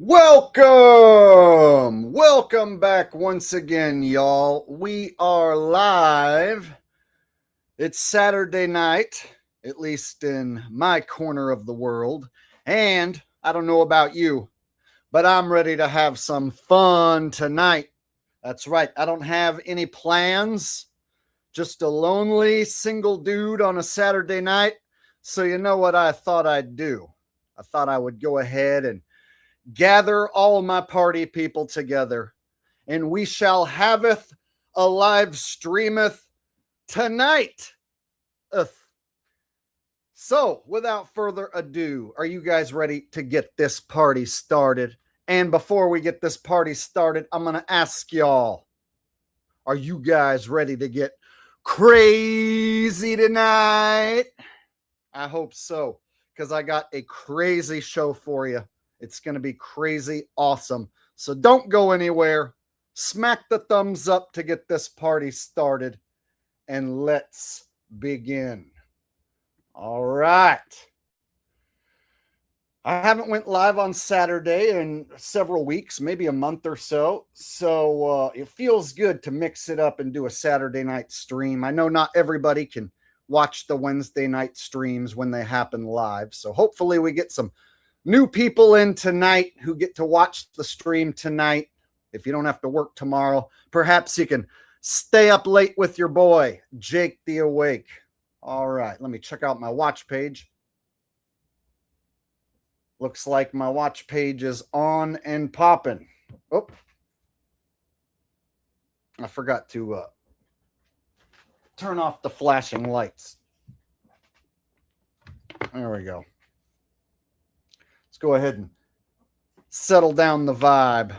Welcome back once again, y'all. We are live. It's Saturday night, at least in my corner of the world. And I don't know about you, but I'm ready to have some fun tonight. That's right. I don't have any plans, just a lonely single dude on a Saturday night. So you know what I thought I'd do? I thought I would go ahead and gather all my party people together, and we shall haveth a live streameth tonight. So, without further ado, are you guys ready to get this party started? And before we get this party started, I'm going to ask y'all, are you guys ready to get crazy tonight? I hope so, because I got a crazy show for you. It's going to be crazy awesome. So don't go anywhere. Smack the thumbs up to get this party started. And let's begin. All right. I haven't went live on Saturday in several weeks, maybe a month or so. So it feels good to mix it up and do a Saturday night stream. I know not everybody can watch the Wednesday night streams when they happen live. So hopefully we get some new people in tonight who get to watch the stream tonight. If you don't have to work tomorrow, perhaps you can stay up late with your boy, Jake the Awake. All right, let me check out my watch page. Looks like my watch page is on and popping. Oh, I forgot to turn off the flashing lights. There we go. Go ahead and settle down the vibe.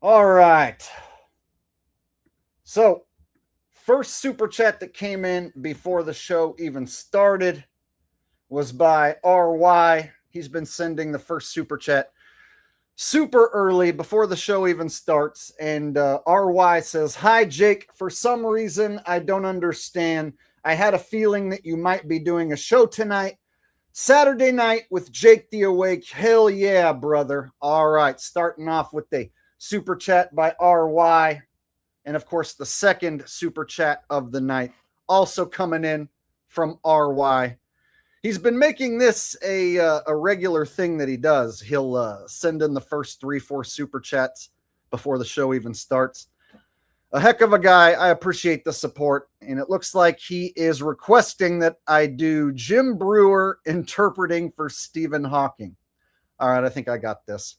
All right. So, first super chat that came in before the show even started was by RY. He's been sending the first super chat super early before the show even starts. And RY says, "Hi, Jake. For some reason, I don't understand. I had a feeling that you might be doing a show tonight. Saturday night with Jake the Awake. Hell yeah, brother." All right, starting off with the super chat by RY. And of course, the second super chat of the night also coming in from RY. He's been making this a regular thing that he does. He'll send in the first 3-4 super chats before the show even starts. A heck of a guy. I appreciate the support. And it looks like he is requesting that I do Jim Brewer interpreting for Stephen Hawking. All right, I think I got this.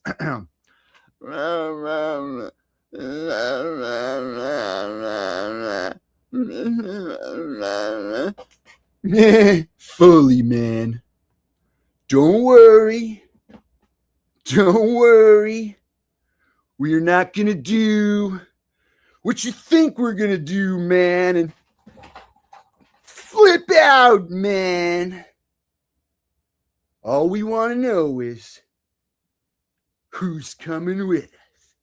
Fully, man. Don't worry. Don't worry. We're not going to do what you think we're going to do, man, and flip out, man. All we want to know is who's coming with us.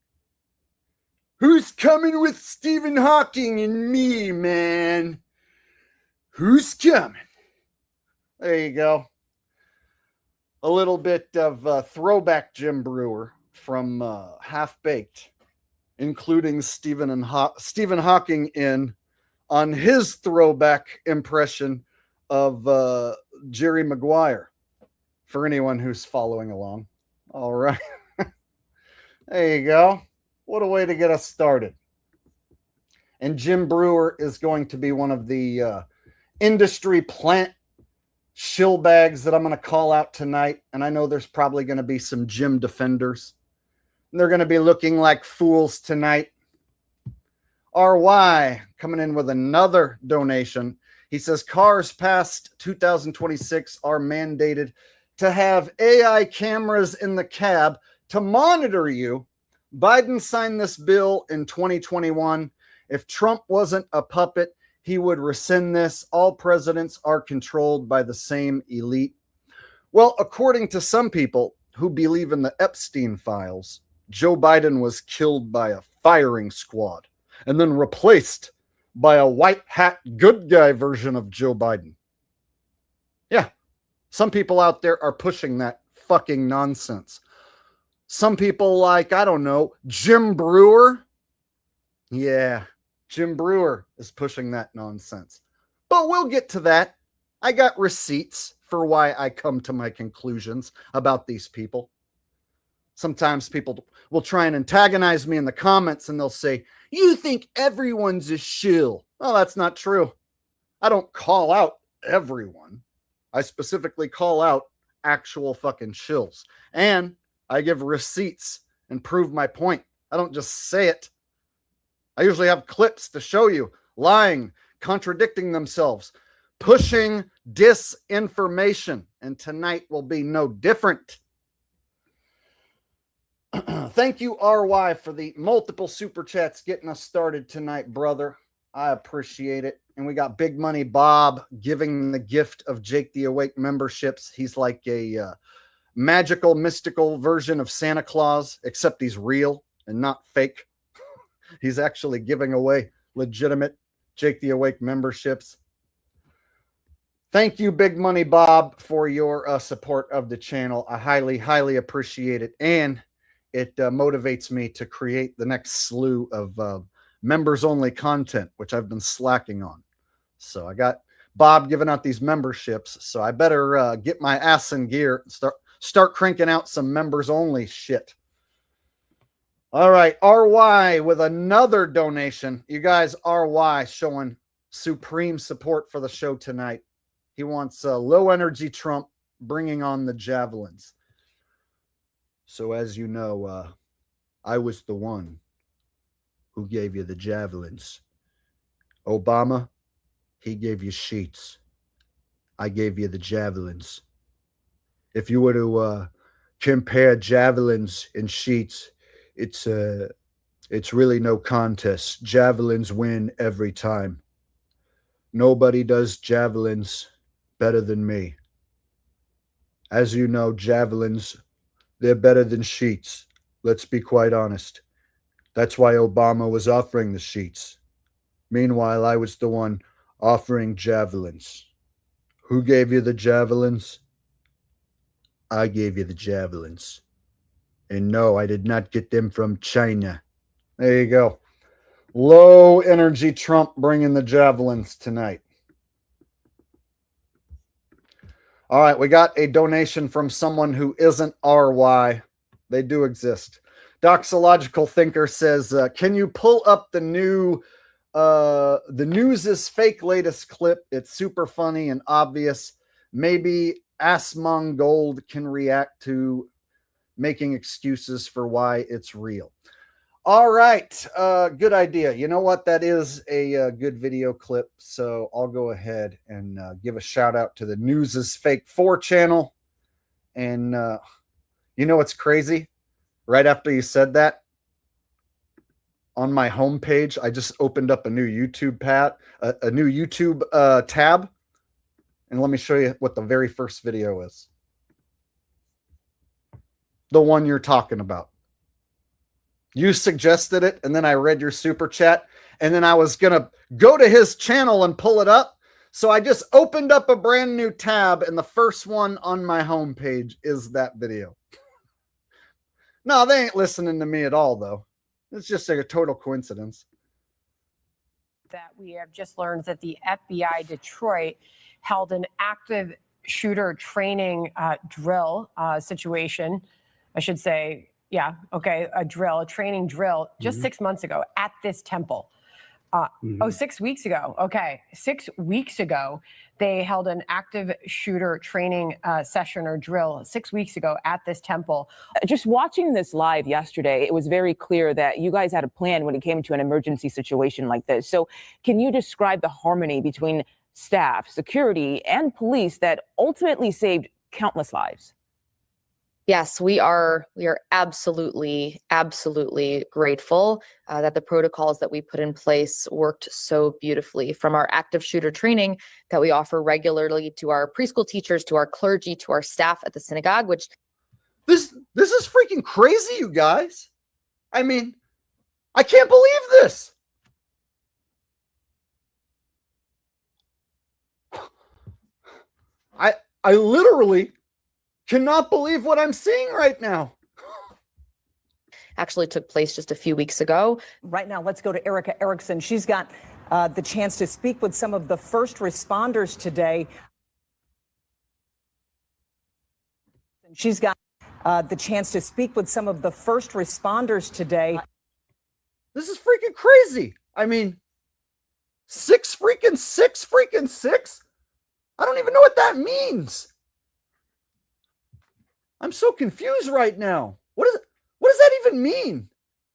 Who's coming with Stephen Hawking and me, man? Who's coming? There you go. A little bit of throwback Jim Brewer from Half Baked, including Stephen Hawking in on his throwback impression of Jerry Maguire, for anyone who's following along. All right. There you go. What a way to get us started. And Jim Brewer is going to be one of the industry plant shill bags that I'm going to call out tonight. And I know there's probably going to be some Jim defenders. They're going to be looking like fools tonight. RY coming in with another donation. He says cars past 2026 are mandated to have AI cameras in the cab to monitor you. Biden signed this bill in 2021. If Trump wasn't a puppet, he would rescind this. All presidents are controlled by the same elite. Well, according to some people who believe in the Epstein files, Joe Biden was killed by a firing squad and then replaced by a white hat good guy version of Joe Biden. Yeah, some people out there are pushing that fucking nonsense. Some people like, I don't know, Jim Brewer. Yeah, Jim Brewer is pushing that nonsense. But we'll get to that. I got receipts for why I come to my conclusions about these people. Sometimes people will try and antagonize me in the comments and they'll say, you think everyone's a shill. Well, that's not true. I don't call out everyone. I specifically call out actual fucking shills. And I give receipts and prove my point. I don't just say it. I usually have clips to show you lying, contradicting themselves, pushing disinformation. And tonight will be no different. Thank you, RY, for the multiple super chats getting us started tonight, brother. I appreciate it. And we got Big Money Bob giving the gift of Jake the Awake memberships. He's like a magical, mystical version of Santa Claus, except he's real and not fake. He's actually giving away legitimate Jake the Awake memberships. Thank you, Big Money Bob, for your support of the channel. I highly, highly appreciate it. And it motivates me to create the next slew of members-only content, which I've been slacking on. So I got Bob giving out these memberships, so I better get my ass in gear and start cranking out some members-only shit. All right, RY with another donation. You guys, RY showing supreme support for the show tonight. He wants low-energy Trump bringing on the javelins. So as you know, I was the one who gave you the javelins. Obama, he gave you sheets. I gave you the javelins. If you were to compare javelins and sheets, it's really no contest. Javelins win every time. Nobody does javelins better than me. As you know, javelins, they're better than sheets. Let's be quite honest. That's why Obama was offering the sheets. Meanwhile, I was the one offering javelins. Who gave you the javelins? I gave you the javelins. And no, I did not get them from China. There you go. Low energy Trump bringing the javelins tonight. All right, we got a donation from someone who isn't RY. They do exist. Doxological Thinker says, can you pull up the new the news is fake latest clip? It's super funny and obvious. Maybe Asmongold can react to making excuses for why it's real. All right, good idea. You know what? That is a good video clip. So I'll go ahead and give a shout out to the News is Fake 4 channel. And you know what's crazy? Right after you said that, on my homepage, I just opened up a new YouTube tab. And let me show you what the very first video is. The one you're talking about. You suggested it, and then I read your super chat, and then I was going to go to his channel and pull it up. So I just opened up a brand new tab, and the first one on my homepage is that video. No, they ain't listening to me at all, though. It's just like a total coincidence. That we have just learned that the FBI Detroit held an active shooter training drill situation, I should say. Yeah, okay, a training drill, just 6 months ago at this temple. 6 weeks ago. Okay, 6 weeks ago, they held an active shooter training session or drill 6 weeks ago at this temple. Just watching this live yesterday, it was very clear that you guys had a plan when it came to an emergency situation like this. So can you describe the harmony between staff, security, and police that ultimately saved countless lives? Yes, we are absolutely grateful that the protocols that we put in place worked so beautifully, from our active shooter training that we offer regularly to our preschool teachers, to our clergy, to our staff at the synagogue, which this is freaking crazy, you guys. I mean, I can't believe this. I literally cannot believe what I'm seeing right now. actually took place just a few weeks ago. Right now, let's go to Erica Erickson. She's got the chance to speak with some of the first responders today. She's got the chance to speak with some of the first responders today. This is freaking crazy. I mean, six freaking six? I don't even know what that means. I'm so confused right now. What does that even mean?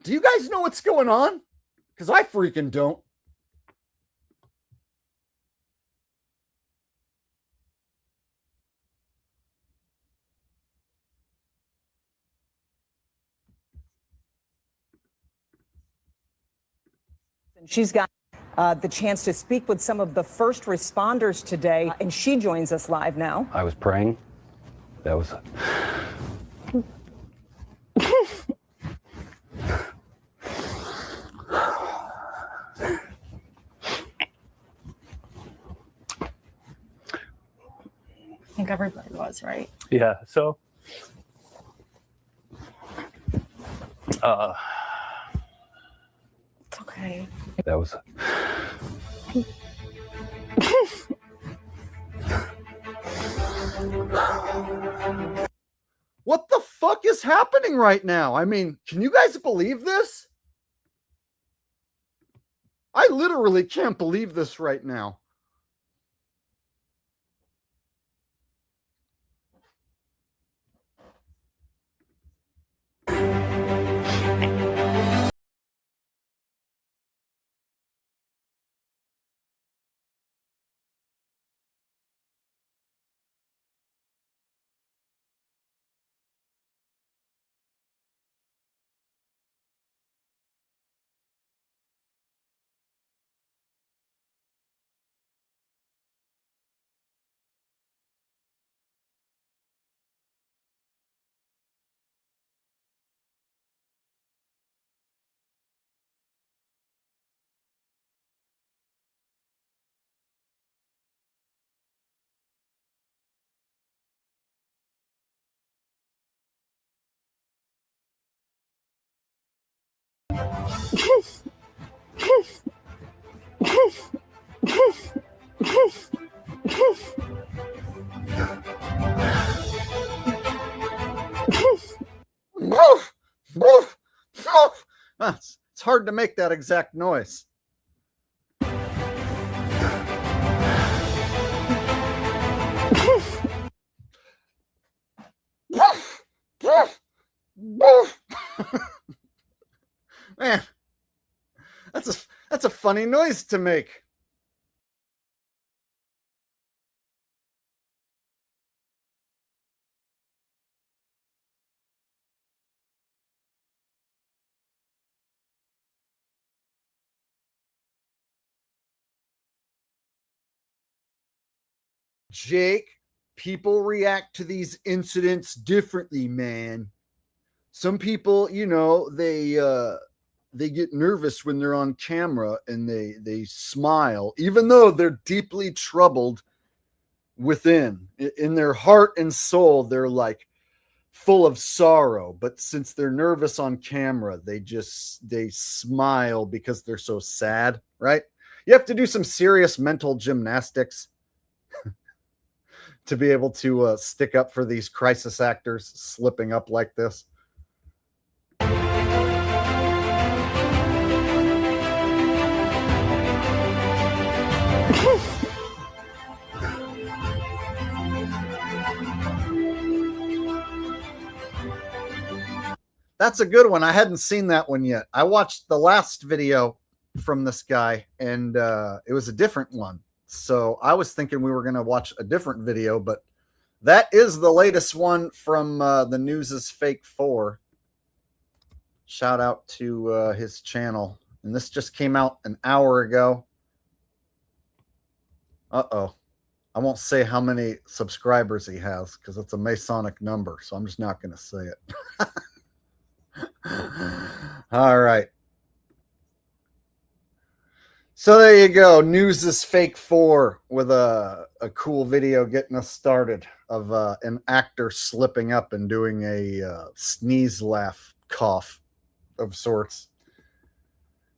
Do you guys know what's going on? Because I freaking don't. She's got the chance to speak with some of the first responders today, and she joins us live now. I was praying. That was... I think everybody was, right? Yeah, so... It's okay. That was... What the fuck is happening right now? I mean, can you guys believe this? I literally can't believe this right now. It's hard to make that exact noise. Man, that's a funny noise to make. Jake, people react to these incidents differently, man. Some people, you know, they get nervous when they're on camera and they smile, even though they're deeply troubled within. In their heart and soul, they're like full of sorrow. But since they're nervous on camera, they smile because they're so sad, right? You have to do some serious mental gymnastics to be able to stick up for these crisis actors slipping up like this. That's a good one. I hadn't seen that one yet. I watched the last video from this guy, and it was a different one. So I was thinking we were going to watch a different video, but that is the latest one from the News is Fake 4. Shout out to his channel. And this just came out an hour ago. Uh-oh. I won't say how many subscribers he has because it's a Masonic number, so I'm just not going to say it. All right. So there you go. News is Fake 4 with a cool video getting us started of an actor slipping up and doing a sneeze, laugh, cough of sorts.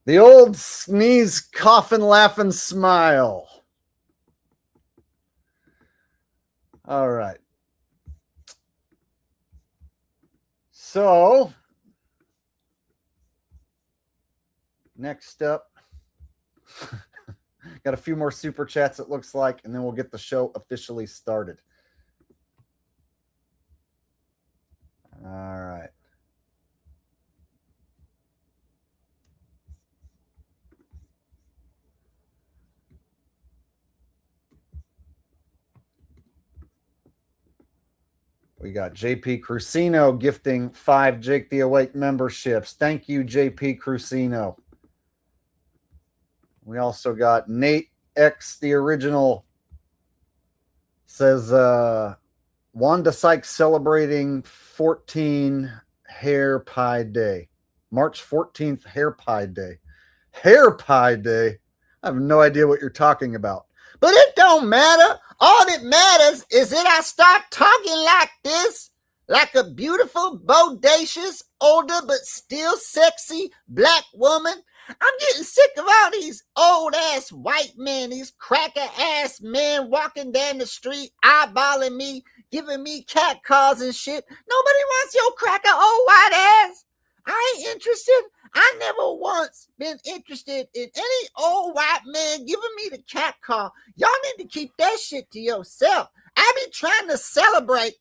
The old sneeze, coughing, laughing smile. All right. So, next up, got a few more super chats, it looks like, and then we'll get the show officially started. All right. We got JP Crucino gifting 5 Jake the Awake memberships. Thank you, JP Crucino. We also got Nate X, the original, says Wanda Sykes celebrating 14 Hair Pie Day. March 14th, Hair Pie Day. Hair Pie Day? I have no idea what you're talking about. But it don't matter. All that matters is that I start talking like this, like a beautiful, bodacious, older but still sexy black woman. I'm getting sick of all these old-ass white men, these cracker-ass men walking down the street, eyeballing me, giving me cat calls and shit. Nobody wants your cracker old white ass. I ain't interested. I never once been interested in any old white man giving me the cat call. Y'all need to keep that shit to yourself. I be trying to celebrate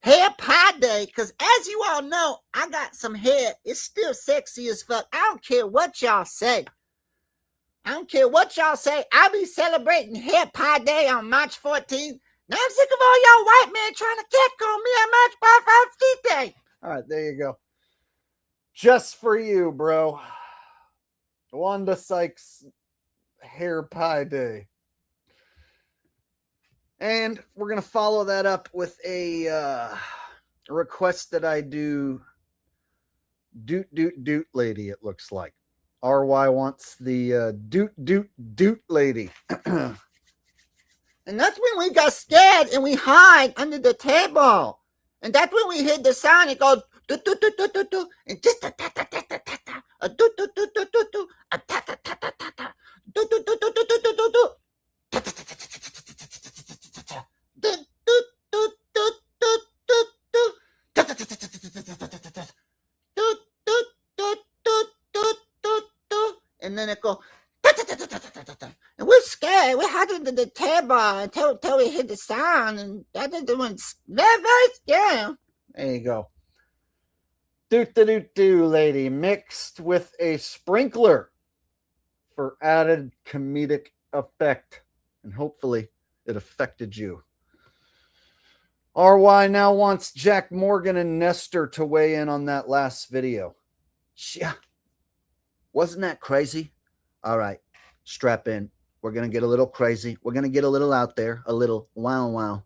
Hair Pie Day because, as you all know, I got some hair. It's still sexy as fuck. I don't care what y'all say. I don't care what y'all say. I'll be celebrating Hair Pie Day on March 14th. Now I'm sick of all y'all white men trying to catcall me on March 15th Day. All right, there you go. Just for you, bro. Wanda Sykes Hair Pie Day. And we're going to follow that up with a request that I do. Doot lady, it looks like. RY wants the doot lady. And that's when we got scared and we hide under the table. And that's when we heard the sound. It goes do do do do do do, and just a ta ta ta ta ta ta, a do do do do do do, a ta ta ta ta ta ta, do do do do do do do do do, ta ta ta ta ta ta ta ta, do do do do do do do, ta ta ta ta ta ta ta ta ta, do do do do do do do, and then it go. And we're scared. We're hiding under the table until we hear the sound, and that is the one very, very scary. There you go. Do lady mixed with a sprinkler for added comedic effect, and hopefully it affected you. RY now wants Jack Morgan and Nestor to weigh in on that last video. Yeah, wasn't that crazy? All right, strap in. We're going to get a little crazy. We're going to get a little out there, a little wow.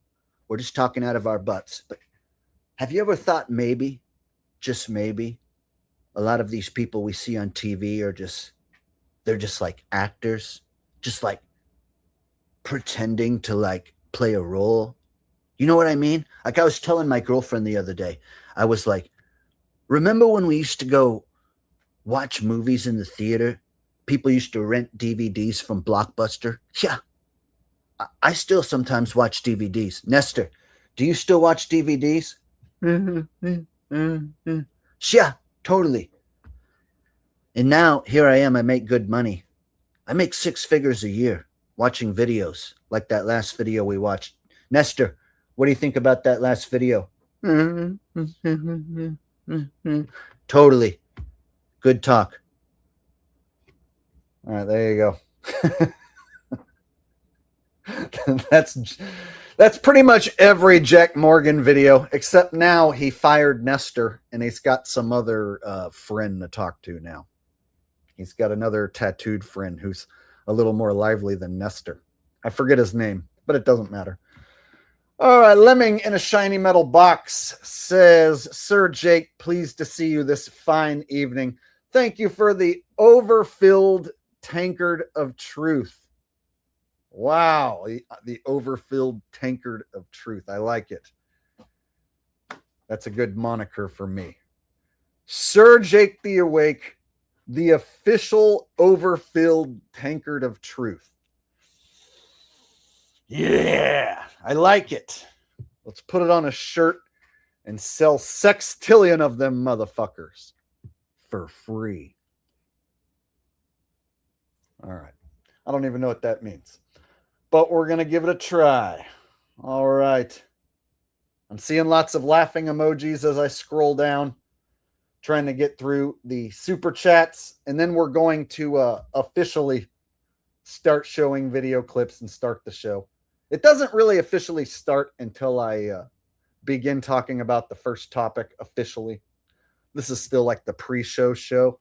We're just talking out of our butts. But have you ever thought maybe, just maybe, a lot of these people we see on TV are they're just like actors, just like pretending to like play a role? You know what I mean? Like I was telling my girlfriend the other day, I was like, remember when we used to go watch movies in the theater? People used to rent DVDs from Blockbuster. Yeah, I still sometimes watch DVDs. Nestor, do you still watch DVDs? Yeah, totally. And now here I am. I make good money. I make 6 figures a year watching videos like that last video we watched. Nestor, what do you think about that last video? Totally. Good talk. All right, there you go. That's pretty much every Jack Morgan video, except now he fired Nestor and he's got some other friend to talk to now. He's got another tattooed friend who's a little more lively than Nestor. I forget his name, but it doesn't matter. All right, Lemming in a shiny metal box says, Sir Jake, pleased to see you this fine evening. Thank you for the overfilled tankard of truth. Wow, the overfilled tankard of truth. I like it. That's a good moniker for me. Sir Jake the Awake, the official overfilled tankard of truth. Yeah, I like it. Let's put it on a shirt and sell sextillion of them motherfuckers for free. All right. I don't even know what that means, but we're going to give it a try. All right. I'm seeing lots of laughing emojis as I scroll down, trying to get through the super chats. And then we're going to officially start showing video clips and start the show. It doesn't really officially start until I begin talking about the first topic officially. This is still like the pre-show show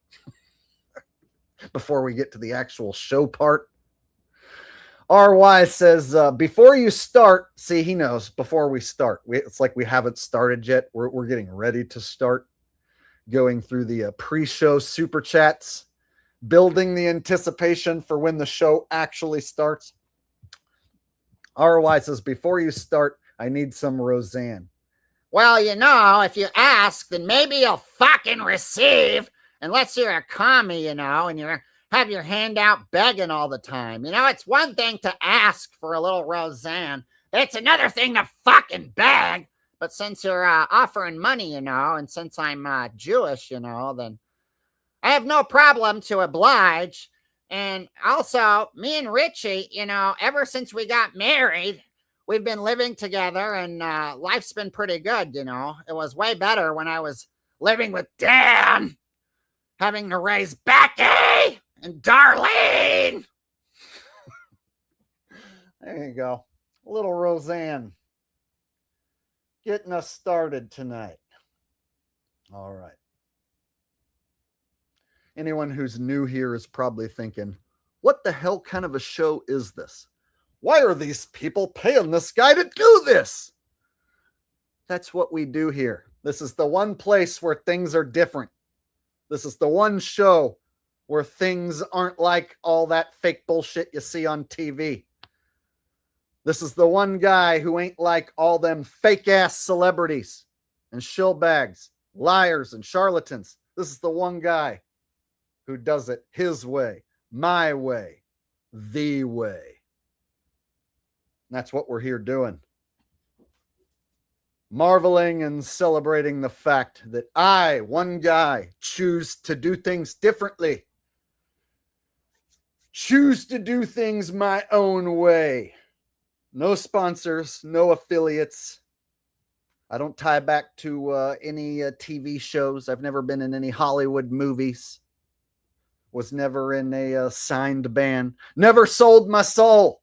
before we get to the actual show part. RY says, before you start, see, he knows before we start. It's like we haven't started yet. We're getting ready to start going through the pre-show super chats, building the anticipation for when the show actually starts. RY says, before you start, I need some Roseanne. Well, you know, if you ask, then maybe you'll fucking receive, unless you're a commie, you know, and you have your hand out begging all the time. You know, it's one thing to ask for a little Roseanne. It's another thing to fucking beg. But since you're offering money, you know, and since I'm Jewish, you know, then I have no problem to oblige. And also, me and Richie, you know, ever since we got married, we've been living together and life's been pretty good, you know. It was way better when I was living with Dan, having to raise Becky and Darlene. There you go. A little Roseanne. Getting us started tonight. All right. Anyone who's new here is probably thinking, what the hell kind of a show is this? Why are these people paying this guy to do this? That's what we do here. This is the one place where things are different. This is the one show where things aren't like all that fake bullshit you see on TV. This is the one guy who ain't like all them fake ass celebrities and shillbags, liars and charlatans. This is the one guy who does it his way, my way, the way. That's what we're here doing. Marveling and celebrating the fact that I, one guy, choose to do things differently. Choose to do things my own way. No sponsors, no affiliates. I don't tie back to any TV shows. I've never been in any Hollywood movies. Was never in a signed band. Never sold my soul.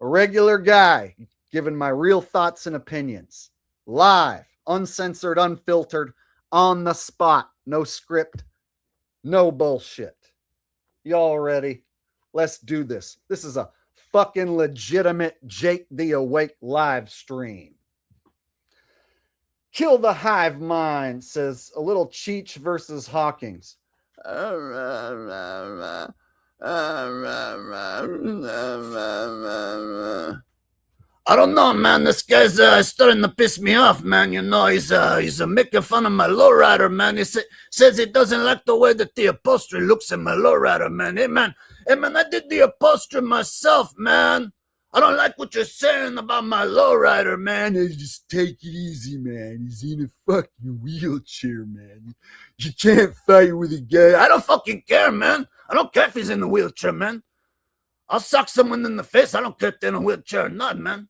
A regular guy giving my real thoughts and opinions. Live, uncensored, unfiltered, on the spot. No script, no bullshit. Y'all ready? Let's do this. This is a fucking legitimate Jake the Awake live stream. Kill the hive mind, says a little Cheech versus Hawkins. I don't know, man. This guy's starting to piss me off, man. You know, he's making fun of my lowrider, man. He says he doesn't like the way that the upholstery looks in my lowrider, man. Hey, man, I did the upholstery myself, man. I don't like what you're saying about my lowrider, man. Hey, just take it easy, man. He's in a fucking wheelchair, man. You can't fight with a guy. I don't fucking care, man. I don't care if he's in a wheelchair, man. I'll suck someone in the face. I don't care if they're in a wheelchair or not, man.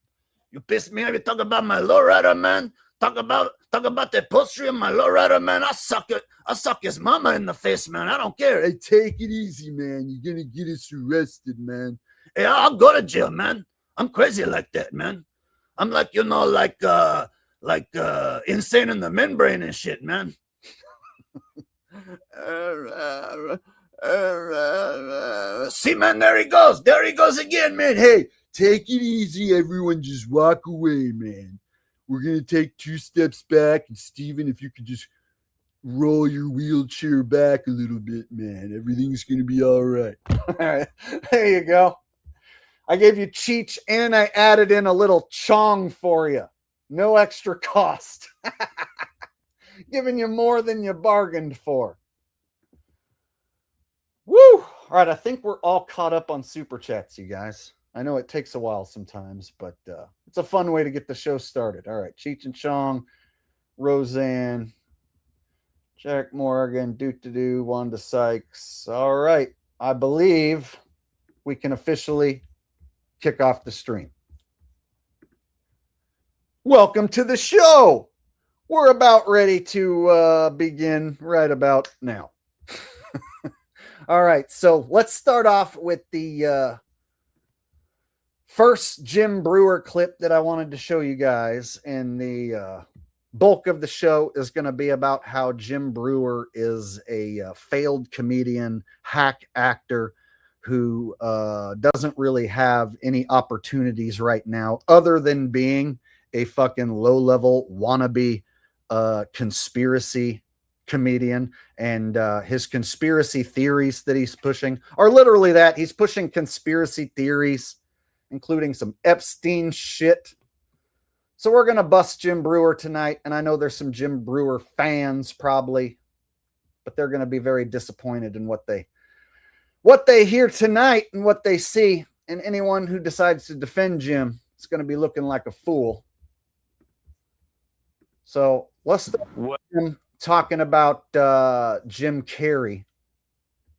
You piss me off. You talk about my lowrider, man. Talk about the upholstery of my lowrider, man. I'll suck his mama in the face, man. I don't care. Hey, take it easy, man. You're gonna get us arrested, man. Hey, I'll go to jail, man. I'm crazy like that, man. I'm like, you know, like insane in the membrane and shit, man. See, man, there he goes. There he goes again, man. Hey, take it easy, everyone. Just walk away, man. We're going to take 2 steps back. And Steven, if you could just roll your wheelchair back a little bit, man. Everything's going to be all right. All right. There you go. I gave you Cheech and I added in a little chong for you. No extra cost. Giving you more than you bargained for. Woo! All right, I think we're all caught up on super chats, you guys. I know it takes a while sometimes, but it's a fun way to get the show started. All right, Cheech and Chong, Roseanne, Jack Morgan, Doo-Doo, Wanda Sykes. All right, I believe we can officially kick off the stream. Welcome to the show. We're about ready to begin right about now. All right, so let's start off with the first Jim Brewer clip that I wanted to show you guys. And the bulk of the show is going to be about how Jim Brewer is a failed comedian, hack actor who doesn't really have any opportunities right now other than being a fucking low-level wannabe conspiracy comedian. And his conspiracy theories that he's pushing are literally that. He's pushing conspiracy theories, including some Epstein shit. So we're going to bust Jim Brewer tonight. And I know there's some Jim Brewer fans probably, but they're going to be very disappointed in what they hear tonight and what they see. And anyone who decides to defend Jim is going to be looking like a fool. So let's start with him talking about Jim Carrey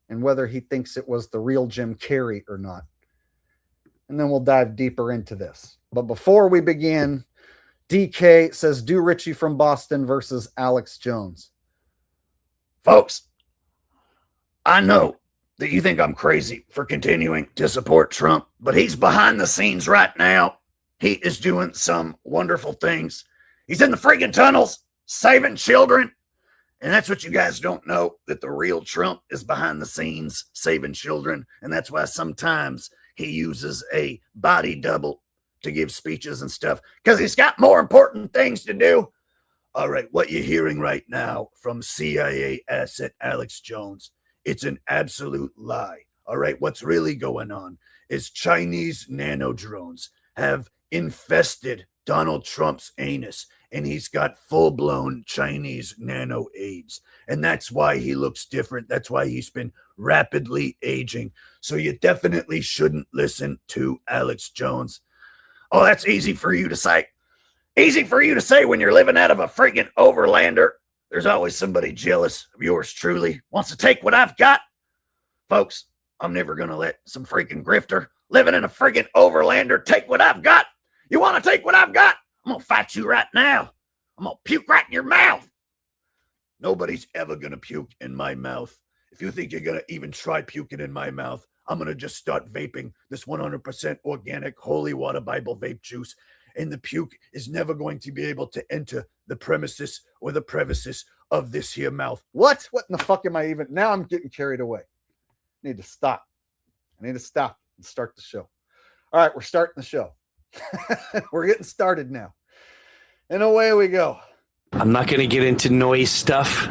and whether he thinks it was the real Jim Carrey or not. And then we'll dive deeper into this. But before we begin, DK says, Do Richie from Boston versus Alex Jones. Folks, I know that you think I'm crazy for continuing to support Trump, but he's behind the scenes right now. He is doing some wonderful things. He's in the freaking tunnels, saving children. And that's what you guys don't know, that the real Trump is behind the scenes, saving children. And that's why sometimes he uses a body double to give speeches and stuff, because he's got more important things to do. All right, what you're hearing right now from CIA asset Alex Jones, it's an absolute lie. All right, what's really going on is Chinese nano drones have infested Donald Trump's anus, and he's got full-blown Chinese nano AIDS. And that's why he looks different. That's why he's been rapidly aging. So you definitely shouldn't listen to Alex Jones. Oh, that's easy for you to say. Easy for you to say when you're living out of a friggin' overlander. There's always somebody jealous of yours truly, wants to take what I've got. Folks, I'm never going to let some freaking grifter living in a friggin' overlander take what I've got. You want to take what I've got? I'm going to fight you right now. I'm going to puke right in your mouth. Nobody's ever going to puke in my mouth. If you think you're going to even try puking in my mouth, I'm going to just start vaping this 100% organic holy water Bible vape juice. And the puke is never going to be able to enter the premises or the crevices of this here mouth. What? What in the fuck am I even? Now I'm getting carried away. I need to stop. I need to stop and start the show. All right, we're starting the show. We're getting started now. And away we go. I'm not going to get into noise stuff.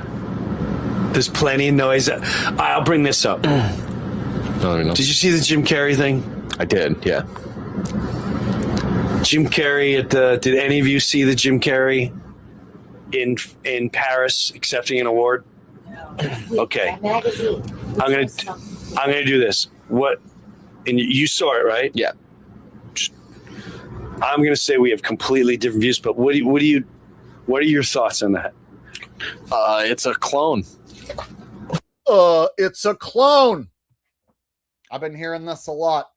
There's plenty of noise. I'll bring this up. No. Did you see the Jim Carrey thing? I did, yeah. Jim Carrey at the. Did any of you see the Jim Carrey in Paris accepting an award? Okay. I'm gonna do this. What? And you saw it, right? Yeah. I'm gonna say we have completely different views, but what are your thoughts on that? It's a clone. It's a clone. I've been hearing this a lot.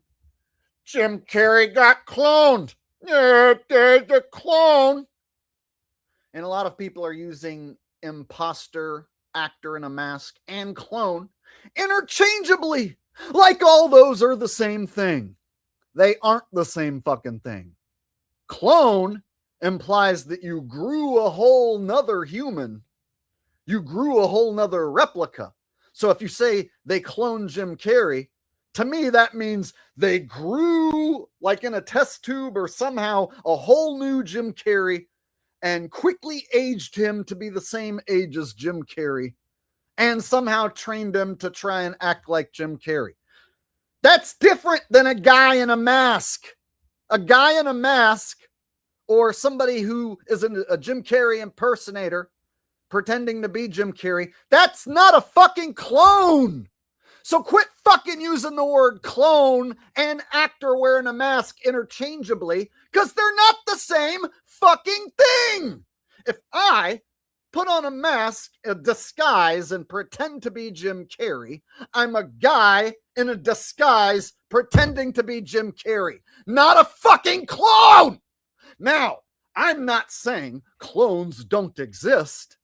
Jim Carrey got cloned. The clone. And a lot of people are using imposter, actor in a mask, and clone interchangeably. Like all those are the same thing. They aren't the same fucking thing. Clone implies that you grew a whole nother human. You grew a whole nother replica. So if you say they cloned Jim Carrey, to me, that means they grew like in a test tube or somehow a whole new Jim Carrey and quickly aged him to be the same age as Jim Carrey and somehow trained him to try and act like Jim Carrey. That's different than a guy in a mask. A guy in a mask or somebody who is a Jim Carrey impersonator pretending to be Jim Carrey, that's not a fucking clone. So quit fucking using the word clone and actor wearing a mask interchangeably, because they're not the same fucking thing. If I put on a mask, a disguise, and pretend to be Jim Carrey, I'm a guy in a disguise pretending to be Jim Carrey, not a fucking clone. Now, I'm not saying clones don't exist.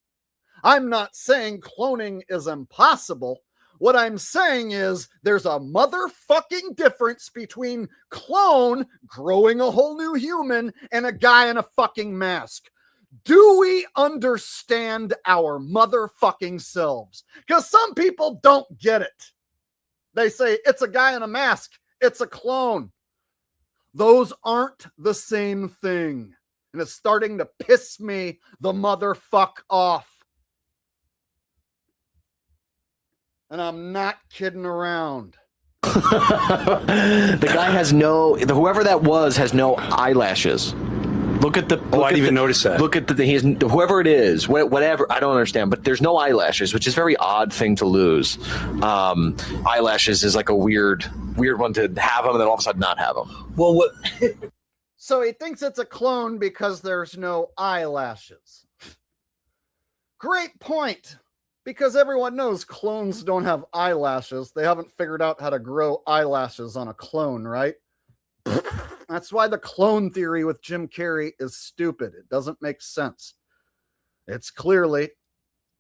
I'm not saying cloning is impossible. What I'm saying is there's a motherfucking difference between clone, growing a whole new human, and a guy in a fucking mask. Do we understand our motherfucking selves? Because some people don't get it. They say it's a guy in a mask. It's a clone. Those aren't the same thing. And it's starting to piss me the motherfuck off. And I'm not kidding around. The guy has whoever that was has no eyelashes. Look at the. Oh, I didn't even notice that. Look at whoever it is, whatever. I don't understand, but there's no eyelashes, which is a very odd thing to lose. Eyelashes is like a weird one to have them and then all of a sudden not have them. Well, what? So he thinks it's a clone because there's no eyelashes. Great point. Because everyone knows clones don't have eyelashes. They haven't figured out how to grow eyelashes on a clone, right? That's why the clone theory with Jim Carrey is stupid. It doesn't make sense. It's clearly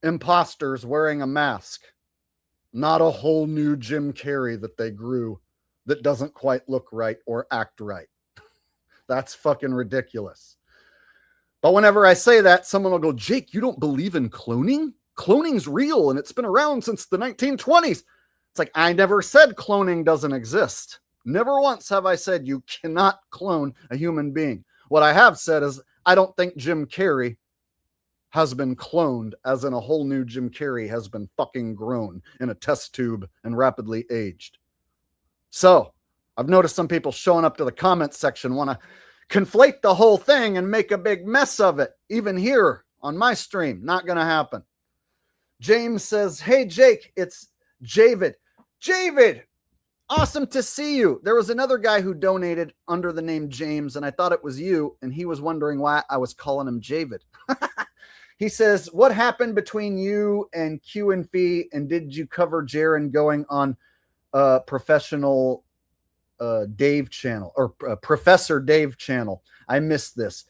imposters wearing a mask, not a whole new Jim Carrey that they grew that doesn't quite look right or act right. That's fucking ridiculous. But whenever I say that, someone will go, Jake, you don't believe in cloning? Cloning's real and it's been around since the 1920s. It's like, I never said cloning doesn't exist. Never once have I said you cannot clone a human being. What I have said is I don't think Jim Carrey has been cloned, as in a whole new Jim Carrey has been fucking grown in a test tube and rapidly aged. So I've noticed some people showing up to the comments section want to conflate the whole thing and make a big mess of it. Even here on my stream, not going to happen. James says, hey, Jake, it's Javid. Javid, awesome to see you. There was another guy who donated under the name James, and I thought it was you, and he was wondering why I was calling him Javid. He says, what happened between you and Q and Fee, and did you cover Jaron going on professional Dave channel, or Professor Dave channel? I missed this.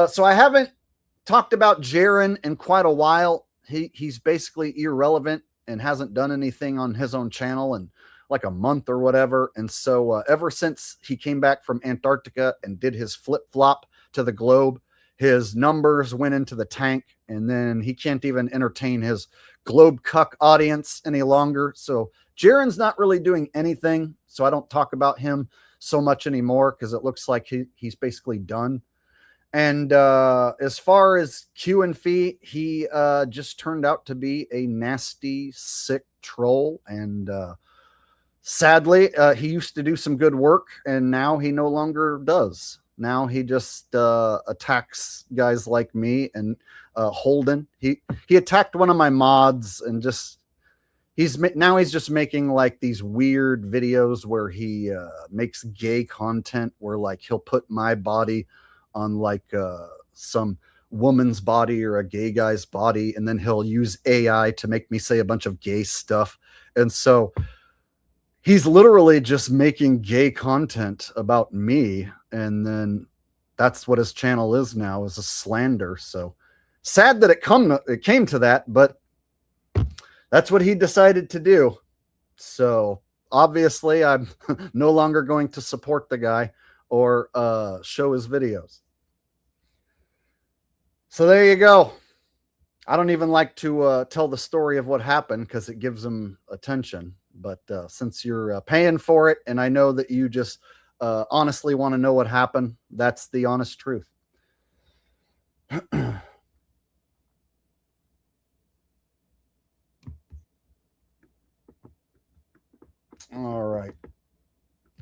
So I haven't talked about Jaron in quite a while. He's basically irrelevant and hasn't done anything on his own channel in like a month or whatever. And so ever since he came back from Antarctica and did his flip-flop to the globe, his numbers went into the tank, and then he can't even entertain his globe cuck audience any longer. So Jaron's not really doing anything. So I don't talk about him so much anymore because it looks like he's basically done. And as far as Q and Fee, he just turned out to be a nasty, sick troll. And sadly, he used to do some good work, and now he no longer does. Now he just attacks guys like me and Holden. He attacked one of my mods, and just he's just making like these weird videos where he makes gay content where like he'll put my body on like some woman's body or a gay guy's body, and then he'll use AI to make me say a bunch of gay stuff. And so he's literally just making gay content about me, and then that's what his channel is now, is a slander. So sad that it came to that, but that's what he decided to do. So obviously I'm no longer going to support the guy or show his videos. So there you go. I don't even like to tell the story of what happened because it gives him attention. But since you're paying for it, and I know that you just honestly want to know what happened, that's the honest truth. All right.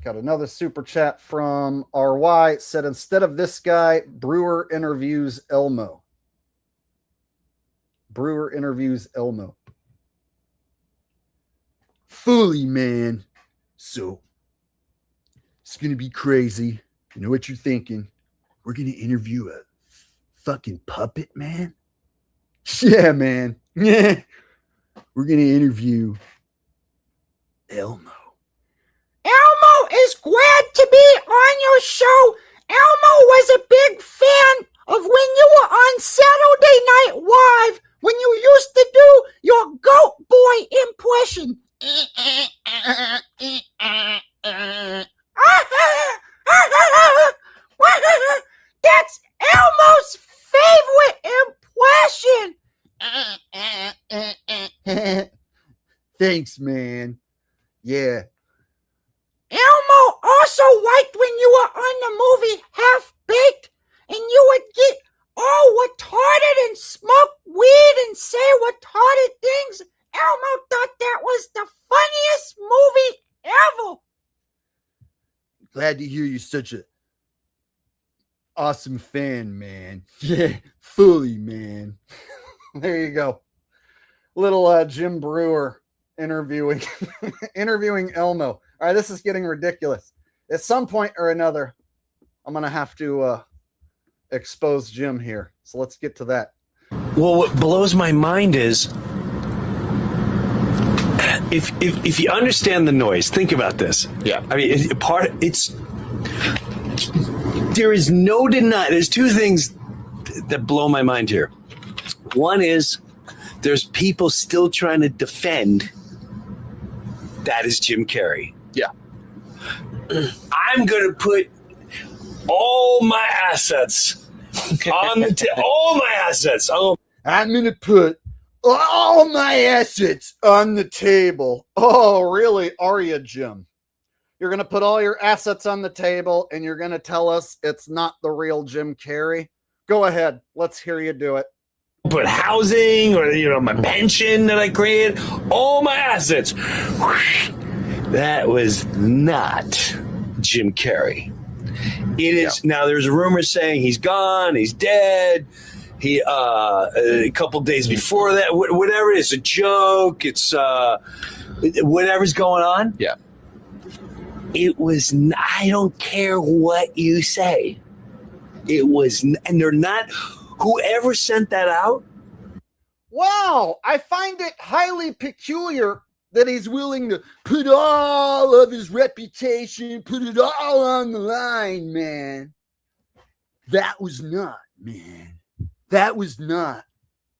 Got another super chat from RY. It said, instead of this guy, Brewer interviews Elmo. Brewer interviews Elmo. Fully, man. So, it's going to be crazy. You know what you're thinking? We're going to interview a fucking puppet, man? Yeah, man. Yeah. We're going to interview Elmo. Elmo is glad to be on your show. Elmo was a big fan of when you were on Saturday Night Live, when you used to do your Goat Boy impression. That's Elmo's favorite impression. Thanks, man. Yeah. Elmo also liked when you were on the movie Half Baked and you would get all retarded and smoke weed and say retarded things. Elmo thought that was the funniest movie ever. Glad to hear you're such a awesome fan, man. Yeah, fully, man. There you go. Little Jim Brewer interviewing Elmo. All right, this is getting ridiculous. At some point or another, I'm going to have to expose Jim here. So let's get to that. Well, what blows my mind is if you understand the noise, think about this. Yeah. I mean, there is no deny. There's two things that blow my mind here. One is there's people still trying to defend that is Jim Carrey. Yeah. I'm going to put all my assets on the all my assets. Oh, I'm going to put all my assets on the table. Oh, really? Are you, Jim? You're going to put all your assets on the table and you're going to tell us it's not the real Jim Carrey? Go ahead. Let's hear you do it. put housing or, my pension that I created, all my assets. That was not Jim Carrey. It is now. There's rumors saying he's gone, he's dead. He a couple days before that, whatever it is, a joke. It's whatever's going on. Yeah. It was. I don't care what you say. It was, and they're not. Whoever sent that out. Wow, I find it highly peculiar that he's willing to put all of his reputation, put it all on the line, man. That was not, man. That was not.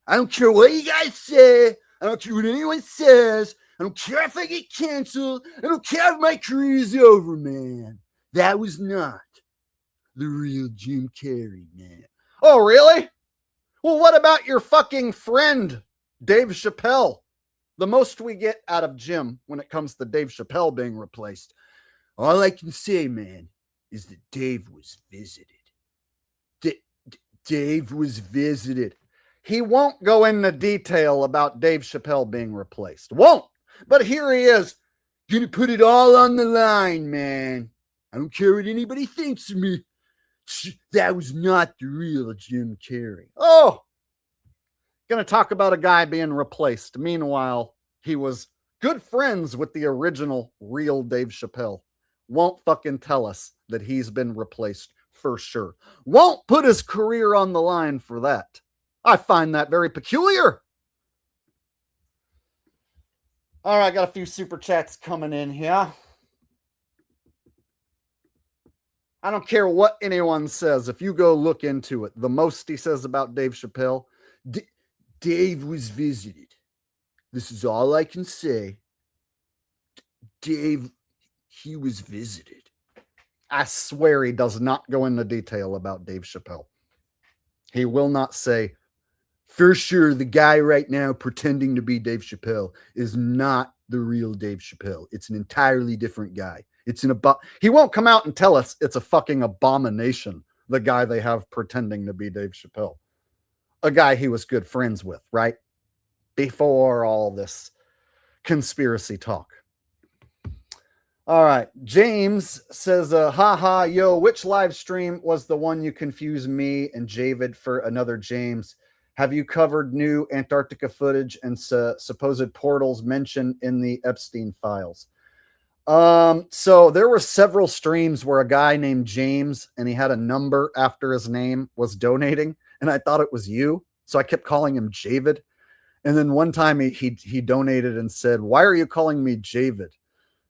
I don't care what you guys say. I don't care what anyone says. I don't care if I get canceled. I don't care if my career is over, man. That was not the real Jim Carrey, man. Oh, really? Well, what about your fucking friend, Dave Chappelle? The most we get out of Jim when it comes to Dave Chappelle being replaced. All I can say, man, is that Dave was visited. Dave was visited. He won't go into detail about Dave Chappelle being replaced. Won't. But here he is. Gonna put it all on the line, man. I don't care what anybody thinks of me. That was not the real Jim Carrey. Oh, gonna talk about a guy being replaced. Meanwhile, he was good friends with the original real Dave Chappelle. Won't fucking tell us that he's been replaced for sure. Won't put his career on the line for that. I find that very peculiar. All right, got a few super chats coming in here. I don't care what anyone says. If you go look into it, the most he says about Dave Chappelle, Dave was visited. This is all I can say. Dave, he was visited. I swear he does not go into detail about Dave Chappelle. He will not say, for sure, the guy right now pretending to be Dave Chappelle is not the real Dave Chappelle. It's an entirely different guy. He won't come out and tell us it's a fucking abomination, the guy they have pretending to be Dave Chappelle. A guy he was good friends with, right? Before all this conspiracy talk. All right. James says, haha, yo, which live stream was the one you confused me and Javid for another James? Have you covered new Antarctica footage and supposed portals mentioned in the Epstein files? So there were several streams where a guy named James, and he had a number after his name, was donating, and I thought it was you. So I kept calling him Javid. And then one time he donated and said, "Why are you calling me Javid?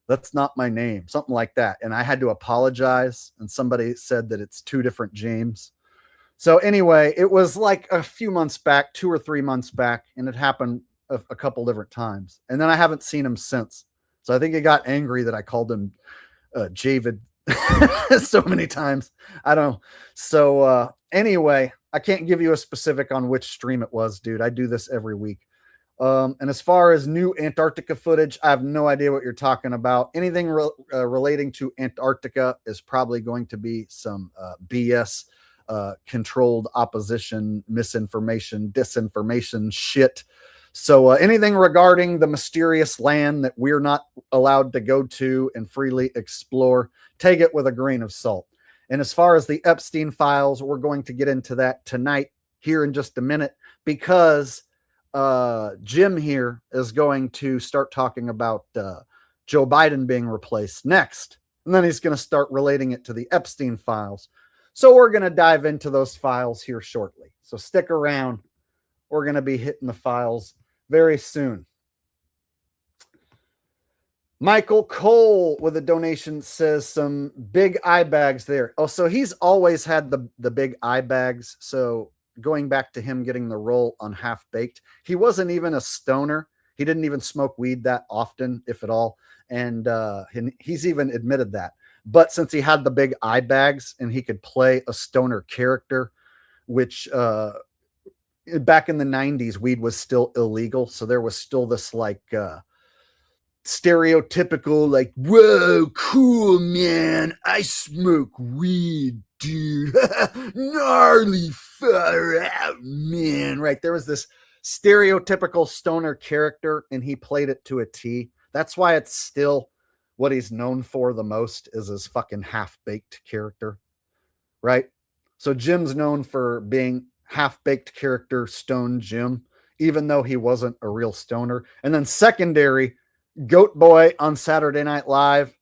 That's not my name," something like that. And I had to apologize. And somebody said that it's two different James. So anyway, it was like a few months back, 2 or 3 months back, and it happened a couple different times. And then I haven't seen him since. So I think he got angry that I called him Javid so many times. I don't know. So anyway, I can't give you a specific on which stream it was, dude. I do this every week. And as far as new Antarctica footage, I have no idea what you're talking about. Anything relating to Antarctica is probably going to be some BS, controlled opposition, misinformation, disinformation shit. So anything regarding the mysterious land that we're not allowed to go to and freely explore, take it with a grain of salt. And as far as the Epstein files, we're going to get into that tonight here in just a minute, because Jim here is going to start talking about Joe Biden being replaced next. And then he's going to start relating it to the Epstein files. So we're going to dive into those files here shortly. So stick around. We're going to be hitting the files very soon. Michael Cole with a donation says some big eye bags there. Oh, so he's always had the big eye bags. So going back to him getting the role on Half Baked, he wasn't even a stoner. He didn't even smoke weed that often, if at all. And he's even admitted that. But since he had the big eye bags and he could play a stoner character, which back in the 90s, weed was still illegal. So there was still this like stereotypical, like, whoa, cool, man, I smoke weed, dude. Gnarly, far out, man. Right. There was this stereotypical stoner character and he played it to a T. That's why it's still what he's known for the most, is his fucking half-baked character. Right. So Jim's known for being half-baked character Stone Jim, even though he wasn't a real stoner. And then secondary, Goat Boy on Saturday Night Live,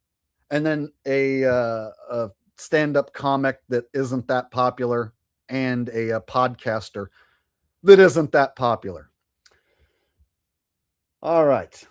and then a stand-up comic that isn't that popular, and a podcaster that isn't that popular. All right.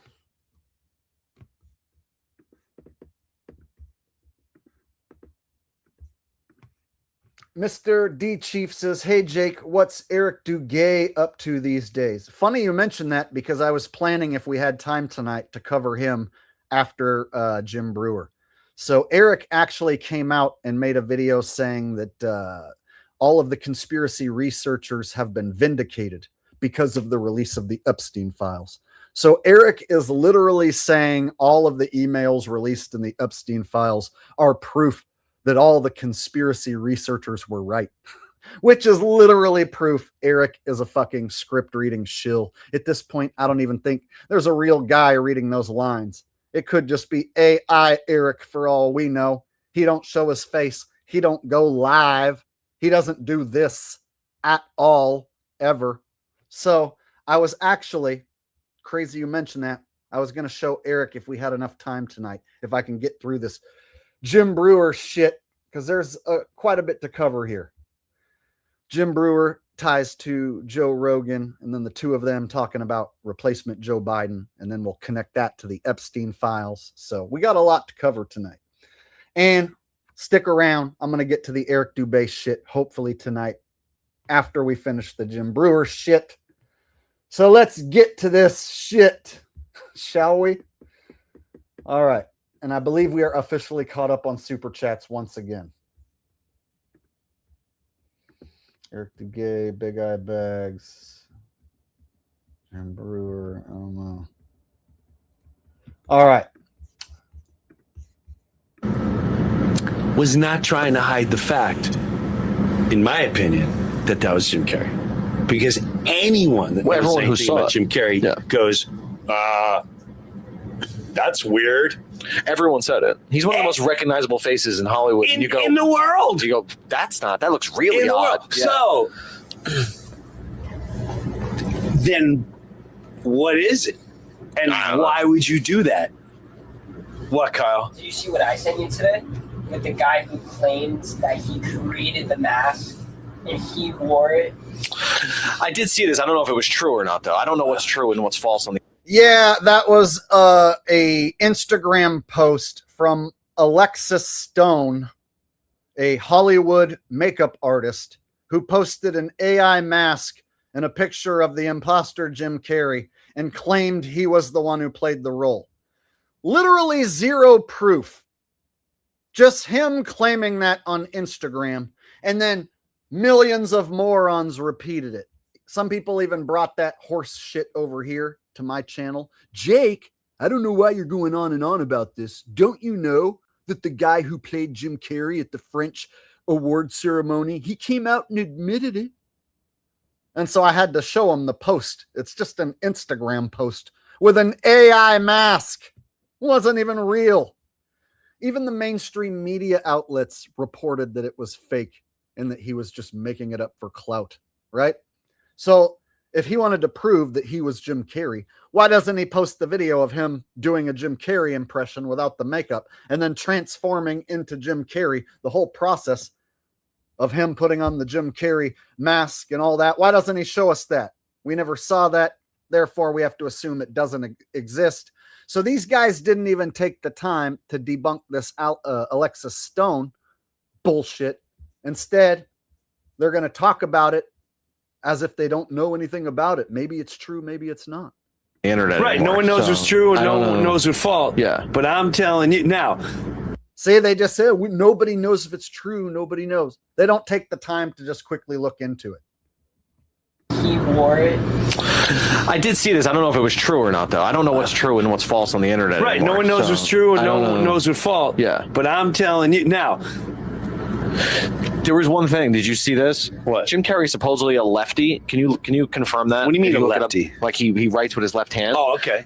Mr. D Chief says, "Hey Jake, what's Eric Duguay up to these days?" Funny you mentioned that, because I was planning, if we had time tonight, to cover him after Jim Brewer. So Eric actually came out and made a video saying that all of the conspiracy researchers have been vindicated because of the release of the Epstein files. So Eric is literally saying all of the emails released in the Epstein files are proof that all the conspiracy researchers were right, which is literally proof Eric is a fucking script reading shill. At this point, I don't even think there's a real guy reading those lines. It could just be AI Eric for all we know. He don't show his face. He don't go live. He doesn't do this at all, ever. So I was actually, crazy you mentioned that, I was going to show Eric if we had enough time tonight, if I can get through this Jim Brewer shit, because there's quite a bit to cover here. Jim Brewer ties to Joe Rogan, and then the two of them talking about replacement Joe Biden, and then we'll connect that to the Epstein files. So we got a lot to cover tonight. And stick around. I'm going to get to the Eric Dubé shit, hopefully tonight, after we finish the Jim Brewer shit. So let's get to this shit, shall we? All right. And I believe we are officially caught up on Super Chats once again. Eric Duguay, Big Eye Bags, Jim Brewer, I don't know. All right. Was not trying to hide the fact, in my opinion, that was Jim Carrey. Because anyone that knows everyone who anything saw about it. Jim Carrey goes, that's weird. Everyone said it. He's one of the most recognizable faces in Hollywood. In the world. You go, that looks really In the odd. world. So, then what is it? And why would you do that? What, Kyle? Did you see what I sent you today? With the guy who claims that he created the mask and he wore it. I did see this. I don't know if it was true or not, though. I don't know what's true and what's false on the. Yeah, that was a Instagram post from Alexis Stone, a Hollywood makeup artist, who posted an AI mask and a picture of the imposter Jim Carrey and claimed he was the one who played the role. Literally zero proof. Just him claiming that on Instagram, and then millions of morons repeated it. Some people even brought that horse shit over here to my channel. Jake, I don't know why you're going on and on about this. Don't you know that the guy who played Jim Carrey at the French award ceremony, he came out and admitted it? And so I had to show him the post. It's just an Instagram post with an AI mask. It wasn't even real. Even the mainstream media outlets reported that it was fake and that he was just making it up for clout, right? So if he wanted to prove that he was Jim Carrey, why doesn't he post the video of him doing a Jim Carrey impression without the makeup and then transforming into Jim Carrey, the whole process of him putting on the Jim Carrey mask and all that? Why doesn't he show us that? We never saw that. Therefore, we have to assume it doesn't exist. So these guys didn't even take the time to debunk this Alexis Stone bullshit. Instead, they're going to talk about it as if they don't know anything about it. Maybe it's true, maybe it's not. Internet. Right. Anymore, no one knows what's true and no one knows what's false. Yeah. But I'm telling you now. See, they just said nobody knows if it's true. Nobody knows. They don't take the time to just quickly look into it. He wore it. I did see this. I don't know if it was true or not, though. I don't know what's true and what's false on the internet. Right. Anymore, no one knows what's true and no one knows what's false. Yeah. But I'm telling you now. There was one thing. Did you see this? What? Jim Carrey's supposedly a lefty. Can you confirm that? What do you mean Did a look it up? lefty? Like he writes with his left hand. Oh, okay.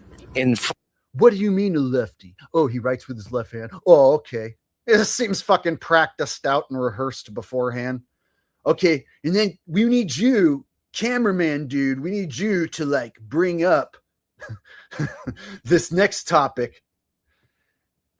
What do you mean a lefty? Oh, he writes with his left hand. Oh, okay. It seems fucking practiced out and rehearsed beforehand. Okay, and then we need you, cameraman dude, we need you to like bring up this next topic.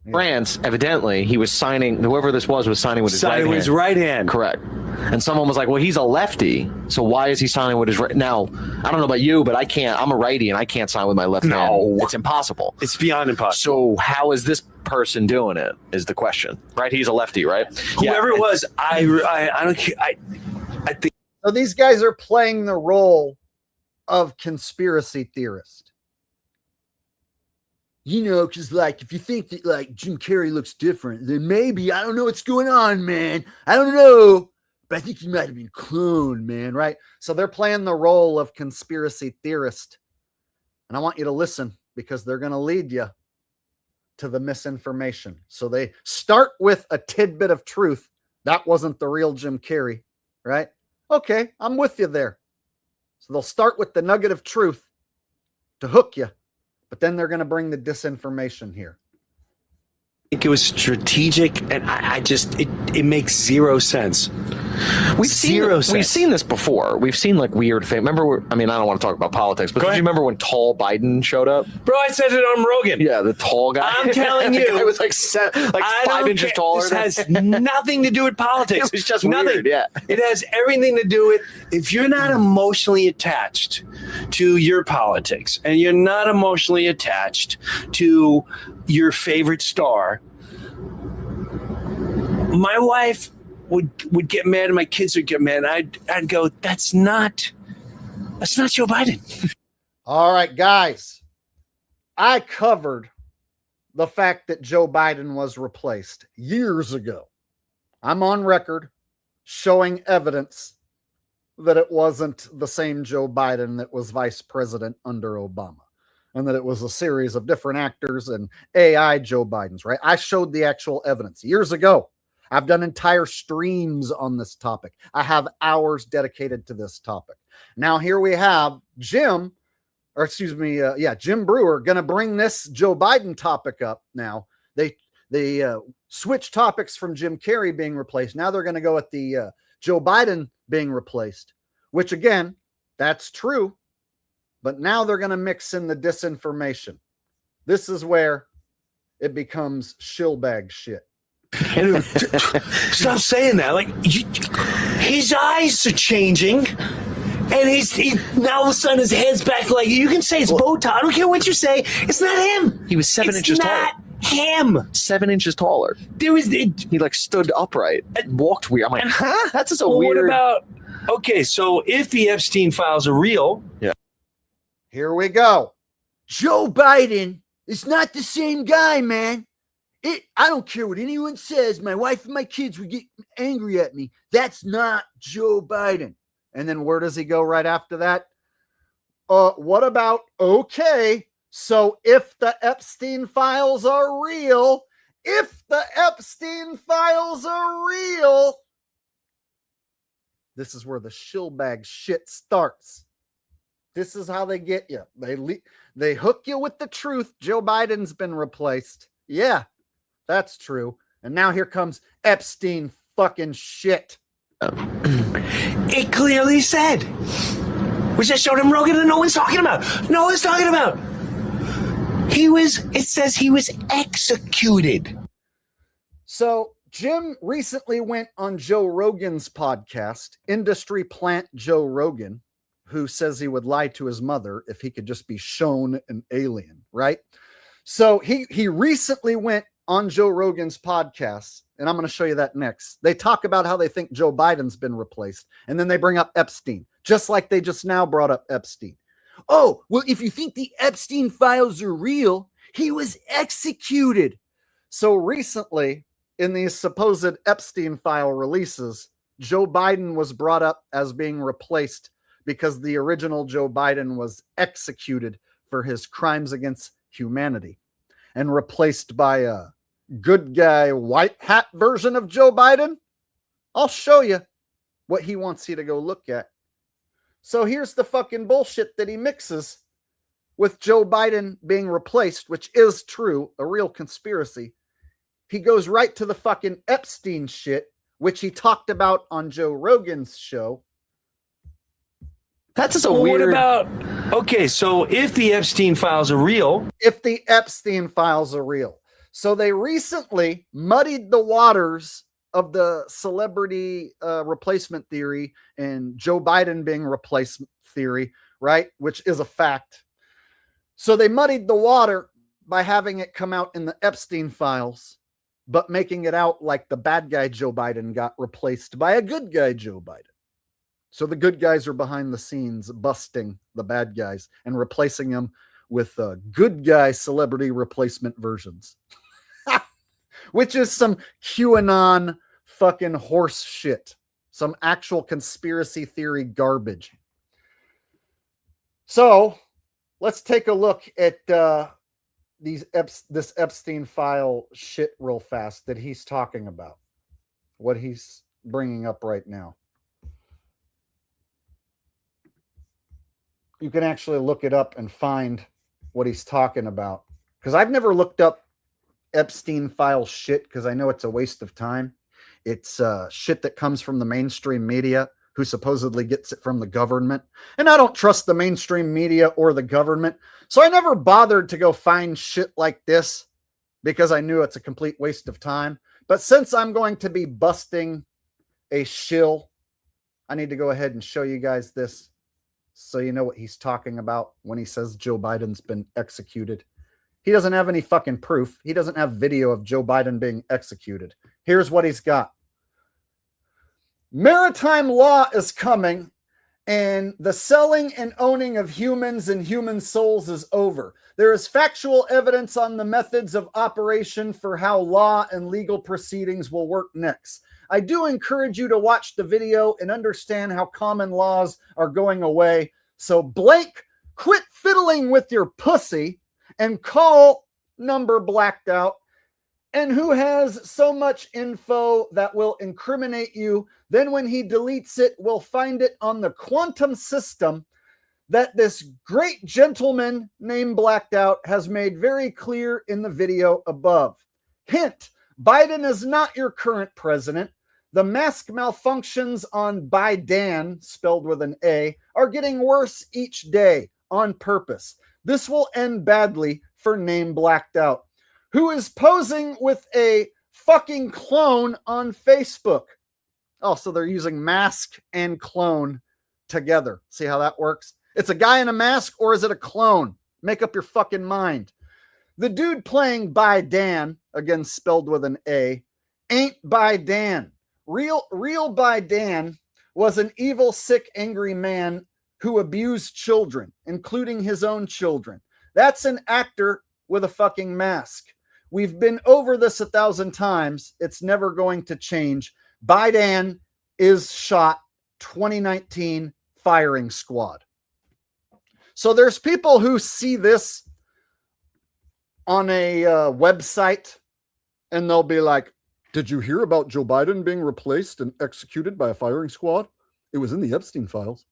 France, evidently, he was signing. Whoever this was signing with his right hand. Signing with his right hand. Correct. And someone was like, "Well, he's a lefty, so why is he signing with his right?" Now, I don't know about you, but I can't. I'm a righty, and I can't sign with my left hand. It's impossible. It's beyond impossible. So how is this person doing it? Is the question, right? He's a lefty, right? Whoever it was, I don't care. I think. So these guys are playing the role of conspiracy theorist. You know, because like if you think that like Jim Carrey looks different, then maybe I don't know what's going on, man. I don't know, but I think he might have been cloned, man. Right? So they're playing the role of conspiracy theorist, and I want you to listen because they're going to lead you to the misinformation. So they start with a tidbit of truth. That wasn't the real Jim Carrey, right? Okay, I'm with you there. So they'll start with the nugget of truth to hook you. But then they're going to bring the disinformation here. I think it was strategic, and I just it makes zero sense. We've seen this before. We've seen like weird things. Remember, I mean, I don't want to talk about politics, but do you remember when tall Biden showed up? Bro, I said it on Rogan. Yeah, the tall guy. I'm telling you, it was like 5 inches taller. This has nothing to do with politics. It's just nothing. weird. Yeah, it has everything to do with if you're not emotionally attached to your politics and you're not emotionally attached to your favorite star. My wife would get mad and my kids would get mad. I'd go, that's not Joe Biden. All right, guys. I covered the fact that Joe Biden was replaced years ago. I'm on record showing evidence that it wasn't the same Joe Biden that was vice president under Obama, and that it was a series of different actors and AI Joe Bidens, right? I showed the actual evidence years ago. I've done entire streams on this topic. I have hours dedicated to this topic. Now here we have Jim Brewer going to bring this Joe Biden topic up now. They switch topics from Jim Carrey being replaced. Now they're going to go at the Joe Biden being replaced, which again, that's true. But now they're going to mix in the disinformation. This is where it becomes shillbag shit. And stop saying that. Like, his eyes are changing, and he now all of a sudden his head's back. Like, you can say it's Botox. I don't care what you say. It's not him. He was 7 inches taller. Not him. 7 inches taller. He like stood upright, walked weird. I'm like, huh? That's just a weird. What about? Okay, so if the Epstein files are real, Here we go. Joe Biden is not the same guy, man. I don't care what anyone says. My wife and my kids would get angry at me. That's not Joe Biden. And then where does he go right after that? What about, okay, so if the Epstein files are real, this is where the shillbag shit starts. This is how they get you. They hook you with the truth. Joe Biden's been replaced. Yeah, that's true. And now here comes Epstein fucking shit. it clearly said, which I showed him Rogan and no one's talking about. It says he was executed. So Jim recently went on Joe Rogan's podcast, Industry Plant Joe Rogan, who says he would lie to his mother if he could just be shown an alien, right? So he recently went on Joe Rogan's podcast, and I'm going to show you that next. They talk about how they think Joe Biden's been replaced, and then they bring up Epstein, just like they just now brought up Epstein. Oh, well, if you think the Epstein files are real, he was executed. So recently, in these supposed Epstein file releases, Joe Biden was brought up as being replaced because the original Joe Biden was executed for his crimes against humanity and replaced by a good guy white hat version of Joe Biden. I'll show you what he wants you to go look at. So here's the fucking bullshit that he mixes with Joe Biden being replaced, which is true, a real conspiracy. He goes right to the fucking Epstein shit, which he talked about on Joe Rogan's show. That's just a weird. What about? Okay, so if the Epstein files are real, So they recently muddied the waters of the celebrity replacement theory and Joe Biden being replaced theory, right? Which is a fact. So they muddied the water by having it come out in the Epstein files, but making it out like the bad guy Joe Biden got replaced by a good guy Joe Biden. So the good guys are behind the scenes busting the bad guys and replacing them with good guy celebrity replacement versions, which is some QAnon fucking horse shit, some actual conspiracy theory garbage. So let's take a look at this Epstein file shit real fast that he's talking about, what he's bringing up right now. You can actually look it up and find what he's talking about, because I've never looked up Epstein file shit because I know it's a waste of time. It's shit that comes from the mainstream media, who supposedly gets it from the government. And I don't trust the mainstream media or the government. So I never bothered to go find shit like this because I knew it's a complete waste of time. But since I'm going to be busting a shill, I need to go ahead and show you guys this so you know what he's talking about when he says Joe Biden's been executed. He doesn't have any fucking proof. He doesn't have video of Joe Biden being executed. Here's what he's got. Maritime law is coming, and the selling and owning of humans and human souls is over. There is factual evidence on the methods of operation for how law and legal proceedings will work next. I do encourage you to watch the video and understand how common laws are going away. So Blake, quit fiddling with your pussy and call number blacked out. And who has so much info that will incriminate you, then when he deletes it, we'll find it on the quantum system that this great gentleman named Blacked Out has made very clear in the video above. Hint, Biden is not your current president. The mask malfunctions on Biden, spelled with an A, are getting worse each day. on purpose. This will end badly for Name Blacked Out, who is posing with a fucking clone on Facebook. Oh, so they're using mask and clone together. See how that works? It's a guy in a mask, or is it a clone? Make up your fucking mind. The dude playing by Dan, again spelled with an A, ain't by Dan. Real by Dan was an evil, sick, angry man who abused children, including his own children. That's an actor with a fucking mask. We've been over this 1,000 times. It's never going to change. Biden is shot 2019 firing squad. So there's people who see this on a website and they'll be like, did you hear about Joe Biden being replaced and executed by a firing squad? It was in the Epstein files.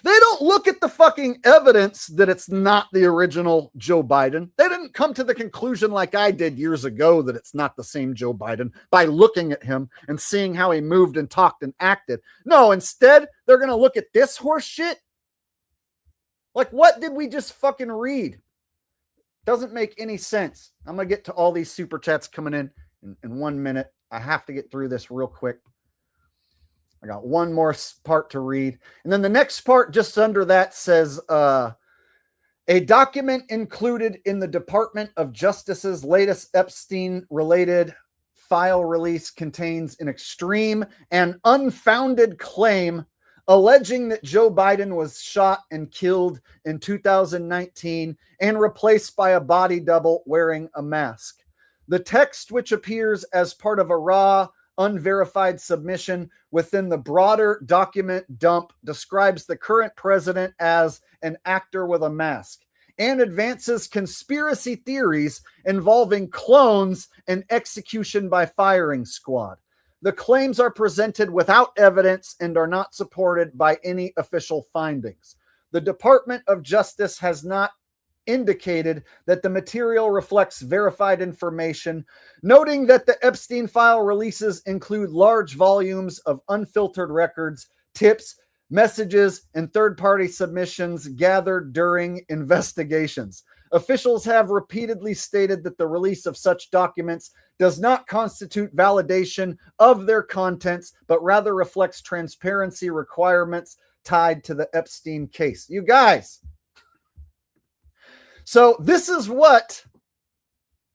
They don't look at the fucking evidence that it's not the original Joe Biden. They didn't come to the conclusion like I did years ago that it's not the same Joe Biden by looking at him and seeing how he moved and talked and acted. No, instead, they're going to look at this horse shit. Like, what did we just fucking read? Doesn't make any sense. I'm going to get to all these super chats coming in 1 minute. I have to get through this real quick. I got one more part to read. And then the next part just under that says, a document included in the Department of Justice's latest Epstein-related file release contains an extreme and unfounded claim alleging that Joe Biden was shot and killed in 2019 and replaced by a body double wearing a mask. The text, which appears as part of a raw, unverified submission within the broader document dump, describes the current president as an actor with a mask and advances conspiracy theories involving clones and execution by firing squad. The claims are presented without evidence and are not supported by any official findings. The Department of Justice has not indicated that the material reflects verified information, noting that the Epstein file releases include large volumes of unfiltered records, tips, messages, and third-party submissions gathered during investigations. Officials have repeatedly stated that the release of such documents does not constitute validation of their contents, but rather reflects transparency requirements tied to the Epstein case. You guys, so this is what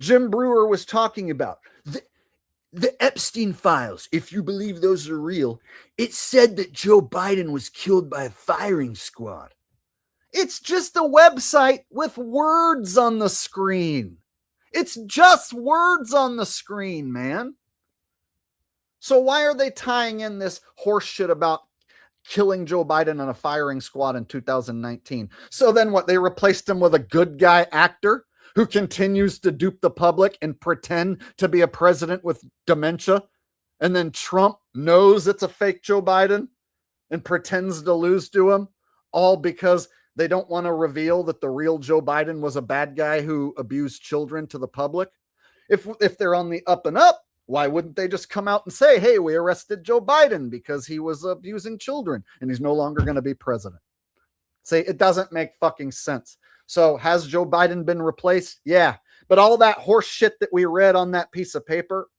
Jim Brewer was talking about. The Epstein files, if you believe those are real, it said that Joe Biden was killed by a firing squad. It's just a website with words on the screen. It's just words on the screen, man. So why are they tying in this horse shit about killing Joe Biden on a firing squad in 2019? So then what? They replaced him with a good guy actor who continues to dupe the public and pretend to be a president with dementia. And then Trump knows it's a fake Joe Biden and pretends to lose to him, all because they don't want to reveal that the real Joe Biden was a bad guy who abused children to the public. If they're on the up and up, why wouldn't they just come out and say, hey, we arrested Joe Biden because he was abusing children and he's no longer going to be president? Say, it doesn't make fucking sense. So has Joe Biden been replaced? Yeah. But all that horse shit that we read on that piece of paper,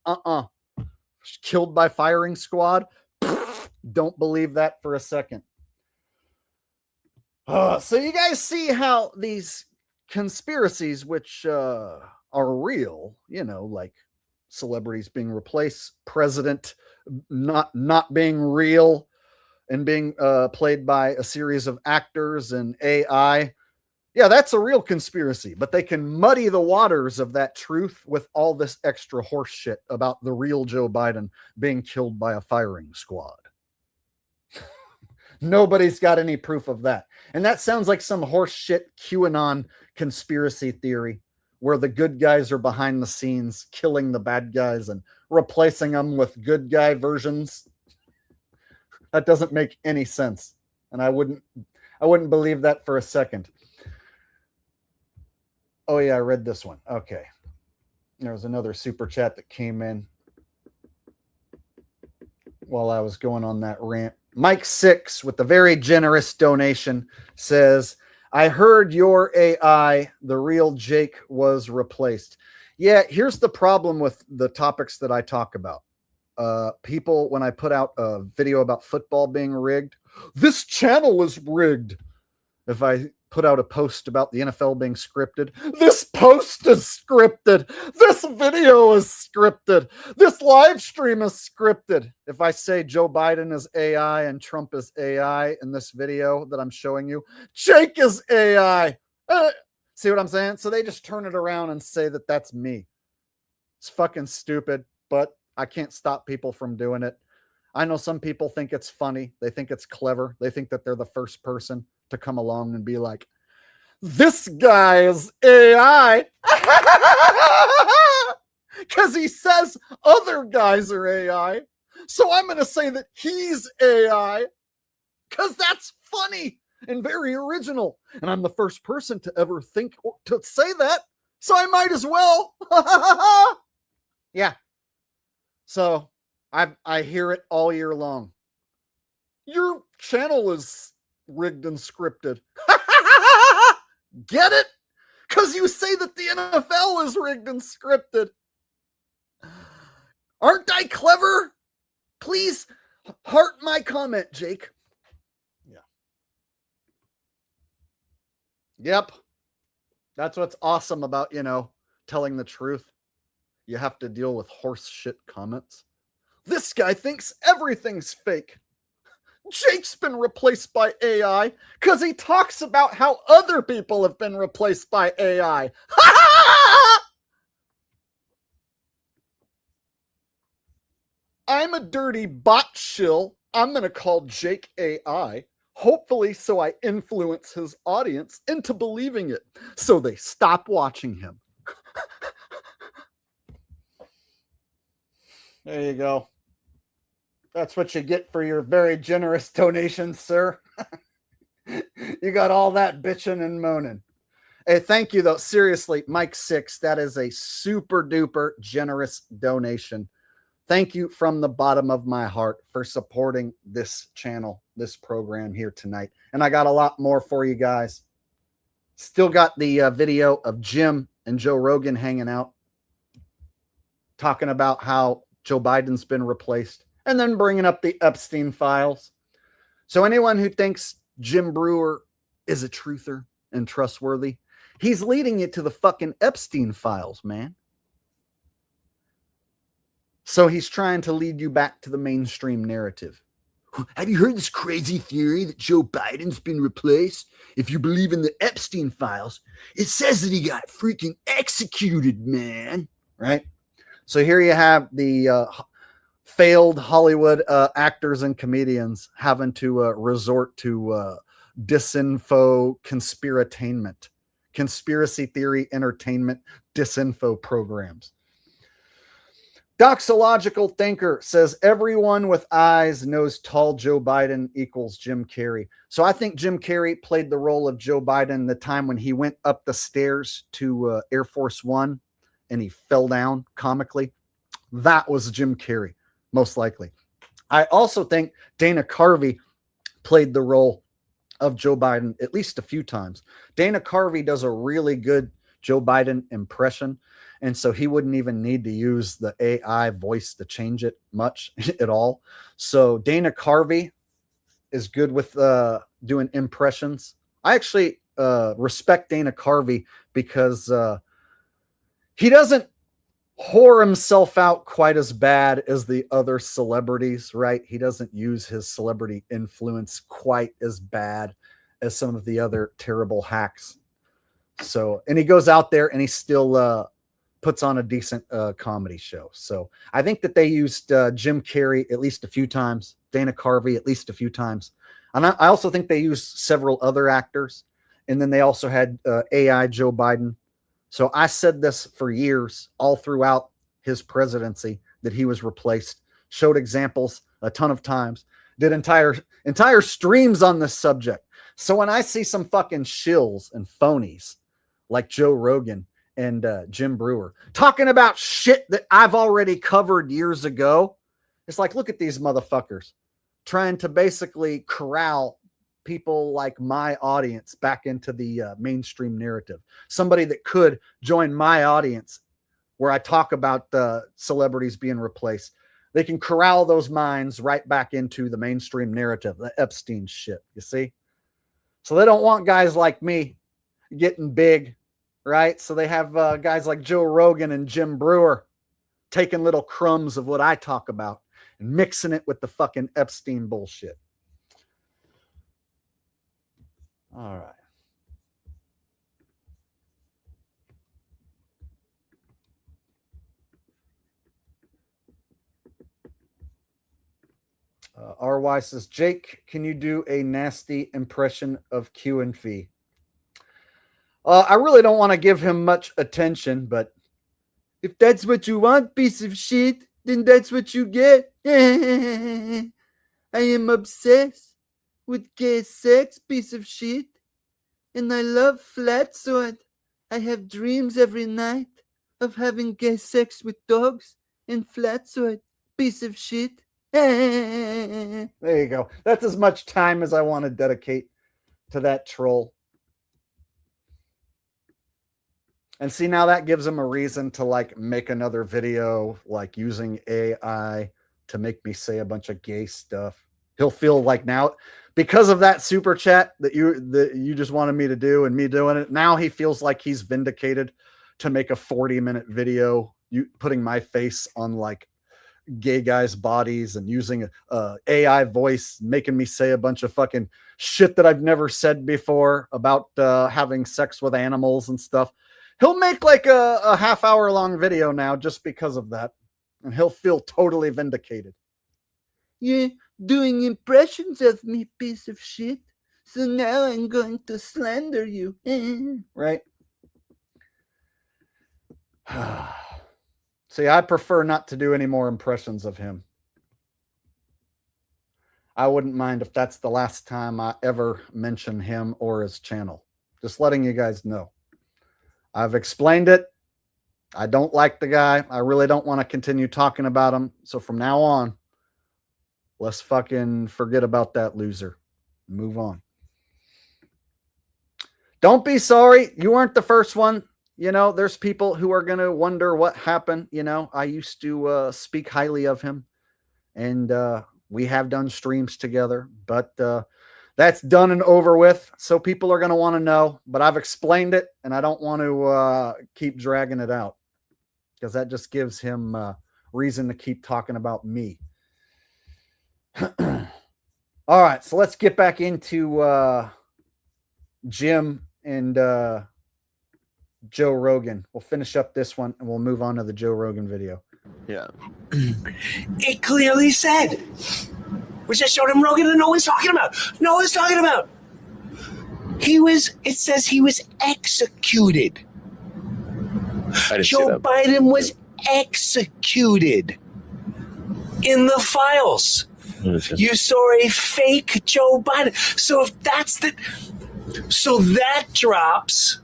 killed by firing squad, don't believe that for a second. So you guys see how these conspiracies, which are real, you know, like celebrities being replaced, president not being real and being played by a series of actors and AI. Yeah, that's a real conspiracy, but they can muddy the waters of that truth with all this extra horse shit about the real Joe Biden being killed by a firing squad. Nobody's got any proof of that. And that sounds like some horse shit QAnon conspiracy theory where the good guys are behind the scenes killing the bad guys and replacing them with good guy versions. That doesn't make any sense. And I wouldn't believe that for a second. Oh yeah, I read this one. Okay. There was another super chat that came in while I was going on that rant. Mike 6 with a very generous donation says, I heard your AI, the real Jake, was replaced. Yeah, here's the problem with the topics that I talk about. People, when I put out a video about football being rigged, this channel is rigged. If I put out a post about the NFL being scripted, this post is scripted. This video is scripted. This live stream is scripted. If I say Joe Biden is AI and Trump is AI in this video that I'm showing you, Jake is AI. See what I'm saying? So they just turn it around and say that that's me. It's fucking stupid, but I can't stop people from doing it. I know some people think it's funny. They think it's clever. They think that they're the first person to come along and be like, this guy is AI. Because he says other guys are AI. So I'm going to say that he's AI. Because that's funny and very original. And I'm the first person to ever think to say that. So I might as well. Yeah. So I hear it all year long. Your channel is rigged and scripted. Get it? Because you say that the NFL is rigged and scripted. Aren't I clever? Please heart my comment, Jake. Yeah. Yep. That's what's awesome about, telling the truth. You have to deal with horse shit comments. This guy thinks everything's fake. Jake's been replaced by AI because he talks about how other people have been replaced by AI. I'm a dirty bot shill. I'm going to call Jake AI, hopefully so I influence his audience into believing it, so they stop watching him. There you go. That's what you get for your very generous donations, sir. You got all that bitching and moaning. Hey, thank you, though. Seriously, Mike 6, that is a super duper generous donation. Thank you from the bottom of my heart for supporting this channel, this program here tonight. And I got a lot more for you guys. Still got the video of Jim and Joe Rogan hanging out, talking about how Joe Biden's been replaced, and then bringing up the Epstein files. So anyone who thinks Jim Brewer is a truther and trustworthy, he's leading you to the fucking Epstein files, man. So he's trying to lead you back to the mainstream narrative. Have you heard this crazy theory that Joe Biden's been replaced? If you believe in the Epstein files, it says that he got freaking executed, man. Right? So here you have the failed Hollywood actors and comedians having to resort to disinfo conspiratainment, conspiracy theory entertainment disinfo programs. Doxological Thinker says everyone with eyes knows tall Joe Biden equals Jim Carrey. So I think Jim Carrey played the role of Joe Biden the time when he went up the stairs to Air Force One and he fell down comically. That was Jim Carrey, most likely. I also think Dana Carvey played the role of Joe Biden at least a few times. Dana Carvey does a really good Joe Biden impression, and so he wouldn't even need to use the AI voice to change it much at all. So Dana Carvey is good with doing impressions. I actually respect Dana Carvey because he doesn't whore himself out quite as bad as the other celebrities, right? He doesn't use his celebrity influence quite as bad as some of the other terrible hacks. So, and he goes out there and he still puts on a decent comedy show. So I think that they used Jim Carrey at least a few times, Dana Carvey at least a few times. And I also think they used several other actors. And then they also had AI Joe Biden. So I said this for years, all throughout his presidency, that he was replaced, showed examples a ton of times, did entire streams on this subject. So when I see some fucking shills and phonies like Joe Rogan and Jim Brewer talking about shit that I've already covered years ago, it's like, look at these motherfuckers trying to basically corral people like my audience back into the mainstream narrative. Somebody that could join my audience where I talk about the celebrities being replaced. They can corral those minds right back into the mainstream narrative, the Epstein shit, you see? So they don't want guys like me getting big, right? So they have guys like Joe Rogan and Jim Brewer taking little crumbs of what I talk about and mixing it with the fucking Epstein bullshit. All right. RY says, Jake, can you do a nasty impression of Q and Fee? I really don't want to give him much attention, but if that's what you want, piece of shit, then that's what you get. I am obsessed with gay sex, piece of shit. And I love flat sword. I have dreams every night of having gay sex with dogs and flat sword, piece of shit. There you go. That's as much time as I want to dedicate to that troll. And see, now that gives him a reason to like make another video, like using AI to make me say a bunch of gay stuff. He'll feel like now, because of that super chat that you just wanted me to do and me doing it, now he feels like he's vindicated to make a 40-minute video, putting my face on like gay guys' bodies and using a AI voice, making me say a bunch of fucking shit that I've never said before about having sex with animals and stuff. He'll make like a half-hour long video now just because of that, and he'll feel totally vindicated. Yeah, doing impressions of me, piece of shit. So now I'm going to slander you. Right? See, I prefer not to do any more impressions of him. I wouldn't mind if that's the last time I ever mention him or his channel. Just letting you guys know. I've explained it. I don't like the guy. I really don't want to continue talking about him. So from now on, let's fucking forget about that loser. Move on. Don't be sorry. You weren't the first one. You know, there's people who are going to wonder what happened. You know, I used to speak highly of him, and we have done streams together, but that's done and over with. So people are going to want to know, but I've explained it, and I don't want to keep dragging it out because that just gives him reason to keep talking about me. All right, so let's get back into Jim and Joe Rogan. We'll finish up this one and we'll move on to the Joe Rogan video. Yeah. It clearly said. We just showed him Rogan and no one's talking about. No one's talking about. It says he was executed. Joe Biden was executed in the files. You saw a fake Joe Biden. So if that's so that drops,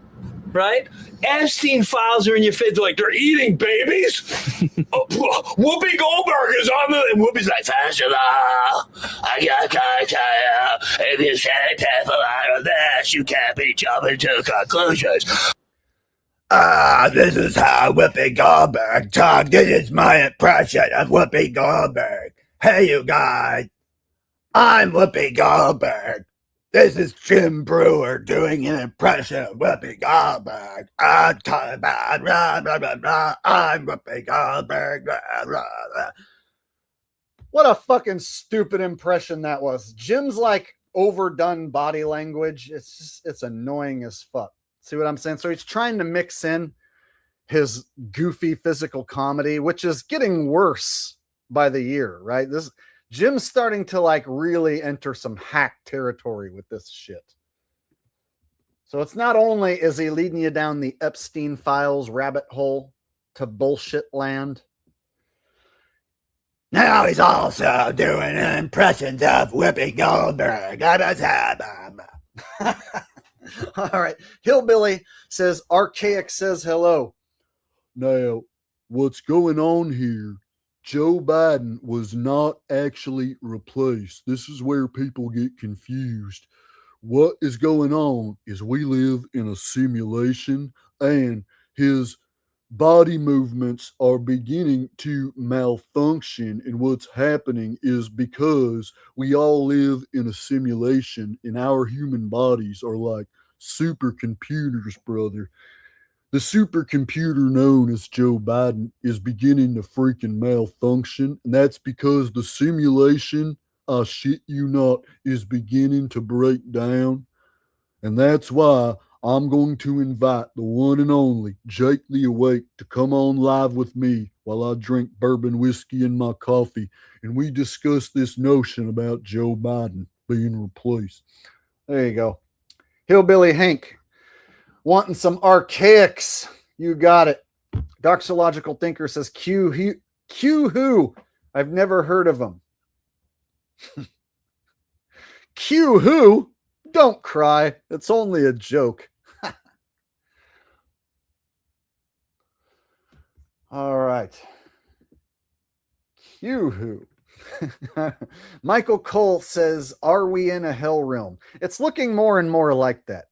right? Epstein files are in your face. They're like, they're eating babies. Whoopi Goldberg is on the. And Whoopi's like, I gotta tell you, if you send people out of this, you can't be jumping to conclusions. This is how Whoopi Goldberg talks. This is my impression of Whoopi Goldberg. Hey, you guys. I'm Whoopi Goldberg. This is Jim Brewer doing an impression of Whoopi Goldberg. I'm talking about blah, blah, blah, blah. I'm Whoopi Goldberg. Blah, blah, blah. What a fucking stupid impression that was. Jim's like overdone body language. It's annoying as fuck. See what I'm saying? So he's trying to mix in his goofy physical comedy, which is getting worse by the year, right? Jim's starting to like really enter some hack territory with this shit. So it's not only is he leading you down the Epstein files rabbit hole to bullshit land. Now he's also doing impressions of Whoopi Goldberg. All right. Hillbilly says, Archaic says hello. Now, what's going on here? Joe Biden was not actually replaced. This is where people get confused. what is going on is we live in a simulation, and his body movements are beginning to malfunction. And what's happening is because we all live in a simulation, and our human bodies are like supercomputers, brother. The supercomputer known as Joe Biden is beginning to freaking malfunction, and that's because the simulation, I shit you not, is beginning to break down. And that's why I'm going to invite the one and only Jake the Awake to come on live with me while I drink bourbon whiskey in my coffee, and we discuss this notion about Joe Biden being replaced. There you go. Hillbilly Hank, wanting some archaics. You got it. Doxological Thinker says Q who? I've never heard of him. Q who? Don't cry. It's only a joke. All right. Q who? Michael Cole says, are we in a hell realm? It's looking more and more like that.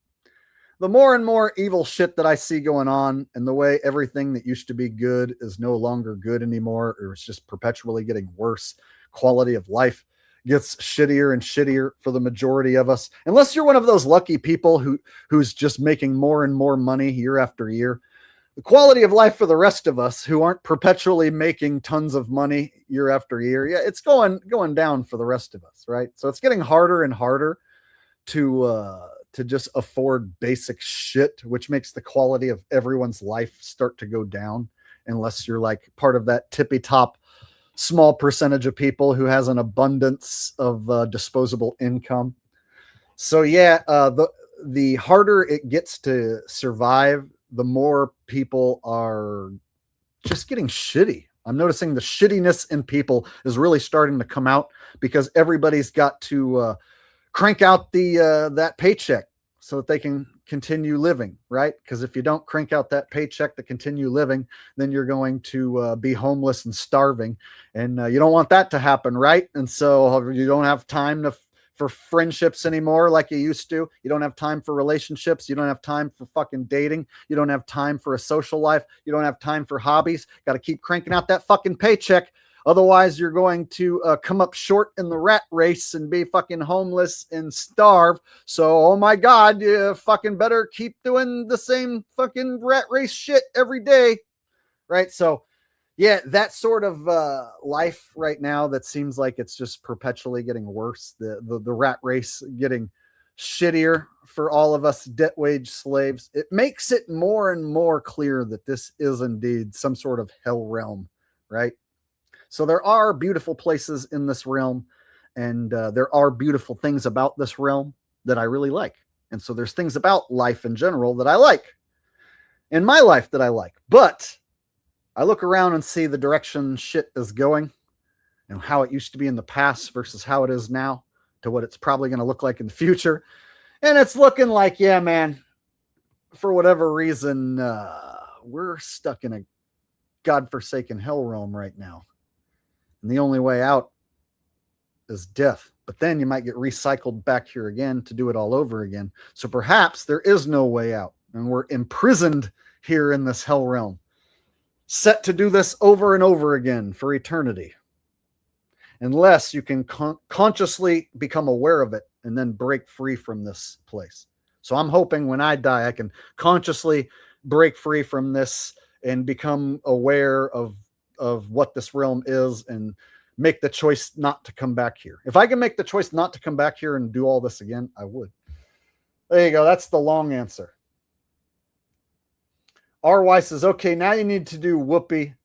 The more and more evil shit that I see going on, and the way everything that used to be good is no longer good anymore, or it's just perpetually getting worse. Quality of life gets shittier and shittier for the majority of us. Unless you're one of those lucky people who's just making more and more money year after year. The quality of life for the rest of us who aren't perpetually making tons of money year after year, yeah, it's going down for the rest of us, right? So it's getting harder and harder to just afford basic shit, which makes the quality of everyone's life start to go down, unless you're like part of that tippy top small percentage of people who has an abundance of disposable income. So yeah, the harder it gets to survive, the more people are just getting shitty. I'm noticing the shittiness in people is really starting to come out because everybody's got to crank out that paycheck so that they can continue living, right? Because if you don't crank out that paycheck to continue living, then you're going to be homeless and starving, and you don't want that to happen, right? And so you don't have time for friendships anymore like you used to. You don't have time for relationships. You don't have time for fucking dating. You don't have time for a social life. You don't have time for hobbies. Got to keep cranking out that fucking paycheck. Otherwise, you're going to come up short in the rat race and be fucking homeless and starve. So, oh my God, you fucking better keep doing the same fucking rat race shit every day, right? So, yeah, that sort of life right now that seems like it's just perpetually getting worse. The rat race getting shittier for all of us debt wage slaves. It makes it more and more clear that this is indeed some sort of hell realm, right? So there are beautiful places in this realm, and there are beautiful things about this realm that I really like. And so there's things about life in general that I like, in my life that I like. But I look around and see the direction shit is going and how it used to be in the past versus how it is now to what it's probably going to look like in the future. And it's looking like, yeah, man, for whatever reason, we're stuck in a godforsaken hell realm right now. And the only way out is death. But then you might get recycled back here again to do it all over again. So perhaps there is no way out, and we're imprisoned here in this hell realm, set to do this over and over again for eternity. Unless you can consciously become aware of it and then break free from this place. So I'm hoping when I die, I can consciously break free from this and become aware of what this realm is and make the choice not to come back here. If I can make the choice not to come back here and do all this again, I would. There you go. That's the long answer. RY says, okay, now you need to do Whoopi.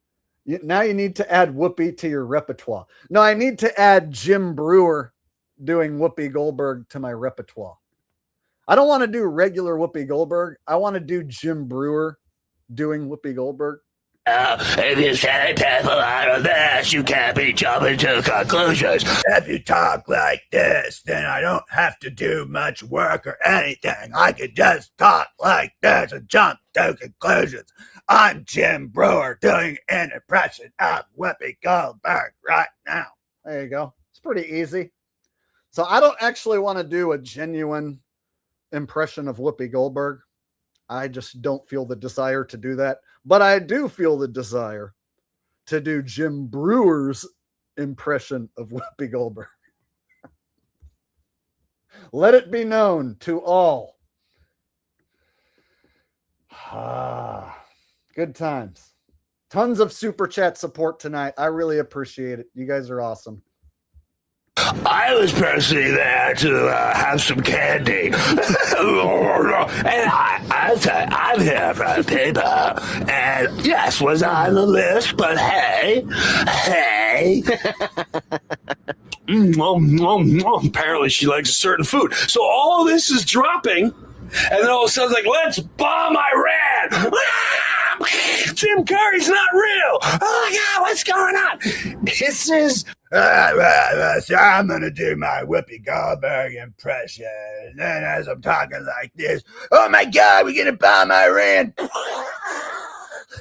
Now you need to add Whoopi to your repertoire. No, I need to add Jim Brewer doing Whoopi Goldberg to my repertoire. I don't want to do regular Whoopi Goldberg. I want to do Jim Brewer doing Whoopi Goldberg. If you say people out of this, you can't be jumping to conclusions. If you talk like this, then I don't have to do much work or anything. I can just talk like this and jump to conclusions. I'm Jim Brewer doing an impression of Whoopi Goldberg right now. There you go. It's pretty easy. So I don't actually want to do a genuine impression of Whoopi Goldberg. I just don't feel the desire to do that. But I do feel the desire to do Jim Brewer's impression of Whoopi Goldberg. Let it be known to all. Good times. Tons of super chat support tonight. I really appreciate it. You guys are awesome. I was personally there to have some candy. And I'm here for a paper. And yes, was I on the list, but hey. Apparently she likes a certain food. So all this is dropping, and then all of a sudden it's like, let's bomb Iran. Jim Carrey's not real. Oh my God, what's going on? This is... so I'm going to do my Whoopi Goldberg impression. And then as I'm talking like this, oh my God, we're going to bomb Iran.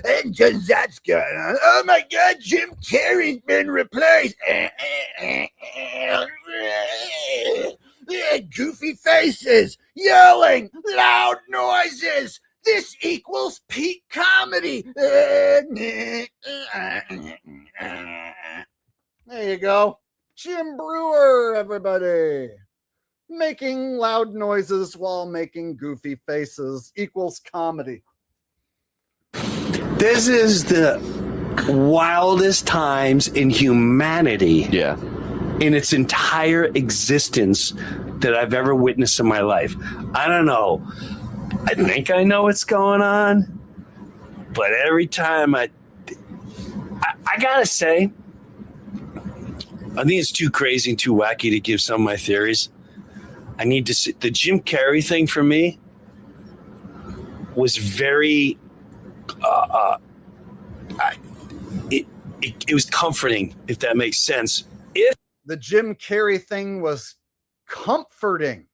And just that's going on. Oh my God, Jim Carrey's been replaced. Goofy faces, yelling, loud noises. This equals peak comedy. There you go. Jim Brewer, everybody. Making loud noises while making goofy faces equals comedy. This is the wildest times in humanity. Yeah. In its entire existence that I've ever witnessed in my life. I don't know. I think I know what's going on, but every time I gotta say, I think it's too crazy and too wacky to give some of my theories. I need to see the Jim Carrey thing for me was very, it was comforting, if that makes sense. If the Jim Carrey thing was comforting.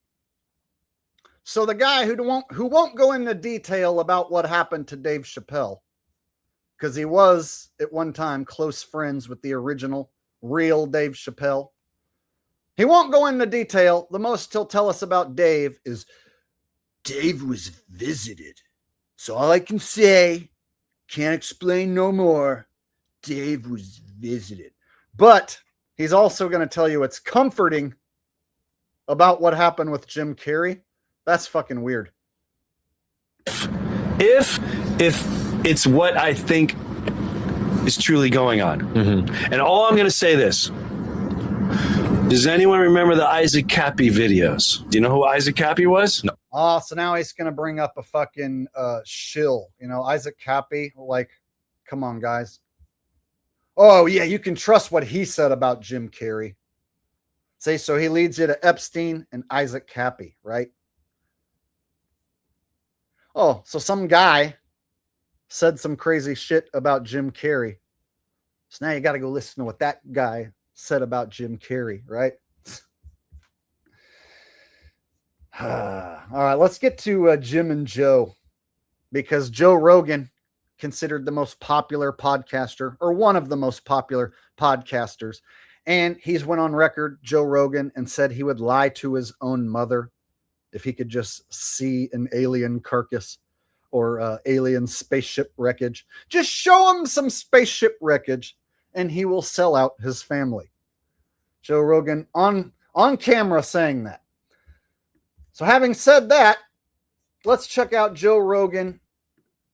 So the guy who won't go into detail about what happened to Dave Chappelle, because he was at one time close friends with the original real Dave Chappelle. He won't go into detail. The most he'll tell us about Dave is Dave was visited. So all I can say, can't explain no more. Dave was visited. But he's also going to tell you it's comforting about what happened with Jim Carrey. That's fucking weird. If it's what I think is truly going on. Mm-hmm. And all I'm going to say this. Does anyone remember the Isaac Cappy videos? Do you know who Isaac Cappy was? No. Oh, so now he's going to bring up a fucking shill. You know, Isaac Cappy. Like, come on, guys. Oh, yeah, you can trust what he said about Jim Carrey. Say, so he leads you to Epstein and Isaac Cappy, right? Oh, so some guy said some crazy shit about Jim Carrey. So now you got to go listen to what that guy said about Jim Carrey, right? All right, let's get to Jim and Joe, because Joe Rogan, considered the most popular podcaster, or one of the most popular podcasters, and he's went on record, Joe Rogan, and said he would lie to his own mother if he could just see an alien carcass or alien spaceship wreckage. Just show him some spaceship wreckage and he will sell out his family. Joe Rogan on camera saying that. So having said that, let's check out Joe Rogan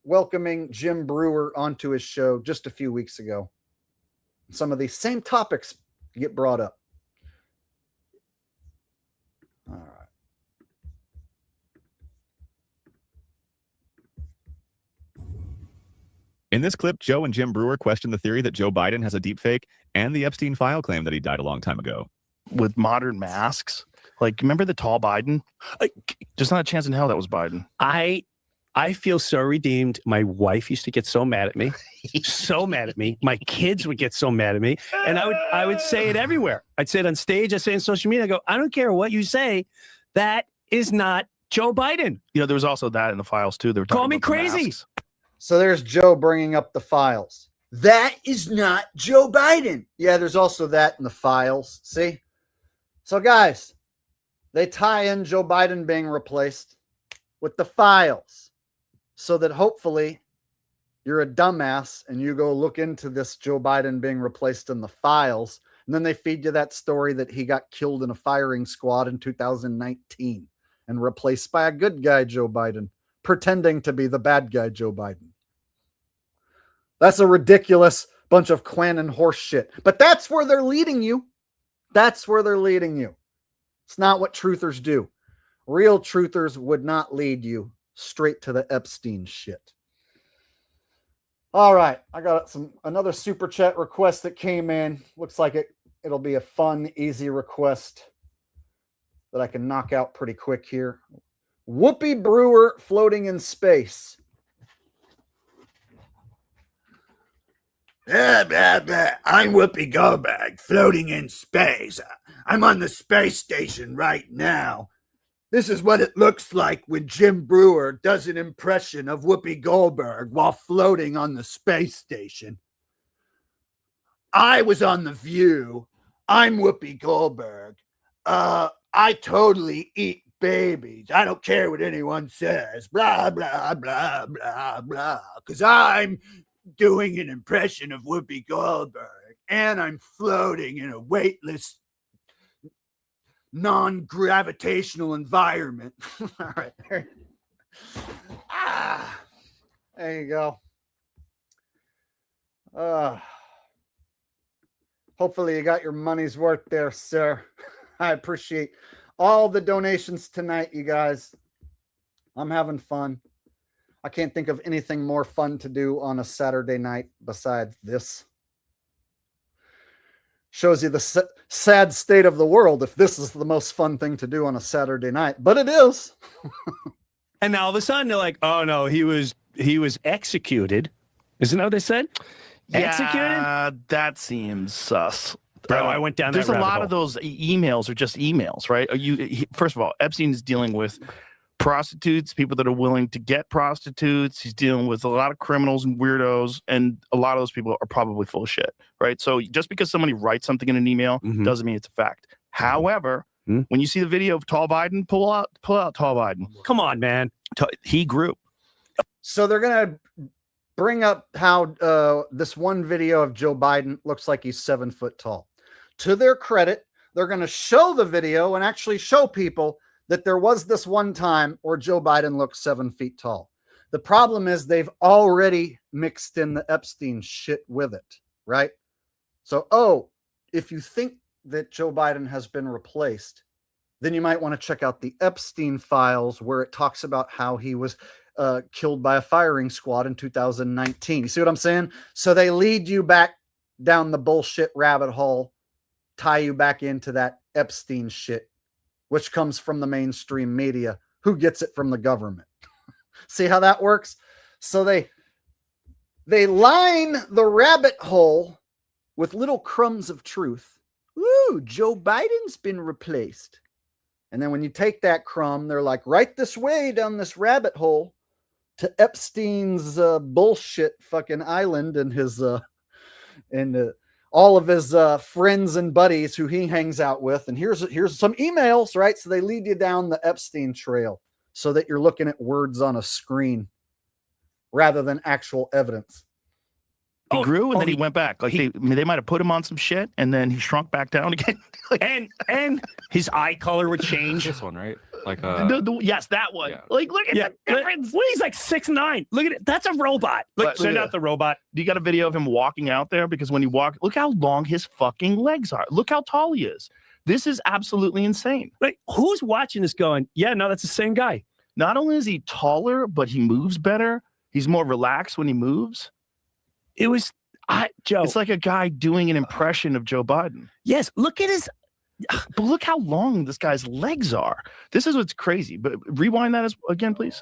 welcoming Jim Brewer onto his show just a few weeks ago. Some of these same topics get brought up. All right. In this clip, Joe and Jim Brewer question the theory that Joe Biden has a deepfake and the Epstein file claim that he died a long time ago. With modern masks, like, remember the tall Biden? Just not a chance in hell that was Biden. I feel so redeemed. My wife used to get so mad at me, so mad at me. My kids would get so mad at me, and I would say it everywhere. I'd say it on stage. I say it on social media. I go, I don't care what you say. That is not Joe Biden. You know, there was also that in the files too. They were call me crazy. So there's Joe bringing up the files. That is not Joe Biden. Yeah, there's also that in the files. See? So guys, they tie in Joe Biden being replaced with the files so that hopefully you're a dumbass and you go look into this Joe Biden being replaced in the files. And then they feed you that story that he got killed in a firing squad in 2019 and replaced by a good guy, Joe Biden, pretending to be the bad guy, Joe Biden. That's a ridiculous bunch of Quanon horse shit. But that's where they're leading you. That's where they're leading you. It's not what truthers do. Real truthers would not lead you straight to the Epstein shit. All right, I got another super chat request that came in. Looks like it'll be a fun, easy request that I can knock out pretty quick here. Whoopi Brewer floating in space. Blah, blah, blah. I'm Whoopi Goldberg, floating in space. I'm on the space station right now. This is what it looks like when Jim Brewer does an impression of Whoopi Goldberg while floating on the space station. I was on The View. I'm Whoopi Goldberg. I totally eat babies. I don't care what anyone says. Blah, blah, blah, blah, blah. Because I'm doing an impression of Whoopi Goldberg, and I'm floating in a weightless, non-gravitational environment. All right. There you go. Hopefully you got your money's worth there, sir. I appreciate all the donations tonight, you guys. I'm having fun. I can't think of anything more fun to do on a Saturday night besides this. Shows you the sad state of the world if this is the most fun thing to do on a Saturday night, but it is. And now all of a sudden they're like, "Oh no, he was executed." Isn't that what they said? Executed? Yeah, that seems sus. Bro, I went down that There's a rabbit lot hole. of those emails are just emails, right? First of all, Epstein is dealing with prostitutes, people that are willing to get prostitutes. He's dealing with a lot of criminals and weirdos, and a lot of those people are probably full of shit, right? So just because somebody writes something in an email doesn't mean it's a fact. However, when you see the video of Tall Biden, pull out Tall Biden. Come on, man. He grew. So they're going to bring up how this one video of Joe Biden looks like he's 7 foot tall. To their credit, they're going to show the video and actually show people that there was this one time where Joe Biden looked 7 feet tall. The problem is they've already mixed in the Epstein shit with it, right? So, if you think that Joe Biden has been replaced, then you might want to check out the Epstein files where it talks about how he was killed by a firing squad in 2019. You see what I'm saying? So they lead you back down the bullshit rabbit hole, tie you back into that Epstein shit, which comes from the mainstream media, who gets it from the government. See how that works? So they line the rabbit hole with little crumbs of truth. Ooh, Joe Biden's been replaced. And then when you take that crumb, they're like, right this way down this rabbit hole to Epstein's bullshit fucking island and his all of his friends and buddies who he hangs out with. And here's some emails, right? So they lead you down the Epstein trail so that you're looking at words on a screen rather than actual evidence. He grew and then he went back. Like they might have put him on some shit and then he shrunk back down again. and his eye color would change. This one, right? Like yes, that one. Yeah. Like look at the difference. Well, he's like 6'9". Look at it. That's a robot. Look, send out the robot. You got a video of him walking out there because when he walked, look how long his fucking legs are. Look how tall he is. This is absolutely insane. Like who's watching this going, yeah, no, that's the same guy. Not only is he taller, but he moves better. He's more relaxed when he moves. It was Joe. It's like a guy doing an impression of Joe Biden. Yes, look at his. But look how long this guy's legs are. This is what's crazy. But rewind that again, please.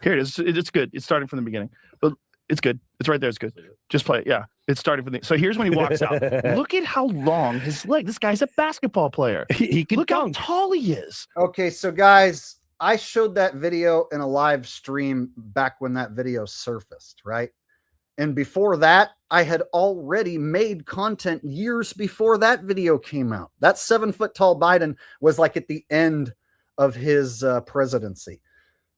Here it is. It's good. It's starting from the beginning. But it's good. It's right there. It's good. Just play it. Yeah, it's starting from the. So here's when he walks out. Look at how long his leg. This guy's a basketball player. He can look how tall he is. Okay, so guys, I showed that video in a live stream back when that video surfaced, right? And before that, I had already made content years before that video came out. That 7-foot-tall Biden was like at the end of his presidency.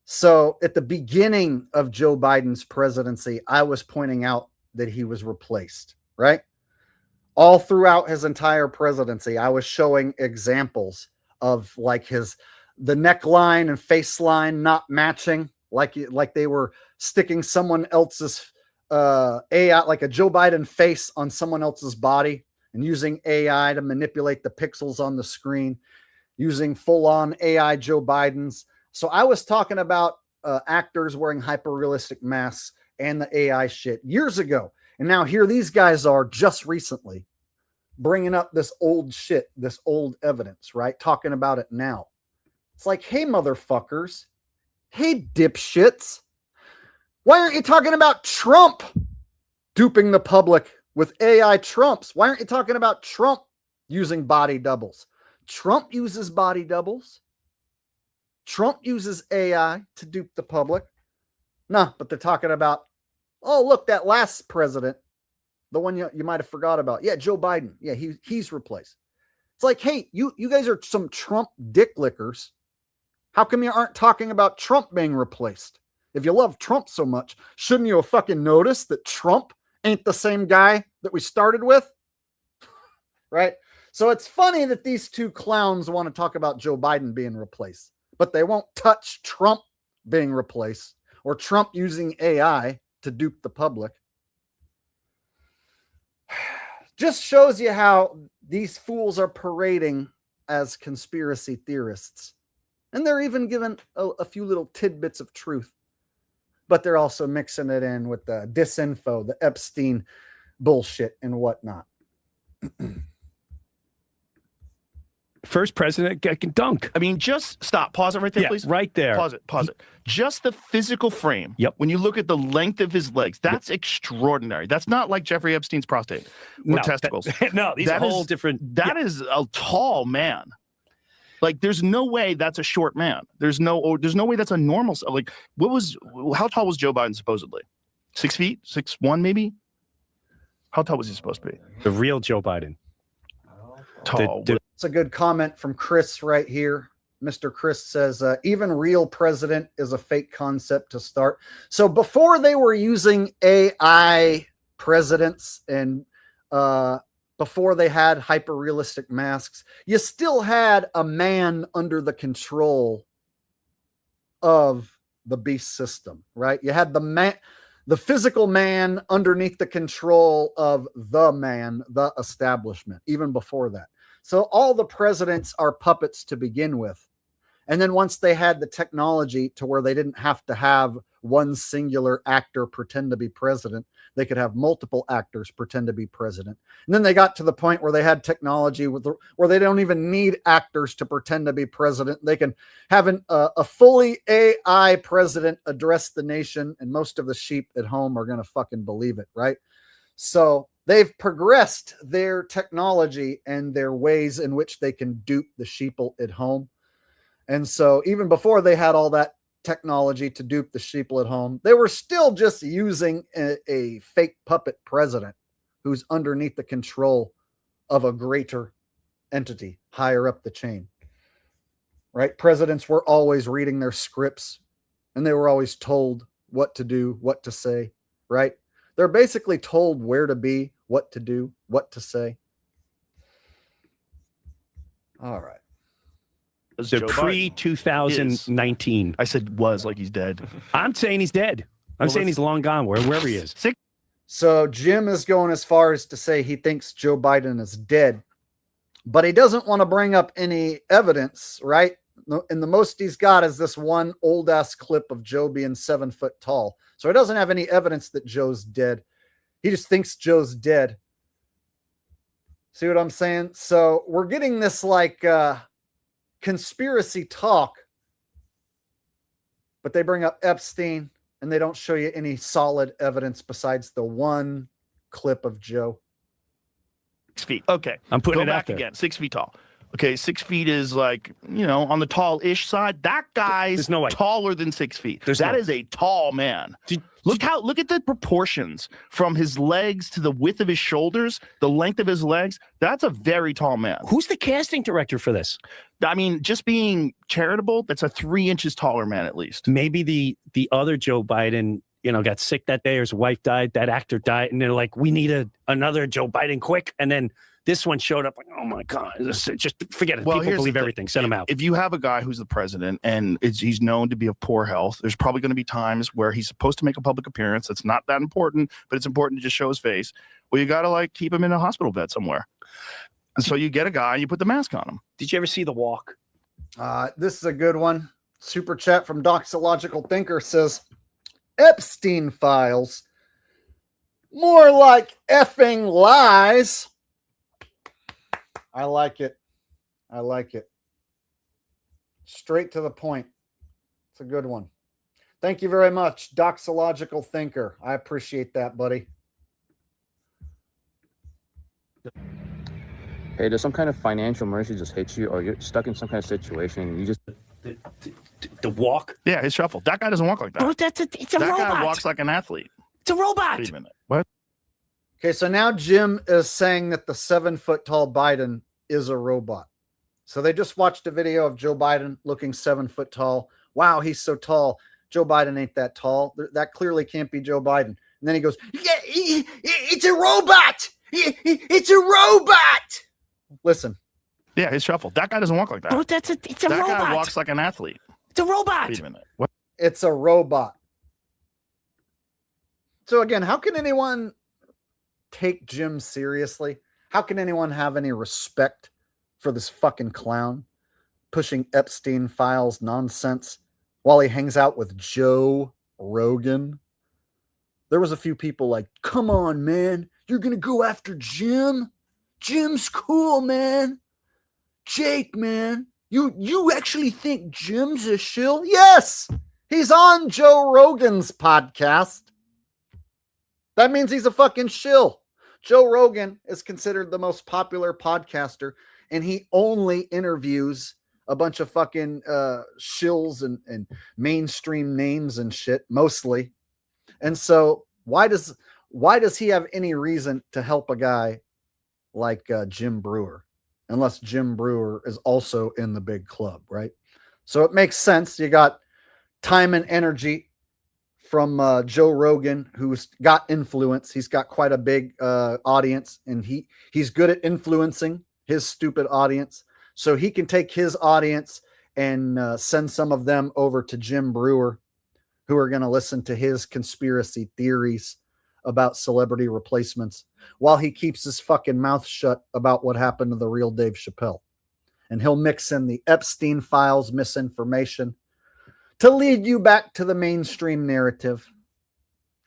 So at the beginning of Joe Biden's presidency, I was pointing out that he was replaced, right? All throughout his entire presidency, I was showing examples of like the neckline and face line not matching, like they were sticking someone else's AI, like a Joe Biden face on someone else's body and using AI to manipulate the pixels on the screen, using full-on AI Joe Bidens. So I was talking about actors wearing hyper-realistic masks and the AI shit years ago. And now here these guys are just recently bringing up this old shit, this old evidence, right? Talking about it now. It's like, hey, motherfuckers. Hey, dipshits. Why aren't you talking about Trump duping the public with AI Trumps? Why aren't you talking about Trump using body doubles? Trump uses body doubles. Trump uses AI to dupe the public. No, but they're talking about, oh, look, that last president, the one you might have forgot about. Yeah, Joe Biden. Yeah, he's replaced. It's like, hey, you guys are some Trump dick lickers. How come you aren't talking about Trump being replaced? If you love Trump so much, shouldn't you have fucking noticed that Trump ain't the same guy that we started with? Right? So it's funny that these two clowns want to talk about Joe Biden being replaced, but they won't touch Trump being replaced or Trump using AI to dupe the public. Just shows you how these fools are parading as conspiracy theorists. And they're even given a few little tidbits of truth. But they're also mixing it in with the disinfo, the Epstein bullshit and whatnot. First president can dunk. I mean, just stop. Pause it right there, please. Right there. Pause it. Just the physical frame. Yep. When you look at the length of his legs, that's extraordinary. That's not like Jeffrey Epstein's prostate or testicles. No, these are whole different. That is a tall man. Like, there's no way that's a short man. There's no way that's a normal. Like, how tall was Joe Biden supposedly? 6 feet, 6'1" maybe. How tall was he supposed to be? The real Joe Biden. Tall. It's a good comment from Chris right here. Mr. Chris says, even real president is a fake concept to start. So before they were using AI presidents and before they had hyper-realistic masks, you still had a man under the control of the beast system, right? You had the physical man underneath the control of the man, the establishment, even before that. So all the presidents are puppets to begin with. And then once they had the technology to where they didn't have to have one singular actor pretend to be president, they could have multiple actors pretend to be president. And then they got to the point where they had technology where they don't even need actors to pretend to be president. They can have a fully AI president address the nation, and most of the sheep at home are going to fucking believe it, right? So they've progressed their technology and their ways in which they can dupe the sheeple at home. And so even before they had all that technology to dupe the sheeple at home, they were still just using a fake puppet president who's underneath the control of a greater entity higher up the chain, right? Presidents were always reading their scripts and they were always told what to do, what to say, right? They're basically told where to be, what to do, what to say. All right. The pre-2019. I said was like he's dead. I'm saying he's dead. I'm saying he's long gone, wherever he is. So Jim is going as far as to say he thinks Joe Biden is dead, but he doesn't want to bring up any evidence, right? And the most he's got is this one old ass clip of Joe being 7 foot tall. So he doesn't have any evidence that Joe's dead. He just thinks Joe's dead. See what I'm saying? So we're getting this like conspiracy talk, but they bring up Epstein and they don't show you any solid evidence besides the one clip of Joe. 6 feet. Okay. I'm putting Go it back out there. again. 6 feet tall. Okay, 6 feet is like, on the tall-ish side. That guy's no way. taller than 6 feet. There's That no is a tall man. Look at the proportions from his legs to the width of his shoulders, the length of his legs. That's a very tall man. Who's the casting director for this? I mean, just being charitable, that's a 3 inches taller man at least. Maybe the other Joe Biden, got sick that day or his wife died, that actor died, and they're like, we need another Joe Biden quick. And then this one showed up like, oh my God, just forget it. Well, People believe everything. Send him out. If you have a guy who's the president and he's known to be of poor health, there's probably going to be times where he's supposed to make a public appearance. That's not that important, but it's important to just show his face. Well, you got to keep him in a hospital bed somewhere. And so you get a guy, you put the mask on him. Did you ever see The Walk? This is a good one. Super chat from Doxological Thinker says, Epstein files, more like effing lies. I like it. I like it. Straight to the point. It's a good one. Thank you very much, Doxological Thinker. I appreciate that, buddy. Hey, does some kind of financial emergency just hit you, or you're stuck in some kind of situation and you just... The walk? Yeah, his shuffle. That guy doesn't walk like that. Bro, it's a that robot. Guy walks like an athlete. It's a robot. Wait a minute. What? Okay, so now Jim is saying that the 7-foot tall Biden is a robot. So they just watched a video of Joe Biden looking 7 foot tall. Wow, he's so tall. Joe Biden ain't that tall. That clearly can't be Joe Biden. And then he goes, yeah, it's a robot. It's a robot. Listen. Yeah, his shuffle. That guy doesn't walk like that. Bro, it's a that robot. That guy walks like an athlete. It's a robot. Wait a minute. What? It's a robot. So again, how can anyone take Jim seriously? How can anyone have any respect for this fucking clown pushing Epstein files nonsense while he hangs out with Joe Rogan? There was a few people like, come on, man. You're going to go after Jim? Jim's cool, man. Jake, man. You actually think Jim's a shill? Yes. He's on Joe Rogan's podcast. That means he's a fucking shill. Joe Rogan is considered the most popular podcaster, and he only interviews a bunch of fucking shills and mainstream names and shit, mostly. And so why does he have any reason to help a guy like Jim Brewer, unless Jim Brewer is also in the big club, right? So it makes sense. You got time and energy from Joe Rogan, who's got influence. He's got quite a big audience, and he's good at influencing his stupid audience. So he can take his audience and send some of them over to Jim Brewer, who are going to listen to his conspiracy theories about celebrity replacements while he keeps his fucking mouth shut about what happened to the real Dave Chappelle. And he'll mix in the Epstein files misinformation to lead you back to the mainstream narrative.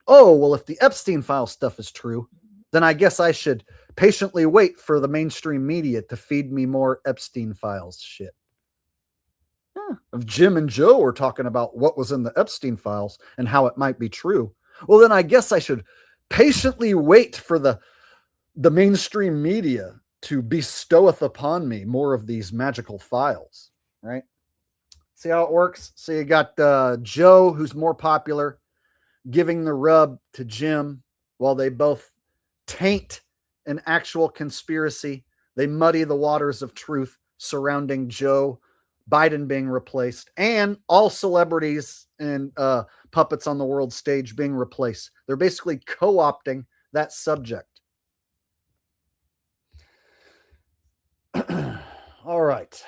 Oh, well, if the Epstein file stuff is true, then I guess I should patiently wait for the mainstream media to feed me more Epstein files shit. If Jim and Joe are talking about what was in the Epstein files and how it might be true, well, then I guess I should patiently wait for the mainstream media to bestoweth upon me more of these magical files, right? See how it works? So you got Joe, who's more popular, giving the rub to Jim while they both taint an actual conspiracy. They muddy the waters of truth surrounding Joe Biden being replaced and all celebrities and puppets on the world stage being replaced. They're basically co-opting that subject. All right.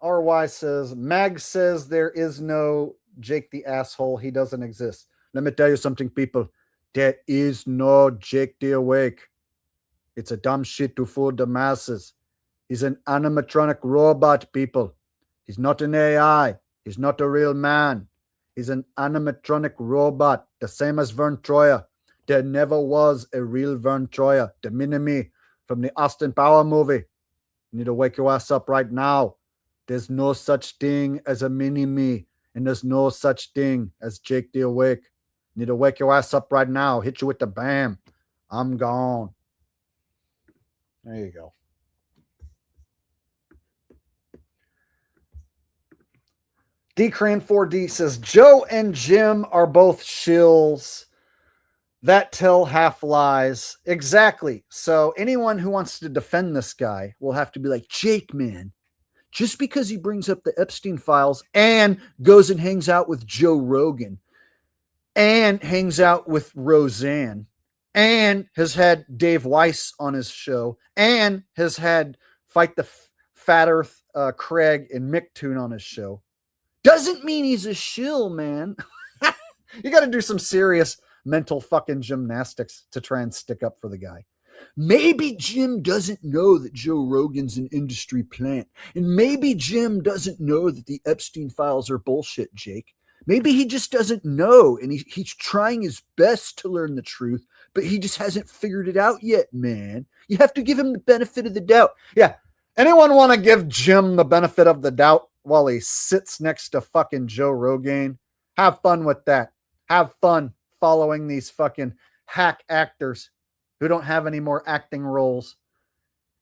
RY says, Mag says there is no Jake the asshole. He doesn't exist. Let me tell you something, people. There is no Jake the awake. It's a dumb shit to fool the masses. He's an animatronic robot, people. He's not an AI. He's not a real man. He's an animatronic robot, the same as Vern Troyer. There never was a real Vern Troyer, the mini-me from the Austin Power movie. You need to wake your ass up right now. There's no such thing as a mini-me, and there's no such thing as Jake the Awake. You need to wake your ass up right now. Hit you with the bam. I'm gone. There you go. Dcran4D says Joe and Jim are both shills that tell half lies. Exactly. So anyone who wants to defend this guy will have to be like, Jake, man, just because he brings up the Epstein files and goes and hangs out with Joe Rogan and hangs out with Roseanne and has had Dave Weiss on his show and has had Fight the Fat Earth Craig and Mick Toon on his show, doesn't mean he's a shill, man. You got to do some serious mental fucking gymnastics to try and stick up for the guy. Maybe Jim doesn't know that Joe Rogan's an industry plant. And maybe Jim doesn't know that the Epstein files are bullshit, Jake. Maybe he just doesn't know, and he's trying his best to learn the truth, but he just hasn't figured it out yet, man. You have to give him the benefit of the doubt. Yeah. Anyone want to give Jim the benefit of the doubt while he sits next to fucking Joe Rogan? Have fun with that. Have fun following these fucking hack actors who don't have any more acting roles,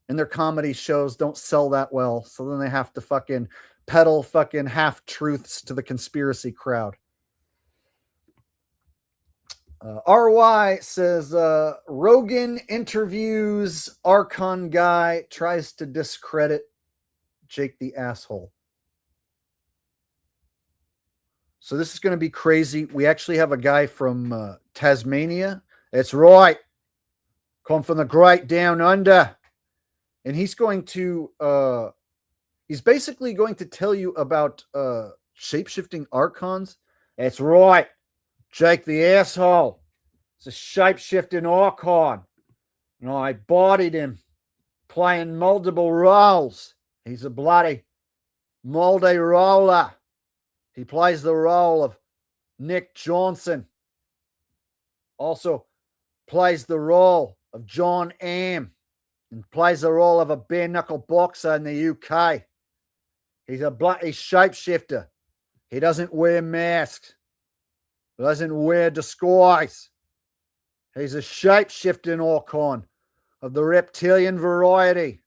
and their comedy shows don't sell that well. So then they have to fucking peddle fucking half truths to the conspiracy crowd. RY says Rogan interviews Archon guy, tries to discredit Jake the asshole. So this is going to be crazy. We actually have a guy from Tasmania. It's right. Come from the great down under. And he's going to, he's basically going to tell you about shape-shifting archons. That's right. Jake the asshole. It's a shape-shifting archon. And I bodied him playing multiple roles. He's a bloody multi-roller. He plays the role of Nick Johnson. Also plays the role of John Am. And plays the role of a bare-knuckle boxer in the UK. He's a bloody shapeshifter. He doesn't wear masks. He doesn't wear disguise. He's a shape-shifting archon of the reptilian variety.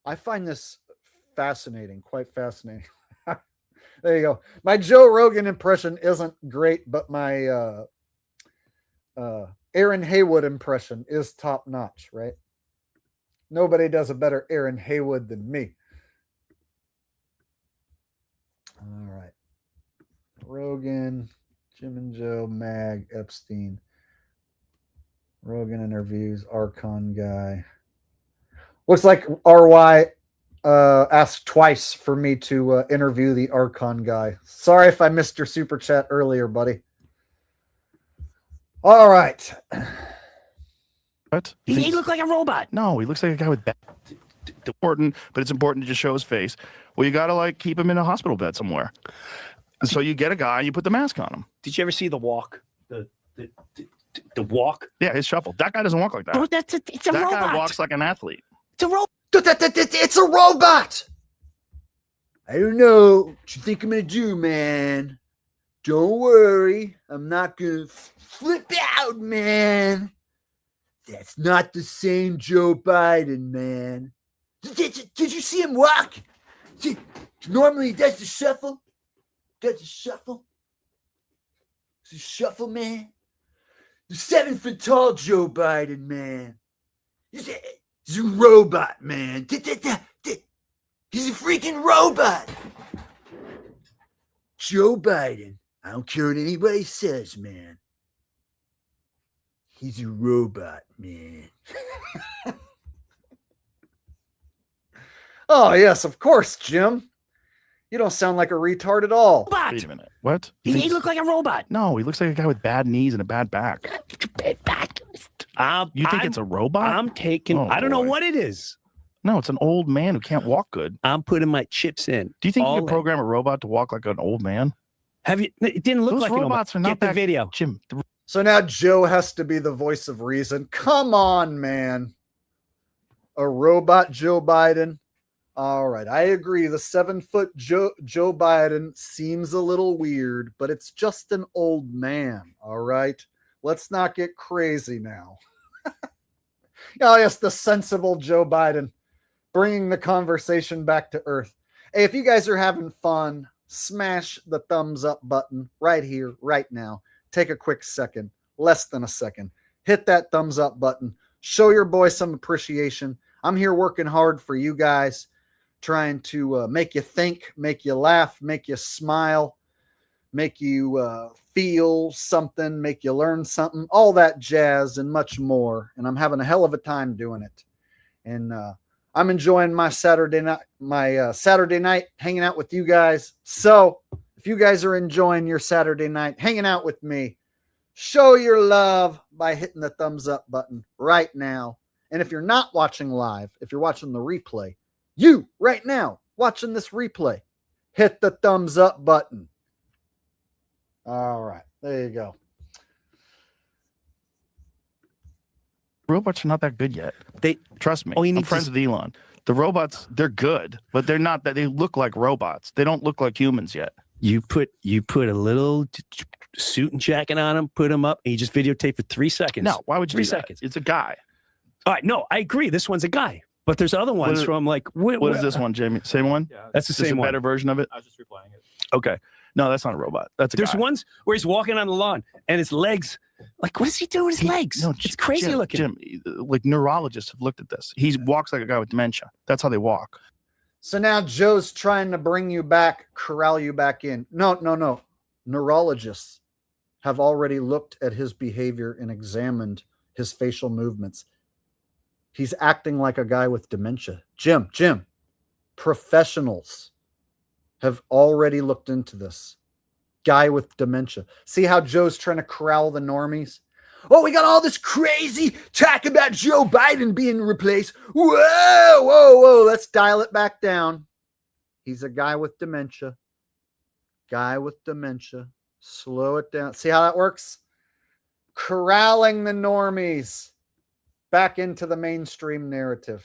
I find this fascinating, quite fascinating. There you go. My Joe Rogan impression isn't great, but my Aaron Haywood impression is top notch, right? Nobody does a better Aaron Haywood than me. All right. Rogan, Jim and Joe, Mag, Epstein. Rogan interviews, Archon guy. Looks like RY asked twice for me to interview the Archon guy. Sorry if I missed your super chat earlier, buddy. All right. What? He looked like a robot. No, he looks like a guy with important, but it's important to just show his face. Well, you got to like keep him in a hospital bed somewhere. So you get a guy, you put the mask on him. Did you ever see the walk? The walk? Yeah, his shuffle. That guy doesn't walk like that. Bro, it's a that robot. That guy walks like an athlete. It's a robot. It's a robot. I don't know what you think I'm going to do, man. Don't worry. I'm not going to flip out, man. That's not the same Joe Biden, man. Did you see him walk? Normally he does the shuffle. It's a shuffle, man. The 7 foot tall Joe Biden, man. He's a robot, man. He's a freaking robot. Joe Biden. I don't care what anybody says, man. He's a robot, man. Oh, yes, of course, Jim. You don't sound like a retard at all. Robot. Wait a minute. What? He looked like a robot. No, he looks like a guy with bad knees and a bad back. Bad back. You think it's a robot? I'm taking. Oh, I don't know boy. what it is. No, it's an old man who can't walk good. I'm putting my chips in. Do you think you all can in. program a robot to walk like an old man? Have you? It didn't look Those like robots an are not Get the that video. Jim. So now Joe has to be the voice of reason. Come on, man. A robot Joe Biden. All right, I agree. The 7 foot Joe Biden seems a little weird, but it's just an old man. All right, let's not get crazy now. Oh, yes, the sensible Joe Biden, bringing the conversation back to earth. Hey, if you guys are having fun, smash the thumbs up button right here, right now. Take a quick second, less than a second. Hit that thumbs up button. Show your boy some appreciation. I'm here working hard for you guys, trying to make you think, make you laugh, make you smile, make you feel something, make you learn something, all that jazz and much more. And I'm having a hell of a time doing it. And I'm enjoying my Saturday night hanging out with you guys. So if you guys are enjoying your Saturday night hanging out with me, show your love by hitting the thumbs up button right now. And if you're not watching live, if you're watching the replay, you right now watching this replay, hit the thumbs up button. All right, there you go. Robots are not that good yet. Trust me. Oh, I'm friends with Elon. The robots, they're good, but they're not that. They look like robots. They don't look like humans yet. You put a little suit and jacket on him, put him up, and you just videotape for 3 seconds. No, why would you 3 do that? seconds? It's a guy. All right, no, I agree. This one's a guy, but there's other ones from like. What is this one, Jamie? Same one? Yeah, that's the Just same a one. better version of it. I was just replying it. Okay, no, that's not a robot. That's a There's guy. ones where he's walking on the lawn and his legs. Like, what does he do with his legs? No, it's crazy Jim, looking. Jim, like neurologists have looked at this. He walks like a guy with dementia. That's how they walk. So now Joe's trying to bring you back, corral you back in. No. Neurologists have already looked at his behavior and examined his facial movements. He's acting like a guy with dementia. Jim, professionals have already looked into this. Guy with dementia. See how Joe's trying to corral the normies? Oh, we got all this crazy talk about Joe Biden being replaced. Whoa. Let's dial it back down. He's a guy with dementia. Slow it down. See how that works? Corralling the normies back into the mainstream narrative.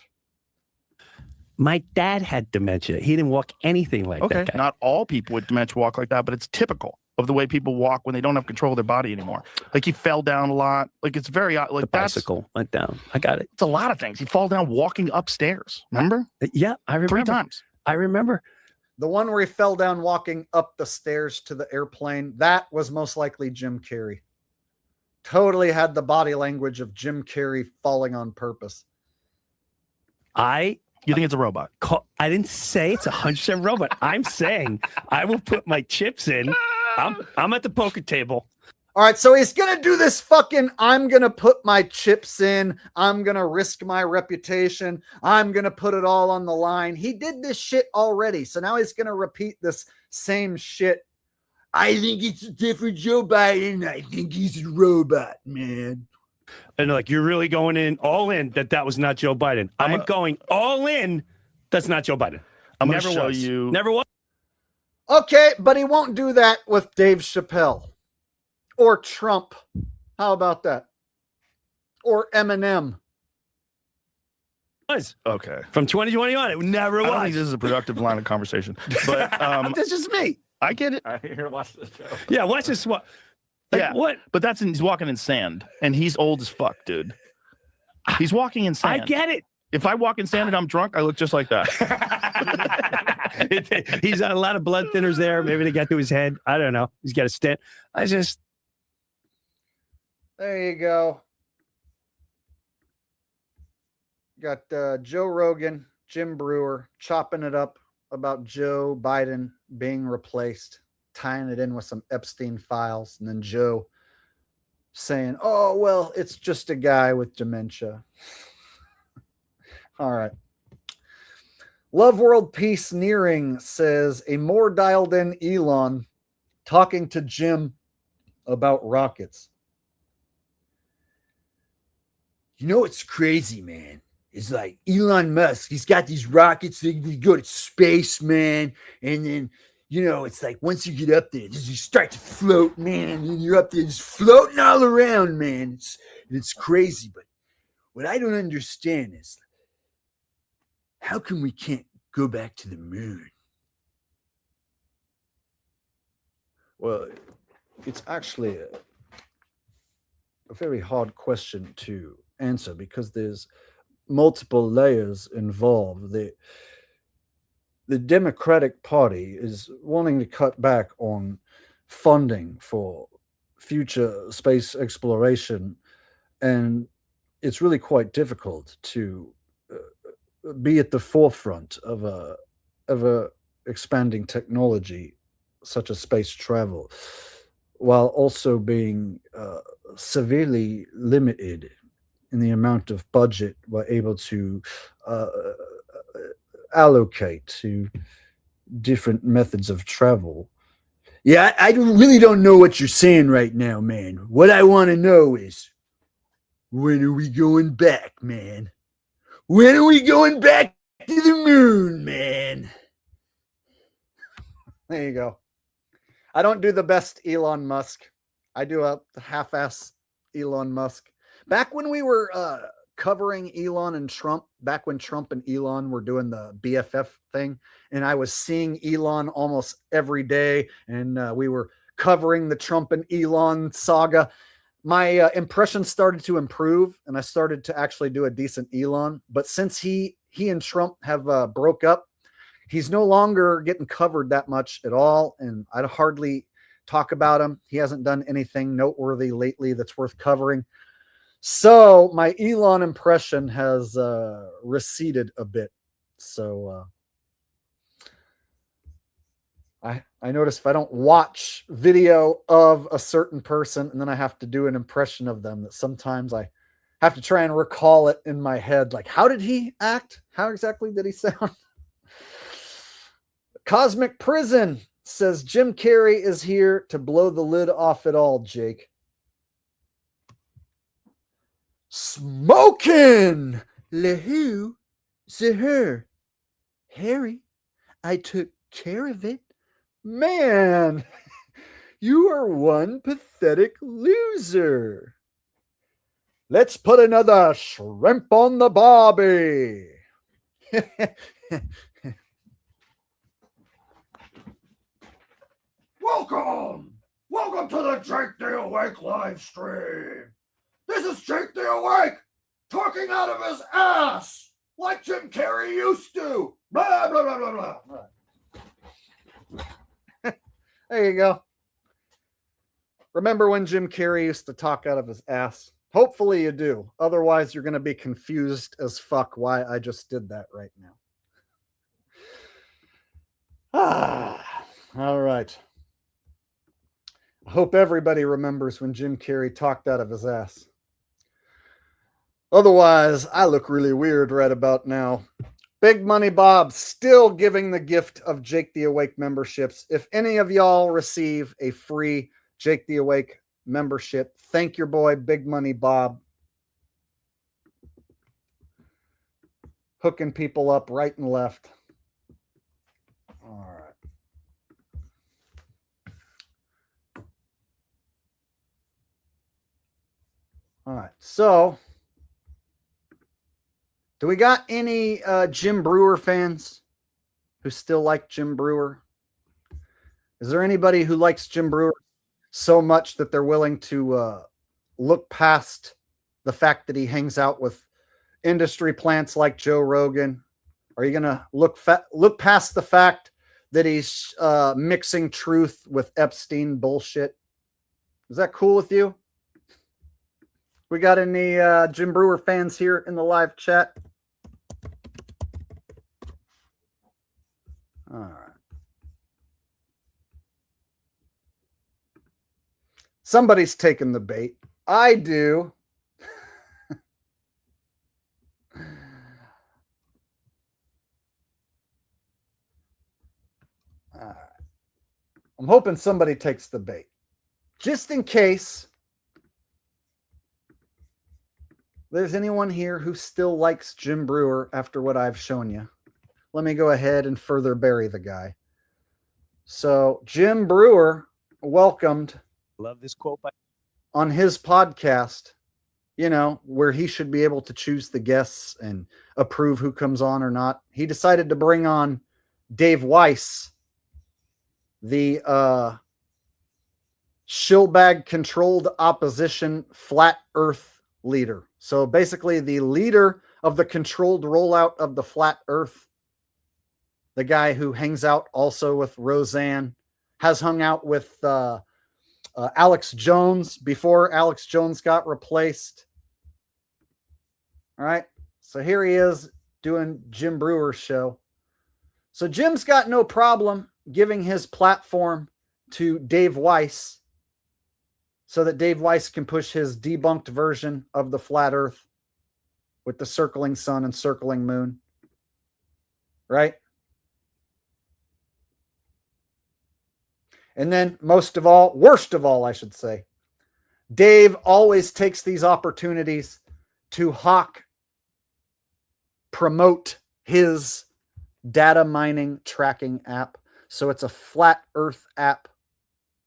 My dad had dementia. He didn't walk anything like that guy. Not all people with dementia walk like that, but it's typical of the way people walk when they don't have control of their body anymore. Like he fell down a lot. Like it's very like the bicycle went down. I got it. It's a lot of things. He fall down walking upstairs. Remember? Yeah, I remember. 3 times. I remember. The one where he fell down walking up the stairs to the airplane, that was most likely Jim Carrey. Totally had the body language of Jim Carrey falling on purpose. You think it's a robot? I didn't say it's 100% robot. I'm saying I will put my chips in. I'm at the poker table. All right, so he's going to do this fucking, I'm going to put my chips in. I'm going to risk my reputation. I'm going to put it all on the line. He did this shit already. So now he's going to repeat this same shit. I think it's a different Joe Biden. I think he's a robot, man. And like, you're really going in all in that was not Joe Biden. I'm going all in. That's not Joe Biden. I'm going to show you. Never was. Okay, but he won't do that with Dave Chappelle or Trump. How about that? Or Eminem. Was okay from 2021. It never was. I don't think this is a productive line of conversation, but this is me. I get it. I hear watch this show. Yeah, watch this. Like, yeah, what? But he's walking in sand, and he's old as fuck, dude. He's walking in sand. I get it. If I walk in sand and I'm drunk, I look just like that. He's on a lot of blood thinners there. Maybe they got to his head. I don't know. He's got a stent. There you go. Got Joe Rogan, Jim Brewer chopping it up about Joe Biden being replaced, tying it in with some Epstein files, and then Joe saying, oh, well, it's just a guy with dementia. All right. Love World Peace Nearing says, a more dialed in Elon talking to Jim about rockets. You know, it's crazy, man. It's like Elon Musk, he's got these rockets, they go to space, man. And then, you know, it's like once you get up there, you start to float, man. And you're up there just floating all around, man. It's crazy. But what I don't understand is how come we can't go back to the moon? Well, it's actually a very hard question to answer because there's multiple layers involved. the Democratic Party is wanting to cut back on funding for future space exploration, and it's really quite difficult to be at the forefront of a expanding technology such as space travel, while also being severely limited in the amount of budget we're able to allocate to different methods of travel. Yeah, I really don't know what you're saying right now, man. What I want to know is, when are we going back, man? When are we going back to the moon, man? There you go. I don't do the best Elon Musk. I do a half-ass Elon Musk. Back when we were covering Elon and Trump, back when Trump and Elon were doing the BFF thing, and I was seeing Elon almost every day, and we were covering the Trump and Elon saga, my impression started to improve, and I started to actually do a decent Elon. But since he and Trump have broke up, he's no longer getting covered that much at all, and I'd hardly talk about him. He hasn't done anything noteworthy lately that's worth covering. So my Elon impression has receded a bit. So I notice if I don't watch video of a certain person and then I have to do an impression of them, that sometimes I have to try and recall it in my head. Like, how did he act? How exactly did he sound? Cosmic Prison says Jim Carrey is here to blow the lid off it all, Jake. Smoking! Le who? The her. Harry, I took care of it. Man, you are one pathetic loser. Let's put another shrimp on the barbie. Welcome! Welcome to the Jake the Awake live stream. This is Jake the Awake talking out of his ass like Jim Carrey used to. Blah, blah, blah, blah, blah. There you go. Remember when Jim Carrey used to talk out of his ass? Hopefully you do. Otherwise, you're going to be confused as fuck why I just did that right now. All right. I hope everybody remembers when Jim Carrey talked out of his ass. Otherwise, I look really weird right about now. Big Money Bob still giving the gift of Jake the Awake memberships. If any of y'all receive a free Jake the Awake membership, thank your boy Big Money Bob. Hooking people up right and left. All right. All right. So, do we got any Jim Brewer fans who still like Jim Brewer? Is there anybody who likes Jim Brewer so much that they're willing to look past the fact that he hangs out with industry plants like Joe Rogan? Are you going to look past the fact that he's mixing truth with Epstein bullshit? Is that cool with you? We got any Jim Brewer fans here in the live chat? All right. Somebody's taking the bait. I do. All right. I'm hoping somebody takes the bait. Just in case there's anyone here who still likes Jim Brewer after what I've shown you, let me go ahead and further bury the guy. So Jim Brewer welcomed. Love this quote on his podcast, you know, where he should be able to choose the guests and approve who comes on or not. He decided to bring on Dave Weiss, the shillbag controlled opposition flat earth leader. So basically the leader of the controlled rollout of the flat earth the guy who hangs out also with Roseanne, has hung out with Alex Jones before Alex Jones got replaced. All right. So here he is doing Jim Brewer's show. So Jim's got no problem giving his platform to Dave Weiss so that Dave Weiss can push his debunked version of the flat earth with the circling sun and circling moon. Right? And then most of all, worst of all, I should say, Dave always takes these opportunities to promote his data mining tracking app. So it's a flat earth app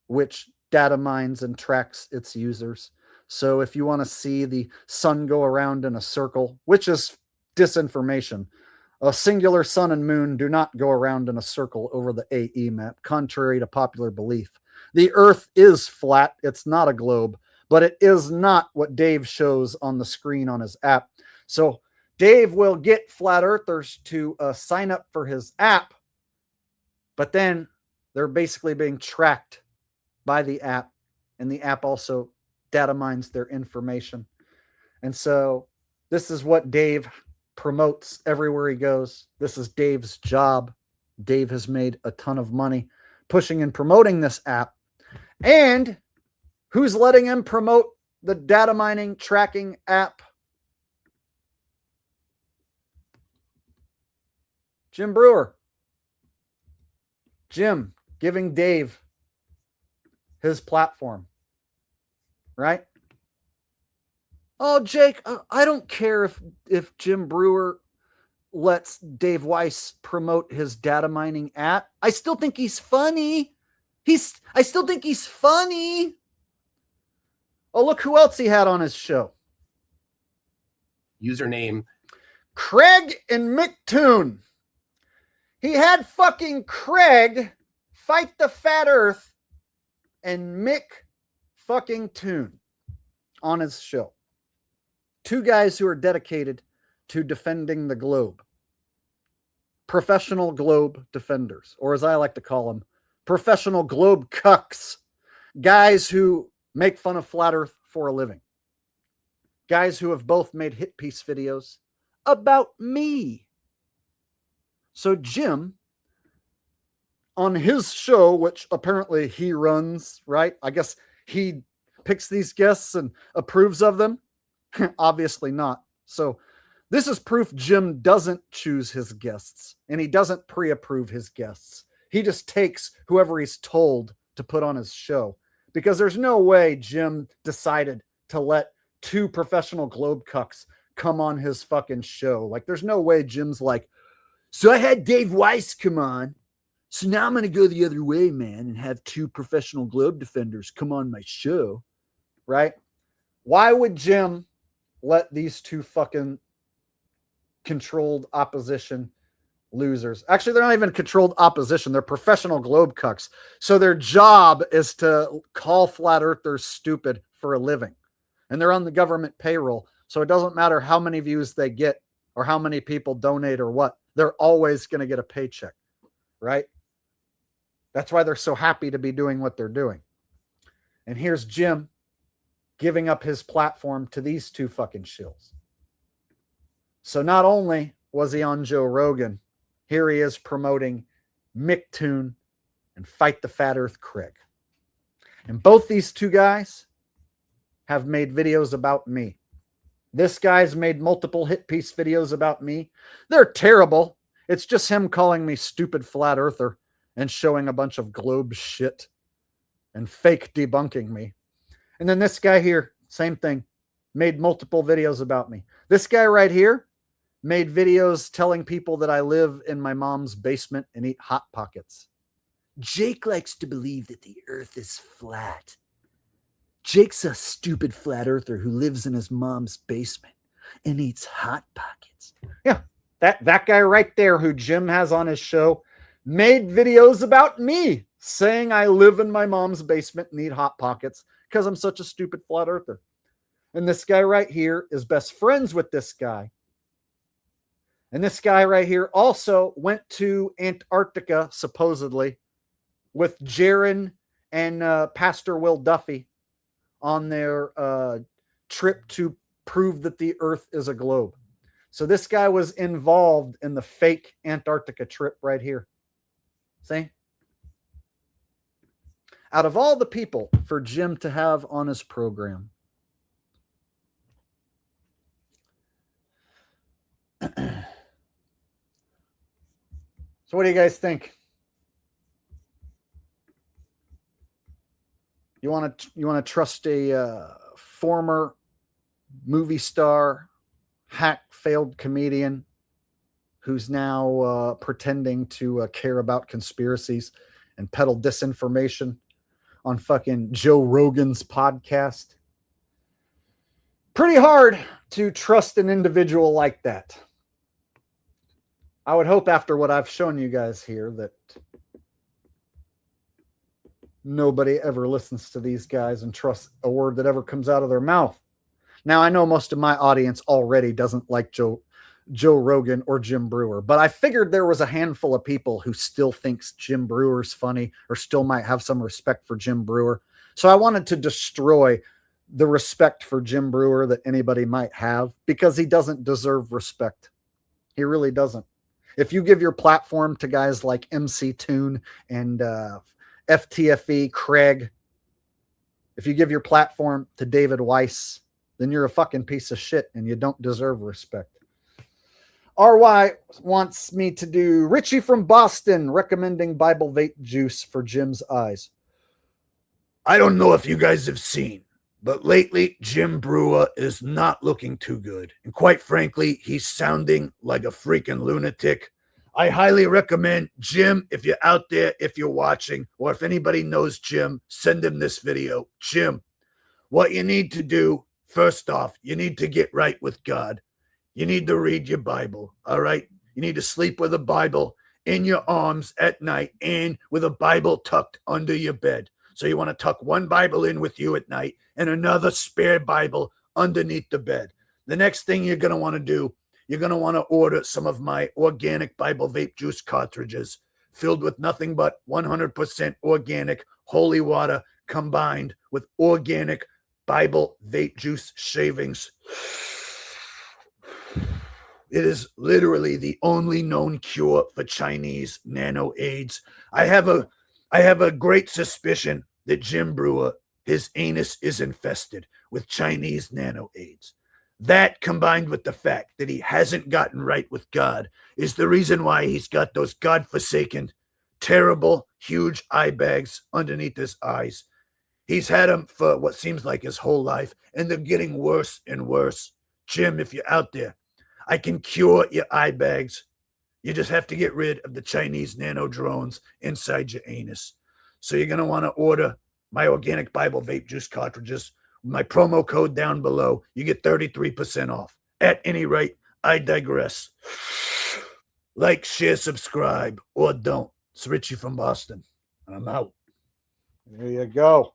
which data mines and tracks its users. So if you want to see the sun go around in a circle, which is disinformation, a singular sun and moon do not go around in a circle over the AE map, contrary to popular belief. The earth is flat. It's not a globe, but it is not what Dave shows on the screen on his app. So Dave will get flat earthers to sign up for his app, but then they're basically being tracked by the app, and the app also data mines their information. And so this is what Dave promotes everywhere he goes. This is Dave's job. Dave has made a ton of money pushing and promoting this app. And who's letting him promote the data mining tracking app? Jim Brewer. Jim giving Dave his platform. Right? Oh, Jake, I don't care if Jim Brewer lets Dave Weiss promote his data mining app. I still think he's funny. I still think he's funny. Oh, look who else he had on his show. Username Craig and Mick Toon. He had fucking Craig fight the fat earth and Mick fucking Toon on his show. Two guys who are dedicated to defending the globe. Professional globe defenders, or as I like to call them, professional globe cucks. Guys who make fun of flat earth for a living. Guys who have both made hit piece videos about me. So Jim, on his show, which apparently he runs, right? I guess he picks these guests and approves of them. Obviously not. So this is proof Jim doesn't choose his guests, and he doesn't pre-approve his guests. He just takes whoever he's told to put on his show, because there's no way Jim decided to let two professional globe cucks come on his fucking show. Like, there's no way Jim's like, so I had Dave Weiss come on, so now I'm going to go the other way, man, and have two professional globe defenders come on my show, right? Why would Jim let these two fucking controlled opposition losers? Actually, they're not even controlled opposition. They're professional globe cucks. So their job is to call flat earthers stupid for a living. And they're on the government payroll. So it doesn't matter how many views they get or how many people donate or what. They're always going to get a paycheck, right? That's why they're so happy to be doing what they're doing. And here's Jim giving up his platform to these two fucking shills. So not only was he on Joe Rogan, here he is promoting Mick Toon and Fight the Fat Earth Craig. And both these two guys have made videos about me. This guy's made multiple hit piece videos about me. They're terrible. It's just him calling me stupid flat earther and showing a bunch of globe shit and fake debunking me. And then this guy here, same thing, made multiple videos about me. This guy right here made videos telling people that I live in my mom's basement and eat Hot Pockets. Jake likes to believe that the earth is flat. Jake's a stupid flat earther who lives in his mom's basement and eats Hot Pockets. Yeah, that guy right there who Jim has on his show made videos about me saying I live in my mom's basement and eat Hot Pockets because I'm such a stupid flat earther. And this guy right here is best friends with this guy. And this guy right here also went to Antarctica, supposedly, with Jaron and Pastor Will Duffy on their trip to prove that the Earth is a globe. So this guy was involved in the fake Antarctica trip right here. See? Out of all the people for Jim to have on his program, so what do you guys think? You want to trust a former movie star, hack, failed comedian who's now pretending to care about conspiracies and peddle disinformation on fucking Joe Rogan's podcast? Pretty hard to trust an individual like that. I would hope after what I've shown you guys here that nobody ever listens to these guys and trusts a word that ever comes out of their mouth. Now, I know most of my audience already doesn't like Joe Rogan or Jim Breuer, but I figured there was a handful of people who still thinks Jim Brewer's funny or still might have some respect for Jim Breuer. So I wanted to destroy the respect for Jim Breuer that anybody might have, because he doesn't deserve respect. He really doesn't. If you give your platform to guys like MC Toon and FTFE, Craig, if you give your platform to David Weiss, then you're a fucking piece of shit and you don't deserve respect. RY wants me to do Richie from Boston recommending Bible vape juice for Jim's eyes. I don't know if you guys have seen, but lately Jim Breuer is not looking too good. And quite frankly, he's sounding like a freaking lunatic. I highly recommend Jim, if you're out there, if you're watching, or if anybody knows Jim, send him this video. Jim, what you need to do, first off, you need to get right with God. You need to read your Bible, all right? You need to sleep with a Bible in your arms at night and with a Bible tucked under your bed. So you want to tuck one Bible in with you at night and another spare Bible underneath the bed. The next thing you're going to want to do, you're going to want to order some of my organic Bible vape juice cartridges filled with nothing but 100% organic holy water combined with organic Bible vape juice shavings. It is literally the only known cure for Chinese nano AIDS. I have a great suspicion that Jim Breuer, his anus is infested with Chinese nano AIDS. That, combined with the fact that he hasn't gotten right with God, is the reason why he's got those godforsaken, terrible, huge eye bags underneath his eyes. He's had them for what seems like his whole life, and they're getting worse and worse. Jim, if you're out there, I can cure your eye bags. You just have to get rid of the Chinese nano drones inside your anus. So you're going to want to order my organic Bible vape juice cartridges. My promo code down below. You get 33% off. At any rate, I digress. Like, share, subscribe, or don't. It's Richie from Boston. I'm out. There you go.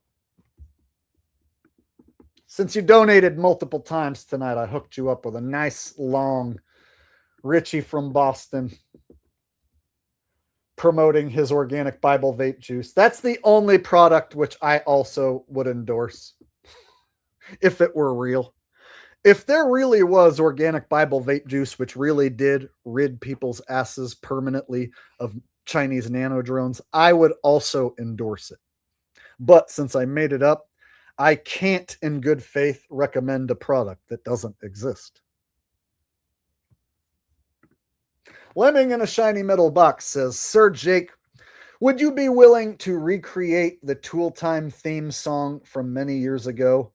Since you donated multiple times tonight, I hooked you up with a nice long Richie from Boston promoting his organic Bible vape juice. That's the only product which I also would endorse if it were real. If there really was organic Bible vape juice, which really did rid people's asses permanently of Chinese nano drones, I would also endorse it. But since I made it up, I can't in good faith recommend a product that doesn't exist. Lemming in a Shiny Metal Box says, Sir Jake, would you be willing to recreate the Tool Time theme song from many years ago?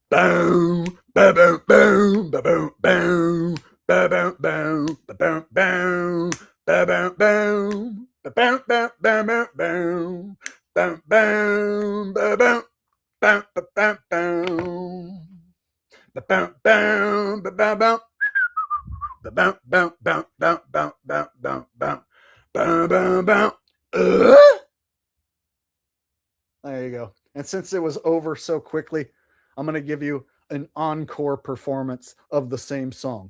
Boom, ba boom, boom, ba boom, boom, ba boom, boom, ba boom, boom, ba boom, boom, ba boom, boom, boom, boom, boom, boom, ba boom, boom, ba boom, boom, ba boom, boom, ba boom, boom. Boom, boom, boom, boom, boom, boom, boom, boom, boom, boom, boom. There you go. And since it was over so quickly, I'm going to give you an encore performance of the same song.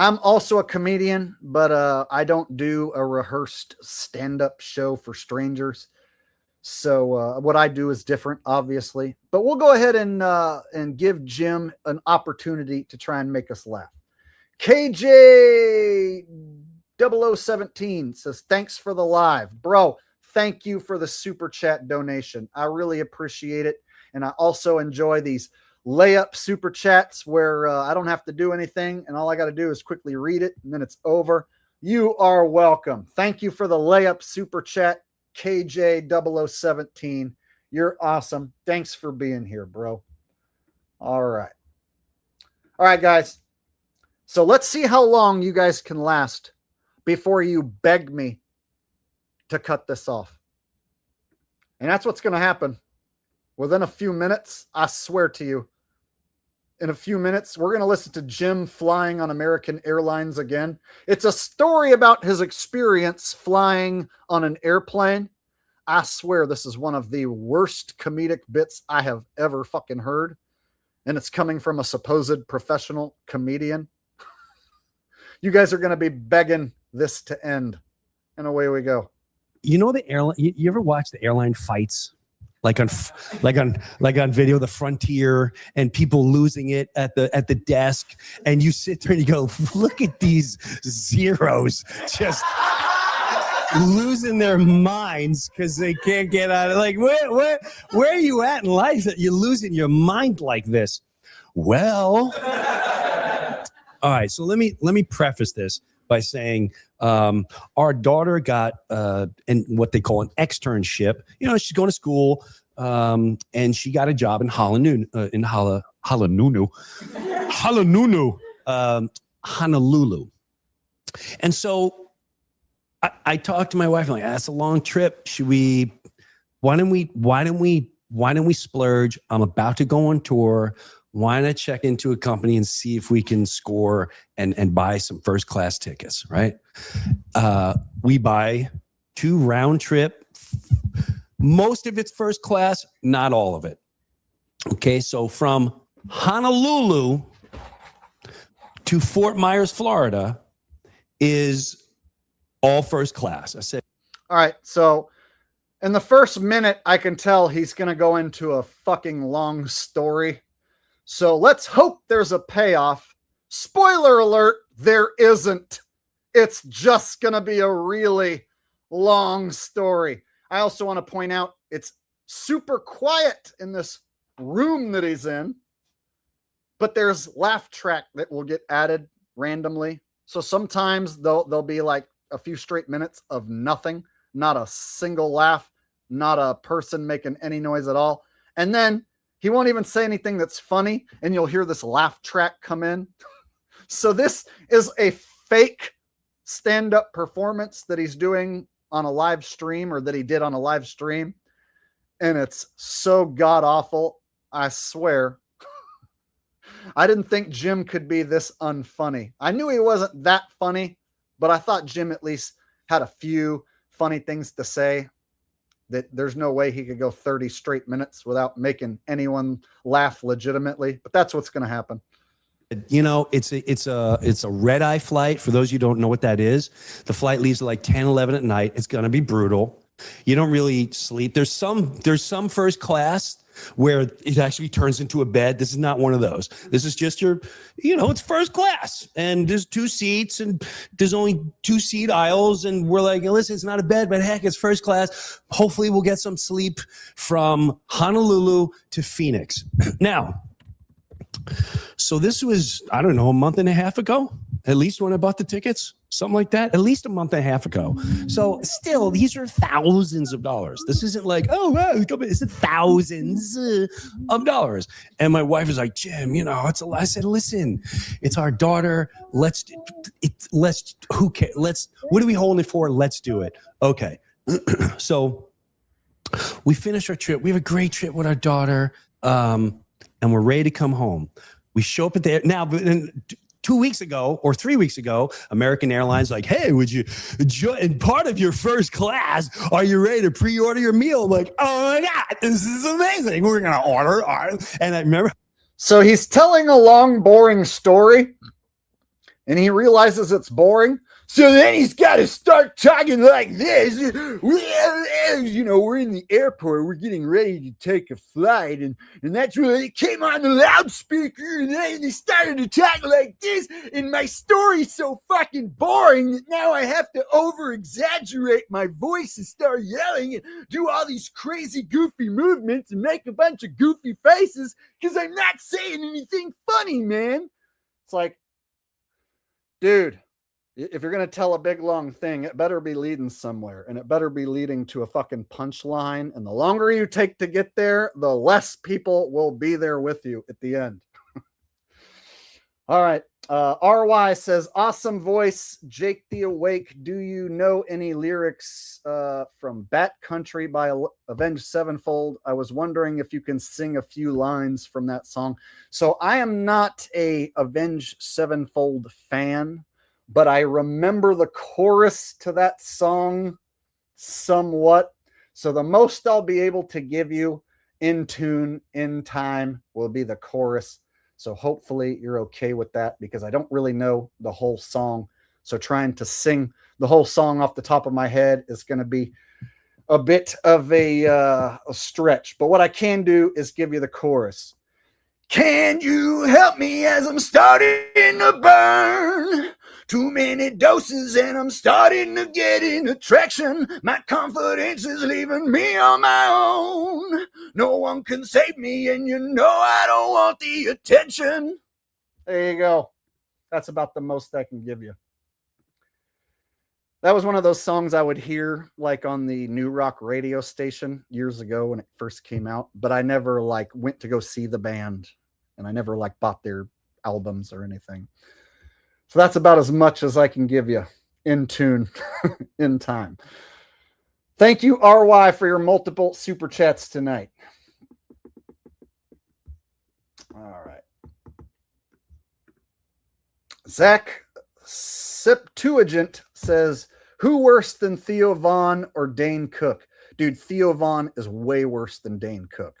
I'm also a comedian, but I don't do a rehearsed stand-up show for strangers. So what I do is different, obviously. But we'll go ahead and give Jim an opportunity to try and make us laugh. KJ 0017 says, thanks for the live. Bro, thank you for the super chat donation. I really appreciate it. And I also enjoy these layup super chats where I don't have to do anything and all I got to do is quickly read it and then it's over. You are welcome. Thank you for the layup super chat, KJ 0017. You're awesome. Thanks for being here, bro. All right, guys. So let's see how long you guys can last before you beg me to cut this off. And that's what's going to happen. Within a few minutes, I swear to you, in a few minutes, we're going to listen to Jim flying on American Airlines again. It's a story about his experience flying on an airplane. I swear this is one of the worst comedic bits I have ever fucking heard. And it's coming from a supposed professional comedian. You guys are going to be begging this to end. And away we go. You know the airline, you ever watch the airline fights? Like on video, the Frontier, and people losing it at the desk, and you sit there and you go, look at these zeros just losing their minds because they can't get out of, like, where are you at in life that you're losing your mind like this? Well, all right, so let me preface this by saying our daughter got what they call an externship. You know, she's going to school, and she got a job in Honolulu, Honolulu. And so I talked to my wife. I'm like, that's a long trip. Why don't we splurge? I'm about to go on tour. Why not check into a company and see if we can score and buy some first class tickets, right? We buy 2 round trip. Most of it's first class, not all of it. Okay, so from Honolulu to Fort Myers, Florida is all first class. I said, all right, so in the first minute, I can tell he's going to go into a fucking long story. So let's hope there's a payoff. Spoiler alert, there isn't. It's just going to be a really long story. I also want to point out it's super quiet in this room that he's in, but there's laugh track that will get added randomly. So sometimes there'll be like a few straight minutes of nothing, not a single laugh, not a person making any noise at all. And then he won't even say anything that's funny, and you'll hear this laugh track come in. So this is a fake stand-up performance that he's doing on a live stream, or that he did on a live stream. And it's so god-awful, I swear. I didn't think Jim could be this unfunny. I knew he wasn't that funny, but I thought Jim at least had a few funny things to say. That there's no way he could go 30 straight minutes without making anyone laugh legitimately, but that's what's going to happen. You know, it's a red eye flight. For those of you who don't know what that is, the flight leaves at like 10, 11 at night. It's going to be brutal. You don't really sleep. There's some first class where it actually turns into a bed. This is not one of those. This is just it's first class, and there's 2 seats, and there's only 2 seat aisles, and we're like, listen, it's not a bed, but heck, it's first class. Hopefully we'll get some sleep from Honolulu to Phoenix. Now, so this was, I don't know, a month and a half ago, at least when I bought the tickets, something like that, at least a month and a half ago. So still, these are thousands of dollars. This isn't like, oh, wow, it's thousands of dollars. And my wife is like, Jim, it's a lot. I said, listen, it's our daughter. Who cares? What are we holding it for? Let's do it. Okay. So we finish our trip. We have a great trip with our daughter. And we're ready to come home. We show up at the now. 2 weeks ago or 3 weeks ago, American Airlines like, hey, would you in part of your first class? Are you ready to pre-order your meal? I'm like, oh my god, this is amazing. We're gonna order and I remember. So he's telling a long, boring story, and he realizes it's boring. So then he's got to start talking like this. You know, we're in the airport. We're getting ready to take a flight. And that's when it came on the loudspeaker. And they started to talk like this. And my story's so fucking boring that now I have to over-exaggerate my voice and start yelling and do all these crazy, goofy movements and make a bunch of goofy faces because I'm not saying anything funny, man. It's like, dude, if you're going to tell a big, long thing, it better be leading somewhere, and it better be leading to a fucking punchline. And the longer you take to get there, the less people will be there with you at the end. All right. RY says, awesome voice, Jake the Awake. Do you know any lyrics from Bat Country by Avenged Sevenfold? I was wondering if you can sing a few lines from that song. So I am not a Avenged Sevenfold fan, but I remember the chorus to that song somewhat. So the most I'll be able to give you in tune, in time, will be the chorus. So hopefully you're okay with that, because I don't really know the whole song. So trying to sing the whole song off the top of my head is going to be a bit of a stretch. But what I can do is give you the chorus. Can you help me as I'm starting to burn? Too many doses and I'm starting to get into traction. My confidence is leaving me on my own. No one can save me, and you know I don't want the attention. There you go. That's about the most I can give you. That was one of those songs I would hear like on the New Rock radio station years ago when it first came out, but I never like went to go see the band, and I never like bought their albums or anything. So that's about as much as I can give you in tune, in time. Thank you, RY, for your multiple super chats tonight. All right. Zach Septuagint says, who worse than Theo Von or Dane Cook? Dude, Theo Von is way worse than Dane Cook.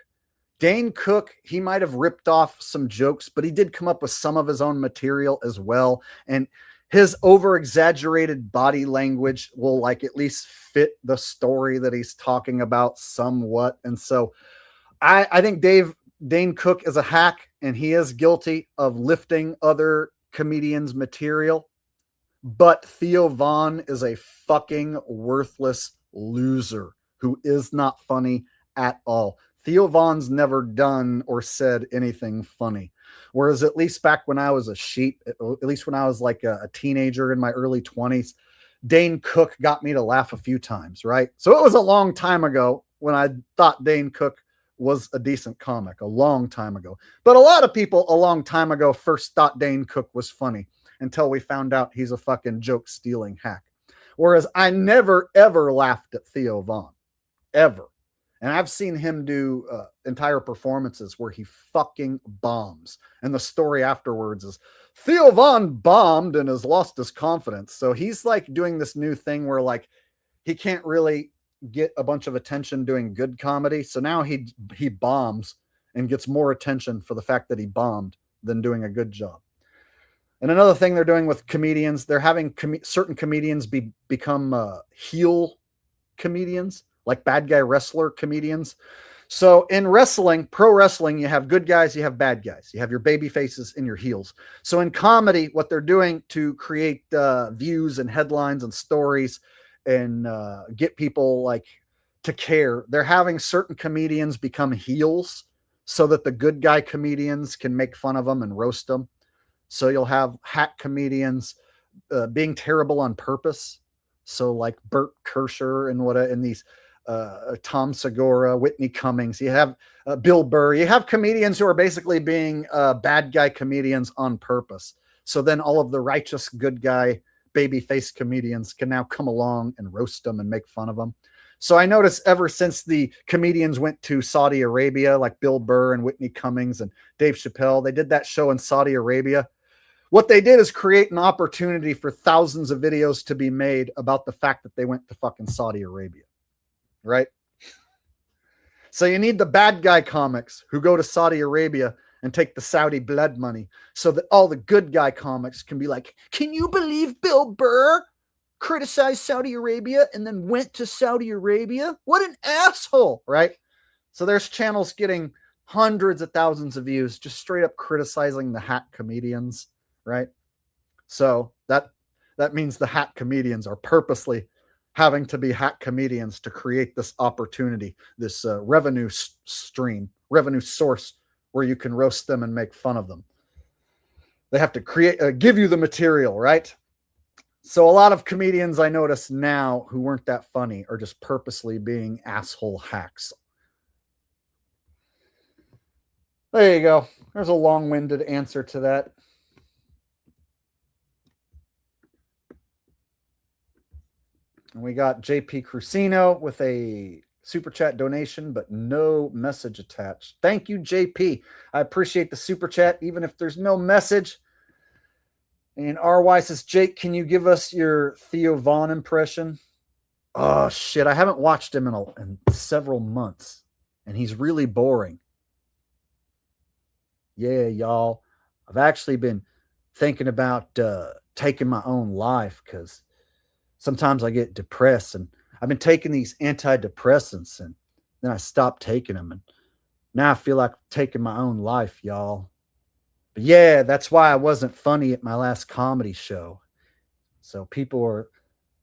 Dane Cook, he might have ripped off some jokes, but he did come up with some of his own material as well. And his over-exaggerated body language will like at least fit the story that he's talking about somewhat. And so I think Dane Cook is a hack, and he is guilty of lifting other comedians' material. But Theo Von is a fucking worthless loser who is not funny at all. Theo Von's never done or said anything funny. Whereas at least back when I was a sheep, at least when I was like a teenager in my early 20s, Dane Cook got me to laugh a few times, right? So it was a long time ago when I thought Dane Cook was a decent comic, a long time ago. But a lot of people a long time ago first thought Dane Cook was funny until we found out he's a fucking joke-stealing hack. Whereas I never, ever laughed at Theo Von. Ever. And I've seen him do entire performances where he fucking bombs. And the story afterwards is Theo Von bombed and has lost his confidence. So he's like doing this new thing where like he can't really get a bunch of attention doing good comedy. So now he bombs and gets more attention for the fact that he bombed than doing a good job. And another thing they're doing with comedians, they're having certain comedians become heel comedians, like bad guy wrestler comedians. So in wrestling, pro wrestling, you have good guys, you have bad guys. You have your baby faces and your heels. So in comedy, what they're doing to create views and headlines and stories and get people like to care, they're having certain comedians become heels so that the good guy comedians can make fun of them and roast them. So you'll have hack comedians being terrible on purpose. So like Bert Kreischer and these Tom Segura, Whitney Cummings, you have Bill Burr, you have comedians who are basically being bad guy comedians on purpose. So then all of the righteous good guy babyface comedians can now come along and roast them and make fun of them. So I noticed ever since the comedians went to Saudi Arabia, like Bill Burr and Whitney Cummings and Dave Chappelle, they did that show in Saudi Arabia. What they did is create an opportunity for thousands of videos to be made about the fact that they went to fucking Saudi Arabia. Right? So you need the bad guy comics who go to Saudi Arabia and take the Saudi blood money so that all the good guy comics can be like, can you believe Bill Burr criticized Saudi Arabia and then went to Saudi Arabia? What an asshole, right? So there's channels getting hundreds of thousands of views just straight up criticizing the hack comedians, right? So that means the hack comedians are purposely having to be hack comedians to create this opportunity, this revenue stream, revenue source where you can roast them and make fun of them. They have to give you the material, right? So a lot of comedians I notice now who weren't that funny are just purposely being asshole hacks. There you go. There's a long-winded answer to that. And we got JP Crucino with a super chat donation, but no message attached. Thank you, JP. I appreciate the super chat, even if there's no message. And RY says, Jake, can you give us your Theo Von impression? Oh, shit. I haven't watched him in several months, and he's really boring. Yeah, y'all. I've actually been thinking about taking my own life because sometimes I get depressed, and I've been taking these antidepressants, and then I stopped taking them, and now I feel like taking my own life, y'all. But yeah, that's why I wasn't funny at my last comedy show. So people were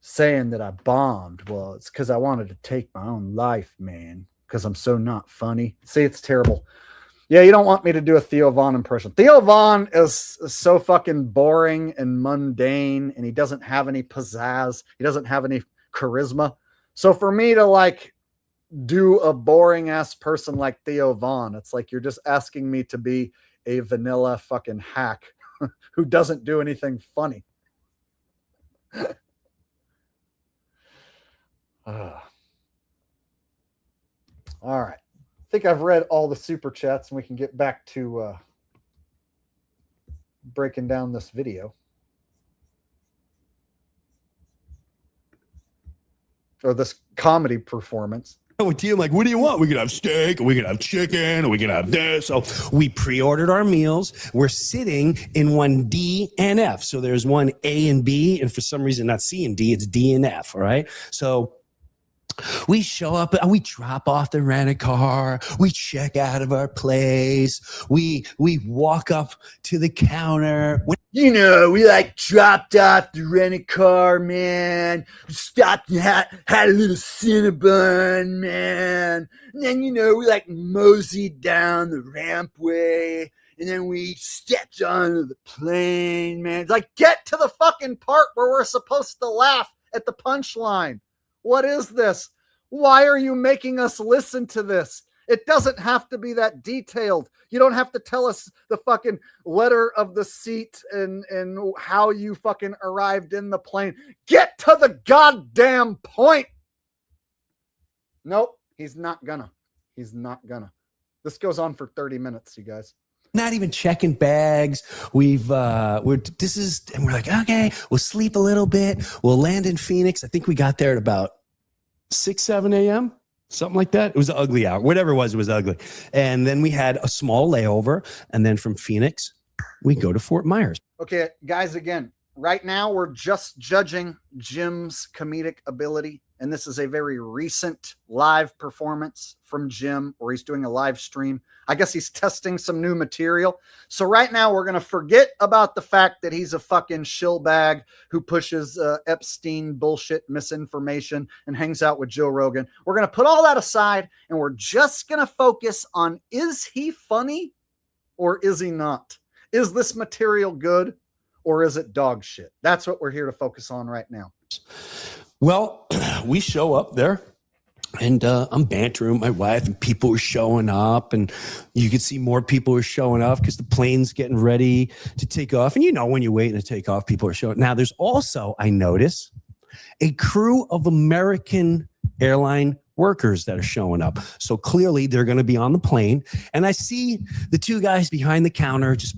saying that I bombed. Well, it's because I wanted to take my own life, man, because I'm so not funny. See, it's terrible. Yeah, you don't want me to do a Theo Von impression. Theo Von is so fucking boring and mundane, and he doesn't have any pizzazz. He doesn't have any charisma. So for me to like do a boring ass person like Theo Von, it's like you're just asking me to be a vanilla fucking hack who doesn't do anything funny. All right. I think I've read all the super chats, and we can get back to breaking down this video. Or this comedy performance. With you, I'm like, what do you want? We can have steak, we can have chicken, or we can have this. So we pre-ordered our meals. We're sitting in one D and F. So there's one A and B, and for some reason not C and D, it's D and F. All right. So we show up, we drop off the rent-a-car, we check out of our place, we walk up to the counter. You know, we like dropped off the rent-a-car, man. We stopped and had a little Cinnabon, man. And then, you know, we like moseyed down the rampway. And then we stepped onto the plane, man. Like, get to the fucking part where we're supposed to laugh at the punchline. What is this? Why are you making us listen to this? It doesn't have to be that detailed. You don't have to tell us the fucking letter of the seat and how you fucking arrived in the plane. Get to the goddamn point. Nope, he's not gonna. He's not gonna. This goes on for 30 minutes, you guys. Not even checking bags. And we're like, okay, we'll sleep a little bit. We'll land in Phoenix. I think we got there at about 6, 7 a.m., something like that. It was an ugly hour. Whatever it was ugly. And then we had a small layover. And then from Phoenix, we go to Fort Myers. Okay, guys, again, right now we're just judging Jim's comedic ability. And this is a very recent live performance from Jim, where he's doing a live stream. I guess he's testing some new material. So right now we're going to forget about the fact that he's a fucking shillbag who pushes Epstein bullshit misinformation and hangs out with Joe Rogan. We're going to put all that aside, and we're just going to focus on, is he funny or is he not? Is this material good or is it dog shit? That's what we're here to focus on right now. Well, we show up there, and I'm bantering with my wife, and people are showing up, and you can see more people are showing up because the plane's getting ready to take off. And you know, when you're waiting to take off, people are showing. Now, there's also, I notice, a crew of American airline workers that are showing up. So clearly they're going to be on the plane. And I see the two guys behind the counter just,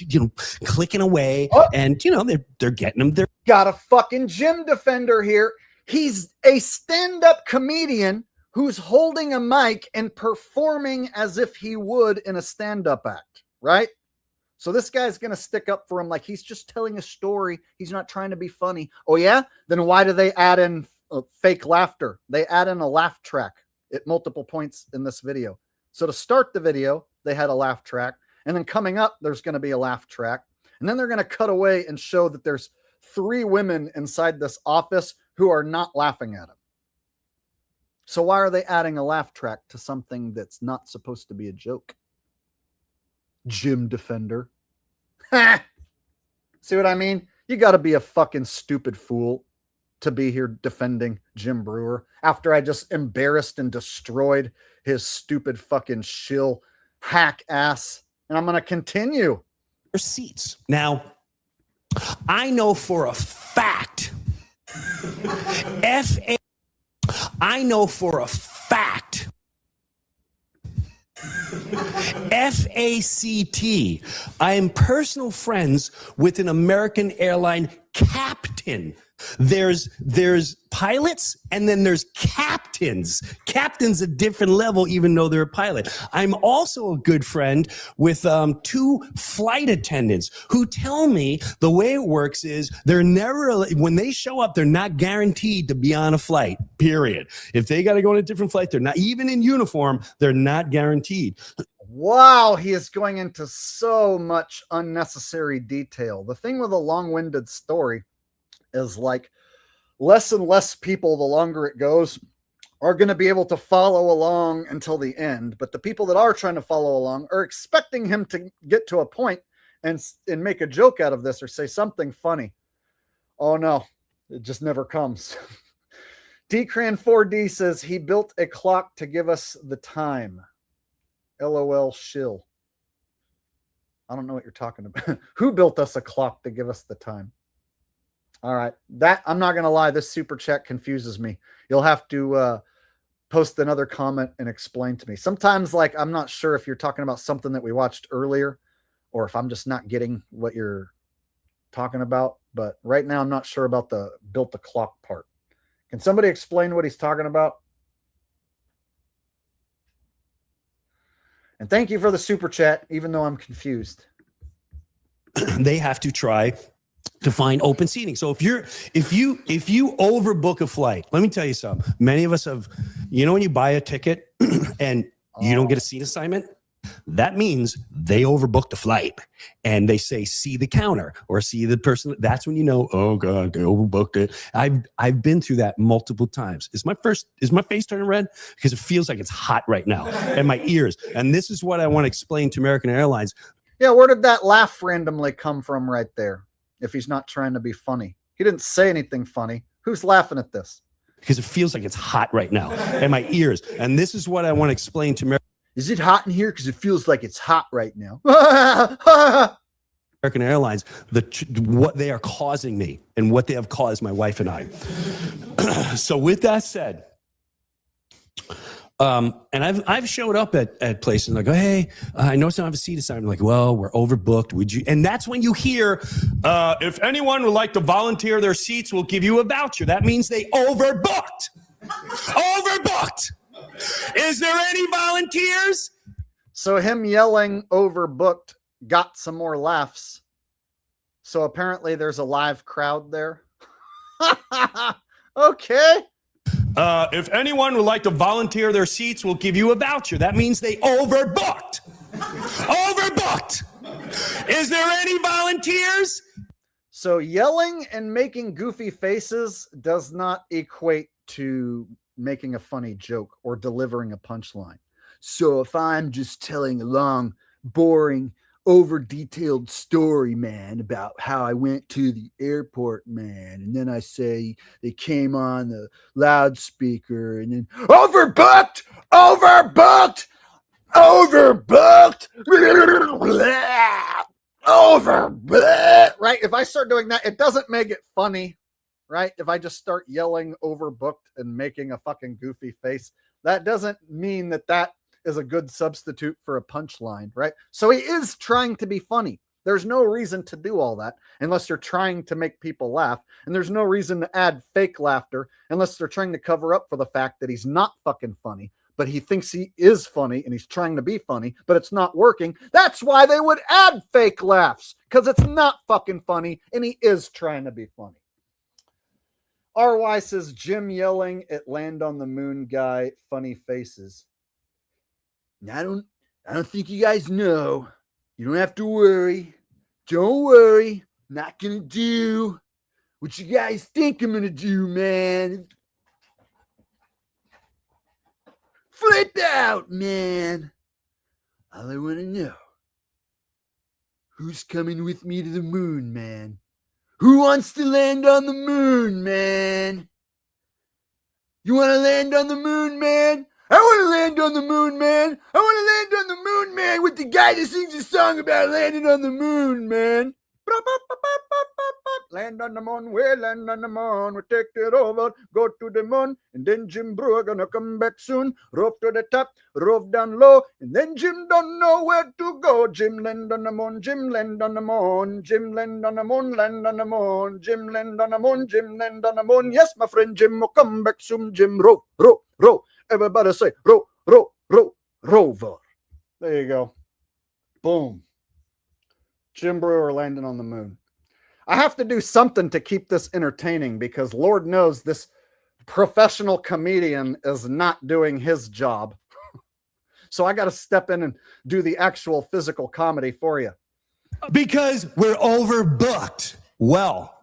you know, clicking away. Oh. And, you know, they're getting them there. Got a fucking Jim defender here. He's a stand-up comedian who's holding a mic and performing as if he would in a stand-up act, right? So this guy's going to stick up for him like he's just telling a story. He's not trying to be funny. Oh, yeah? Then why do they add in fake laughter? They add in a laugh track at multiple points in this video. So to start the video, they had a laugh track. And then coming up, there's going to be a laugh track. And then they're going to cut away and show that there's 3 women inside this office who are not laughing at him. So why are they adding a laugh track to something that's not supposed to be a joke? Jim Defender. See what I mean? You got to be a fucking stupid fool to be here defending Jim Brewer after I just embarrassed and destroyed his stupid fucking shill hack ass. And I'm going to continue. Seats. Now, I know for a fact, I know for a fact, FACT. I am personal friends with an American airline captain. There's pilots and then there's captains. Captain's a different level, even though they're a pilot. I'm also a good friend with 2 flight attendants who tell me the way it works is they're never, when they show up, they're not guaranteed to be on a flight, period. If they got to go on a different flight, they're not, even in uniform, they're not guaranteed. Wow, he is going into so much unnecessary detail. The thing with a long-winded story is like less and less people, the longer it goes, are going to be able to follow along until the end. But the people that are trying to follow along are expecting him to get to a point and make a joke out of this or say something funny. Oh no, it just never comes. Dcran4D says he built a clock to give us the time. LOL shill. I don't know what you're talking about. Who built us a clock to give us the time? All right. That, I'm not going to lie, this super chat confuses me. You'll have to post another comment and explain to me. Sometimes, like, I'm not sure if you're talking about something that we watched earlier or if I'm just not getting what you're talking about. But right now, I'm not sure about the built the clock part. Can somebody explain what he's talking about? And thank you for the super chat, even though I'm confused. They have to try to find open seating. So if you overbook a flight, let me tell you something. Many of us have, you know, when you buy a ticket and you don't get a seat assignment, that means they overbooked the flight and they say, see the counter or see the person. That's when you know, oh God, they overbooked it. I've been through that multiple times. Is my face turning red? Because it feels like it's hot right now in my ears. And this is what I want to explain to American Airlines. Yeah, where did that laugh randomly come from right there? If he's not trying to be funny. He didn't say anything funny. Who's laughing at this? Because it feels like it's hot right now in my ears. And this is what I want to explain to American. Is it hot in here? Because it feels like it's hot right now. American Airlines, what they are causing me and what they have caused my wife and I. So with that said, and I've showed up at places and I go, hey, I know I don't have a seat assignment. I'm like, well, we're overbooked. Would you? And that's when you hear, if anyone would like to volunteer their seats, we'll give you a voucher. That means they overbooked. Overbooked. Is there any volunteers? So him yelling overbooked got some more laughs. So apparently there's a live crowd there. Okay. If anyone would like to volunteer their seats, we'll give you a voucher. That means they overbooked. Overbooked. Is there any volunteers? So yelling and making goofy faces does not equate to making a funny joke or delivering a punchline. So if I'm just telling a long, boring, over-detailed story, man, about how I went to the airport, man, and then I say they came on the loudspeaker and then overbooked, overbooked, overbooked, overbooked, right? If I start doing that, it doesn't make it funny, right? If I just start yelling overbooked and making a fucking goofy face, that doesn't mean that that is a good substitute for a punchline, right? So he is trying to be funny. There's no reason to do all that unless you're trying to make people laugh. And there's no reason to add fake laughter unless they're trying to cover up for the fact that he's not fucking funny, but he thinks he is funny and he's trying to be funny, but it's not working. That's why they would add fake laughs, because it's not fucking funny and he is trying to be funny. RY says, Jim yelling at Land on the Moon guy, funny faces. I don't think you guys know. You don't have to worry. Don't worry. I'm not going to do what you guys think I'm going to do, man. Flip out, man. All I want to know, who's coming with me to the moon, man? Who wants to land on the moon, man? You want to land on the moon, man? I want to land on the moon, man. I want to land on the moon, man, with the guy that sings a song about landing on the moon, man. Land on the moon, we'll land on the moon, we take it over, go to the moon, and then Jim Brewer gonna come back soon, rope to the top, rope down low, and then Jim don't know where to go. Jim land on the moon, Jim land on the moon, Jim land on the moon, land on the moon, Jim land on the moon, Jim land on the moon. Yes, my friend Jim will come back soon. Jim row, row, row. Everybody say row, row, row, rover. There you go. Boom. Jim Brewer landing on the moon. I have to do something to keep this entertaining because Lord knows this professional comedian is not doing his job. So I got to step in and do the actual physical comedy for you. Because we're overbooked. Well,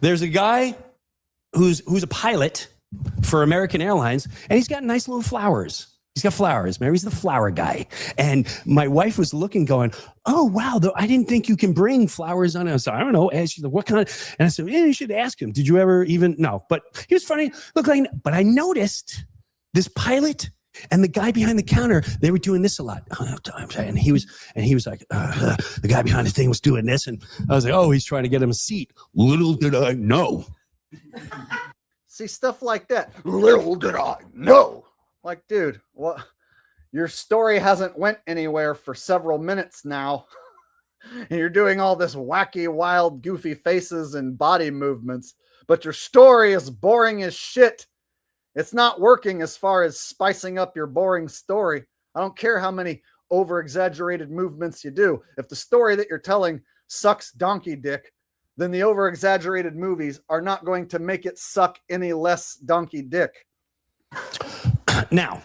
there's a guy who's a pilot for American Airlines, and he's got nice little flowers. He's got flowers. Mary's the flower guy. And my wife was looking, going, oh, wow, I didn't think you can bring flowers on. I was like, I don't know. And she's like, what kind of? And I said, yeah, you should ask him. Did you ever even? No. But he was funny. Looked like, but I noticed this pilot and the guy behind the counter, they were doing this a lot. And he was like, the guy behind the thing was doing this. And I was like, oh, he's trying to get him a seat. Little did I know. See, stuff like that. Little did I know. Like, dude, what? Your story hasn't went anywhere for several minutes now. And you're doing all this wacky, wild, goofy faces and body movements, but your story is boring as shit. It's not working as far as spicing up your boring story. I don't care how many over-exaggerated movements you do. If the story that you're telling sucks donkey dick, then the over-exaggerated movies are not going to make it suck any less donkey dick. Now,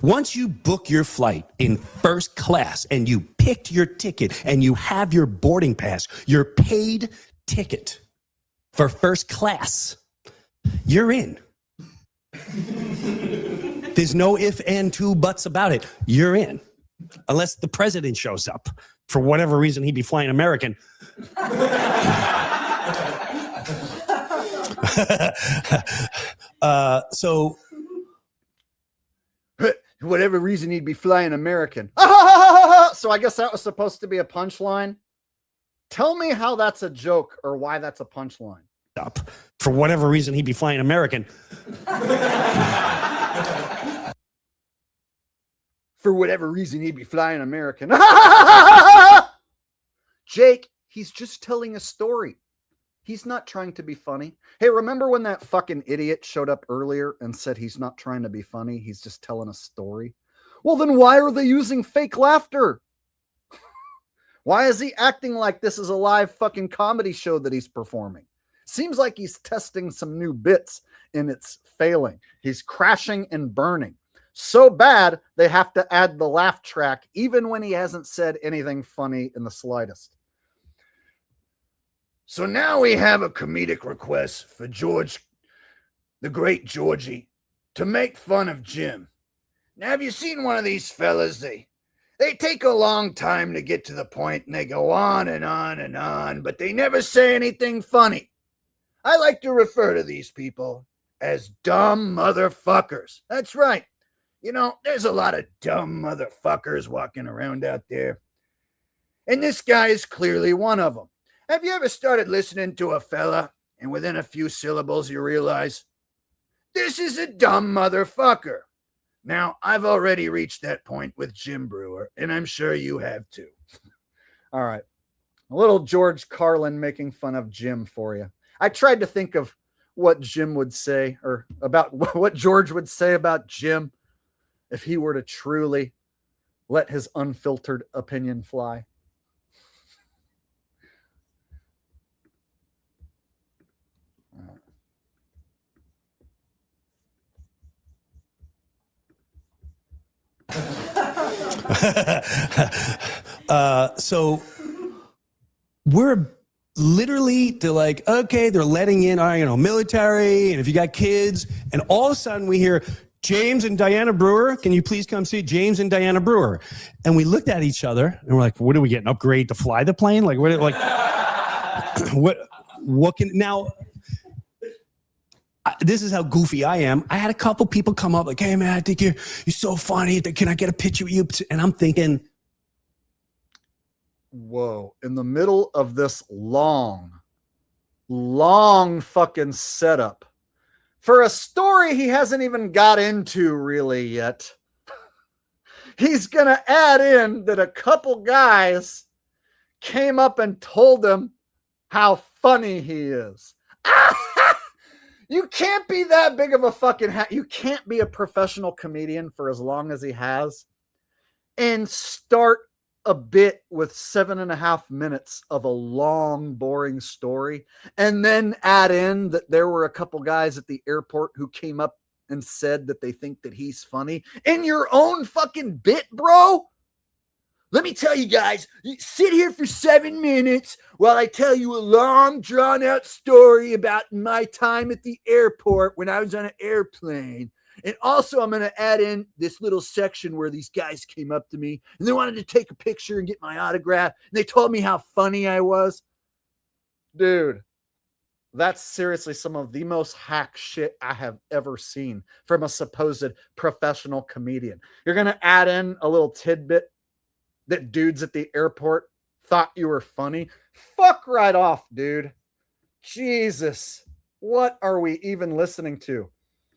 once you book your flight in first class and you picked your ticket and you have your boarding pass, your paid ticket for first class, you're in. There's no if, and, two buts about it. You're in. Unless the president shows up. For whatever reason, he'd be flying American. So whatever reason he'd be flying American. So I guess that was supposed to be a punchline. Tell me how that's a joke or why that's a punchline. Up. For whatever reason, he'd be flying American. For whatever reason, he'd be flying American. Jake, he's just telling a story. He's not trying to be funny. Hey, remember when that fucking idiot showed up earlier and said he's not trying to be funny? He's just telling a story. Well, then why are they using fake laughter? Why is he acting like this is a live fucking comedy show that he's performing? Seems like he's testing some new bits and it's failing. He's crashing and burning. So bad, they have to add the laugh track even when he hasn't said anything funny in the slightest. So now we have a comedic request for George, the great Georgie, to make fun of Jim. Now, have you seen one of these fellas? They take a long time to get to the point and they go on and on and on, but they never say anything funny. I like to refer to these people as dumb motherfuckers. That's right. You know, there's a lot of dumb motherfuckers walking around out there. And this guy is clearly one of them. Have you ever started listening to a fella and within a few syllables you realize, this is a dumb motherfucker? Now, I've already reached that point with Jim Brewer, and I'm sure you have too. All right. A little George Carlin making fun of Jim for you. I tried to think of what Jim would say, or about what George would say about Jim if he were to truly let his unfiltered opinion fly. So we're literally to like, okay, they're letting in our, military, and if you got kids, and all of a sudden we hear James and Diana Brewer, can you please come see James and Diana Brewer? And we looked at each other and we're like, what do we get, an upgrade to fly the plane? Like, what can, now, this is how goofy I am. I had a couple people come up like, hey man, I think you're so funny. Can I get a picture of you? And I'm thinking, whoa, in the middle of this long fucking setup for a story he hasn't even got into really yet, he's gonna add in that a couple guys came up and told him how funny he is. You can't be that big of a fucking you can't be a professional comedian for as long as he has and start a bit with 7.5 minutes of a long, boring story, and then add in that there were a couple guys at the airport who came up and said that they think that he's funny in your own fucking bit, bro. Let me tell you guys, you sit here for 7 minutes while I tell you a long, drawn-out story about my time at the airport when I was on an airplane. And also, I'm going to add in this little section where these guys came up to me and they wanted to take a picture and get my autograph. And they told me how funny I was. Dude, that's seriously some of the most hack shit I have ever seen from a supposed professional comedian. You're going to add in a little tidbit that dudes at the airport thought you were funny. Fuck right off, dude. Jesus. What are we even listening to?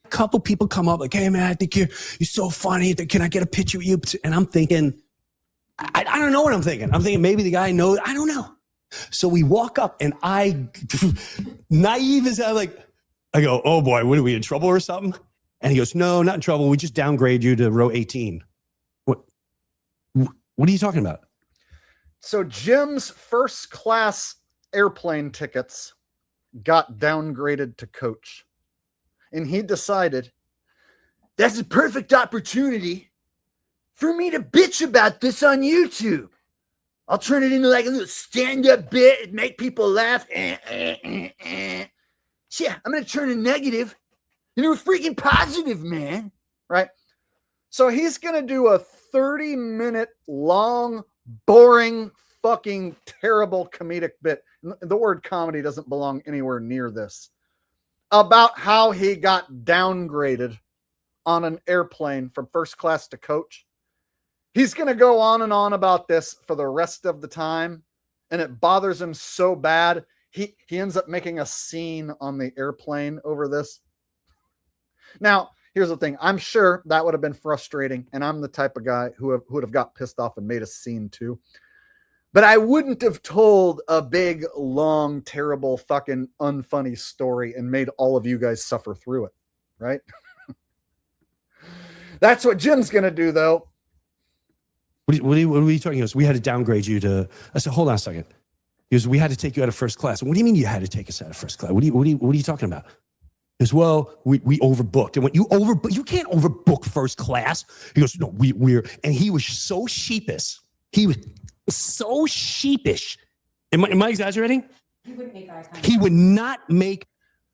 A couple people come up like, hey man, I think you're so funny. Can I get a picture of you? And I'm thinking, I don't know what I'm thinking. I'm thinking maybe the guy knows. I don't know. So we walk up and I, naive as I go, oh boy, what are we in trouble or something? And he goes, no, not in trouble. We just downgrade you to row 18. What are you talking about? So Jim's first class airplane tickets got downgraded to coach. And he decided, that's a perfect opportunity for me to bitch about this on YouTube. I'll turn it into like a little stand-up bit and make people laugh. Yeah, I'm going to turn a negative into a freaking positive, man. Right? So he's going to do a 30-minute long, boring, fucking terrible comedic bit. The word comedy doesn't belong anywhere near this. About how he got downgraded on an airplane from first class to coach. He's going to go on and on about this for the rest of the time. And it bothers him so bad, he ends up making a scene on the airplane over this. Now, here's the thing. I'm sure that would have been frustrating, and I'm the type of guy who would have got pissed off and made a scene too. But I wouldn't have told a big, long, terrible, fucking unfunny story and made all of you guys suffer through it, right? That's what Jim's going to do, though. What are you talking about? We had to downgrade you to, I said, hold on a second. He goes, we had to take you out of first class. What do you mean you had to take us out of first class? What are you talking about? As well, we overbooked. And when you overbook, you can't overbook first class. He goes, no, we're, and he was so sheepish. He was so sheepish. Am I exaggerating? He wouldn't make eye contact. He would not make.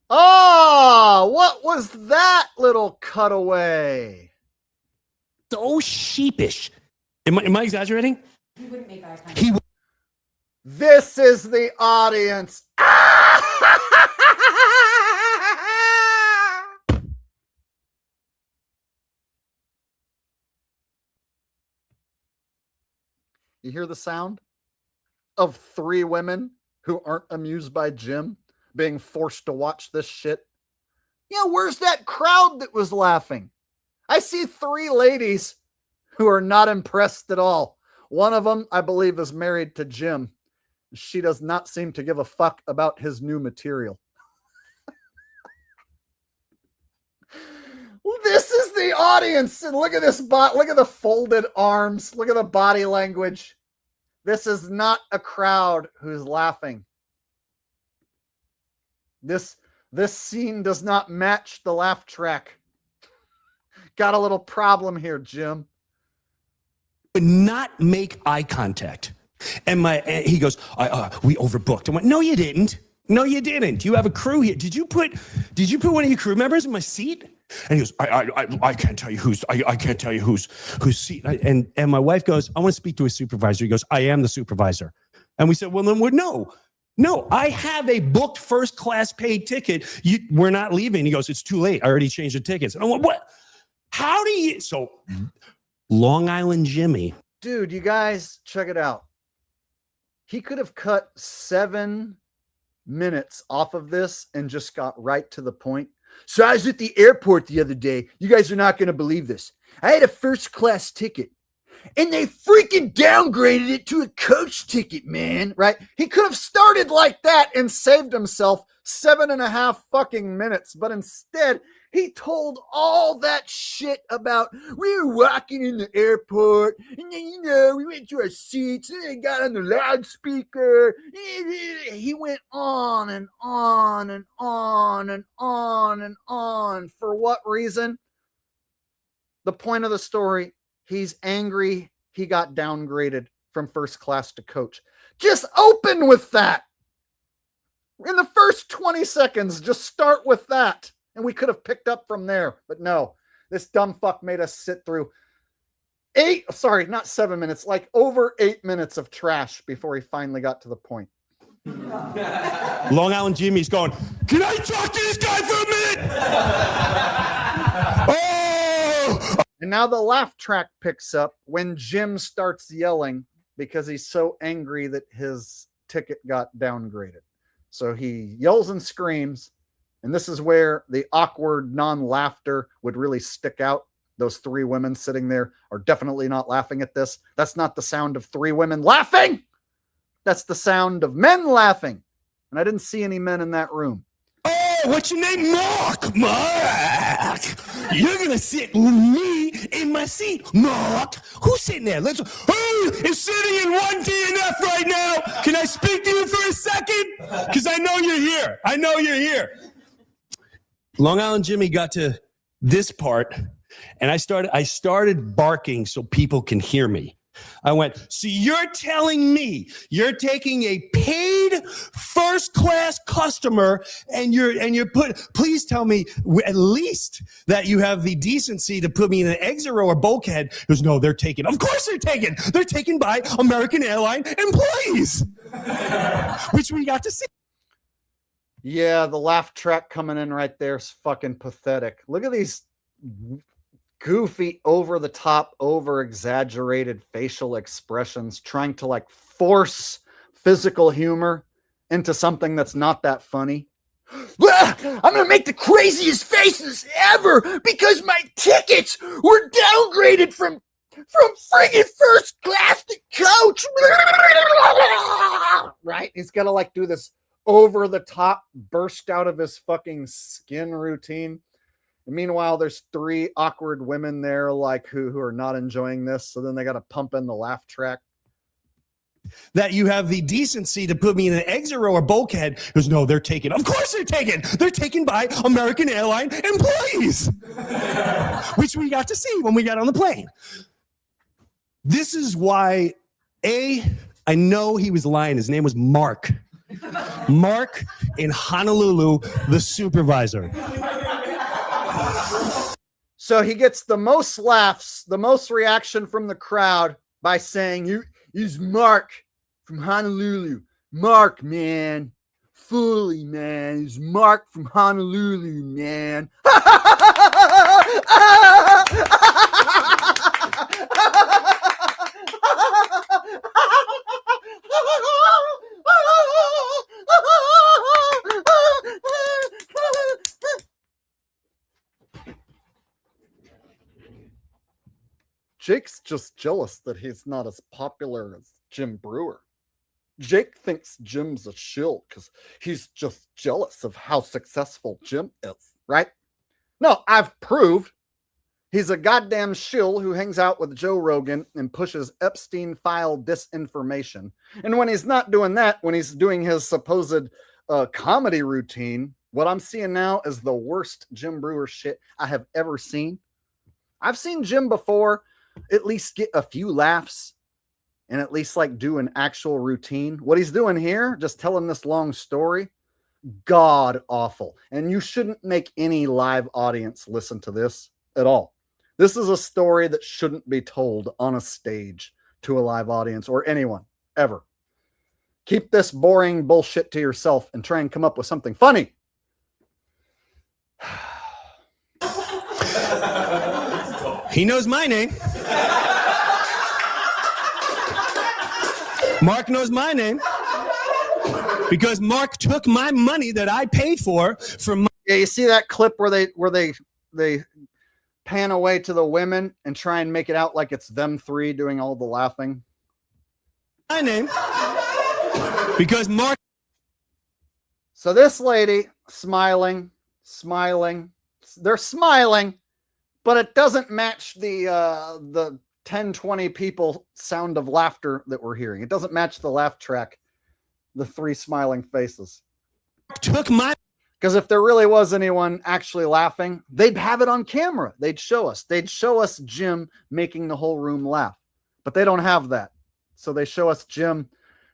Oh, what was that little cutaway? So sheepish. Am I exaggerating? He wouldn't make eye contact. This is the audience. You hear the sound of 3 women who aren't amused by Jim being forced to watch this shit? Yeah, where's that crowd that was laughing? I see 3 ladies who are not impressed at all. One of them, I believe, is married to Jim. She does not seem to give a fuck about his new material. This is the audience, and look at this look at the folded arms, look at the body language. This is not a crowd who's laughing. This scene does not match the laugh track. Got a little problem here, Jim. Would not make eye contact. And he goes, we overbooked. I went, no, you didn't. No, you didn't. You have a crew here. Did you put one of your crew members in my seat? And he goes, I can't tell you who's seat. And my wife goes, I want to speak to a supervisor. He goes, I am the supervisor. And we said, well, then no, I have a booked first class paid ticket. We're not leaving. He goes, it's too late. I already changed the tickets. And I went, what? How do you? So Long Island Jimmy. Dude, you guys, check it out. He could have cut 7 minutes off of this and just got right to the point. So I was at the airport the other day. You guys are not going to believe this. I had a first class ticket and they freaking downgraded it to a coach ticket, man. Right? He could have started like that and saved himself 7.5 fucking minutes. But instead, he told all that shit about we were walking in the airport and then, we went to our seats and then got on the loudspeaker. He went on and on and on and on and on. For what reason? The point of the story, he's angry he got downgraded from first class to coach. Just open with that. In the first 20 seconds, just start with that. And we could have picked up from there. But no, this dumb fuck made us sit through 7 minutes, like over 8 minutes of trash before he finally got to the point. Long Island Jimmy's going, can I talk to this guy for a minute? Oh! And now the laugh track picks up when Jim starts yelling because he's so angry that his ticket got downgraded. So he yells and screams. And this is where the awkward non-laughter would really stick out. Those 3 women sitting there are definitely not laughing at this. That's not the sound of 3 women laughing. That's the sound of men laughing. And I didn't see any men in that room. Oh, what's your name? Mark. You're going to sit with me in my seat. Mark. Who's sitting there? Who is sitting in 1 DNF right now? Can I speak to you for a second? Because I know you're here. Long Island Jimmy got to this part, and I started barking so people can hear me. I went, so you're telling me you're taking a paid first class customer and please tell me at least that you have the decency to put me in an exit row or bulkhead. He goes, no, they're taken. Of course they're taken by American Airline employees, which we got to see. Yeah, the laugh track coming in right there is fucking pathetic. Look at these goofy, over the top, over exaggerated facial expressions trying to like force physical humor into something that's not that funny. I'm going to make the craziest faces ever because my tickets were downgraded from friggin' first class to coach. Right? He's got to like do this over the top burst out of his fucking skin routine. And meanwhile, there's 3 awkward women there like who are not enjoying this. So then they got to pump in the laugh track. That you have the decency to put me in an exit row or bulkhead. He goes, no, they're taken. Of course they're taken. They're taken by American Airline employees, which we got to see when we got on the plane. This is why, I know he was lying. His name was Mark. Mark in Honolulu, the supervisor. So he gets the most laughs, the most reaction from the crowd by saying, he's Mark from Honolulu. Mark, man. Fully, man. He's Mark from Honolulu, man. Jake's just jealous that he's not as popular as Jim Brewer. Jake thinks Jim's a shill because he's just jealous of how successful Jim is, right? No, I've proved he's a goddamn shill who hangs out with Joe Rogan and pushes Epstein file disinformation. And when he's not doing that, when he's doing his supposed comedy routine, what I'm seeing now is the worst Jim Brewer shit I have ever seen. I've seen Jim before at least get a few laughs and at least like do an actual routine. What he's doing here, just telling this long story, god awful. And you shouldn't make any live audience listen to this at all. This is a story that shouldn't be told on a stage to a live audience or anyone ever. Keep this boring bullshit to yourself and try and come up with something funny. He knows my name. Mark knows my name because Mark took my money that I paid for my. Yeah, you see that clip where they pan away to the women and try and make it out like it's them three doing all the laughing. My name because Mark. So this lady smiling. They're smiling, but it doesn't match the 10, 20 people sound of laughter that we're hearing. It doesn't match the laugh track, the three smiling faces. Took my... Because if there really was anyone actually laughing, they'd have it on camera. They'd show us. They'd show us Jim making the whole room laugh. But they don't have that. So they show us Jim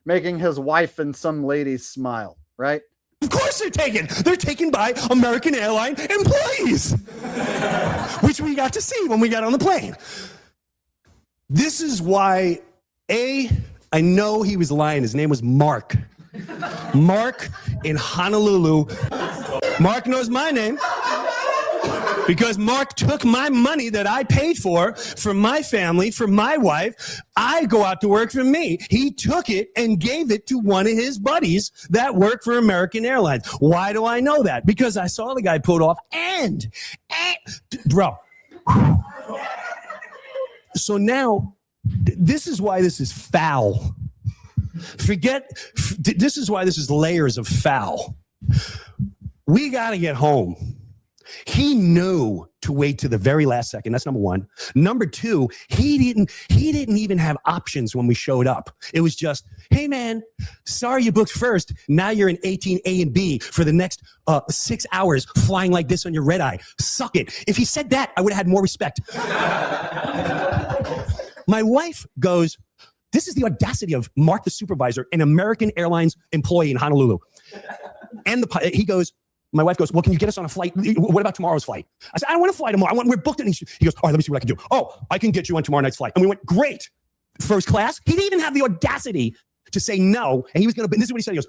making his wife and some ladies smile, right? Of course they're taken. They're taken by American Airlines employees, which we got to see when we got on the plane. This is why, I know he was lying. His name was Mark. Mark in Honolulu. Mark knows my name because Mark took my money that I paid for my family, for my wife. I go out to work for me. He took it and gave it to one of his buddies that work for American Airlines. Why do I know that? Because I saw the guy pulled off and bro. So now, this is why this is foul. This is why this is layers of foul. We got to get home. He knew to wait to the very last second. That's number one. Number two, he didn't even have options when we showed up. It was just, hey man, sorry you booked first. Now you're in 18A and B for the next 6 hours flying like this on your red eye. Suck it. If he said that, I would have had more respect. My wife goes, this is the audacity of Mark the supervisor, an American Airlines employee in Honolulu. And my wife goes, well, can you get us on a flight? What about tomorrow's flight? I said, I don't want to fly tomorrow. We're booked. He goes, all right, let me see what I can do. Oh, I can get you on tomorrow night's flight. And we went, great. First class. He didn't even have the audacity to say no. And he was going to, this is what he said. He goes,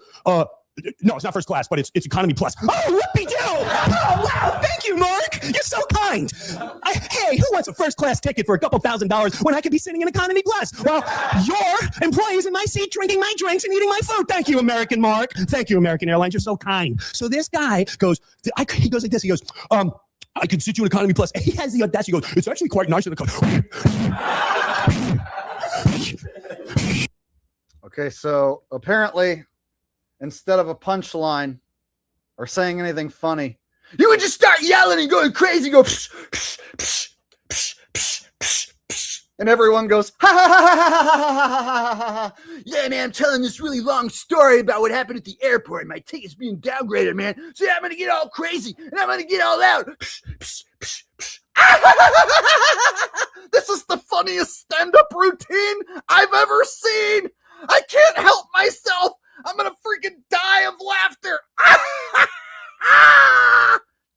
no, it's not first class, but it's economy plus. Oh, whoopie-doo! Oh, wow, thank you, Mark. You're so kind. Hey, who wants a first class ticket for a couple $1,000s when I could be sitting in economy plus? Well, your employee's in my seat drinking my drinks and eating my food. Thank you, American Mark. Thank you, American Airlines. You're so kind. So this guy goes, he goes like this. He goes, I can sit you in economy plus. And he has the audacity. He goes, it's actually quite nice in the Okay, so apparently, instead of a punchline or saying anything funny, you would just start yelling and going crazy, go psh, psh, psh, psh, psh, psh, psh, and everyone goes, ha ha ha ha ha ha ha ha. Yeah, man, I'm telling this really long story about what happened at the airport. My ticket's being downgraded, man. So yeah, I'm gonna get all crazy and I'm gonna get all out. Psh, psh, psh, psh. This is the funniest stand-up routine I've ever seen. I can't help myself. I'm gonna freaking die of laughter.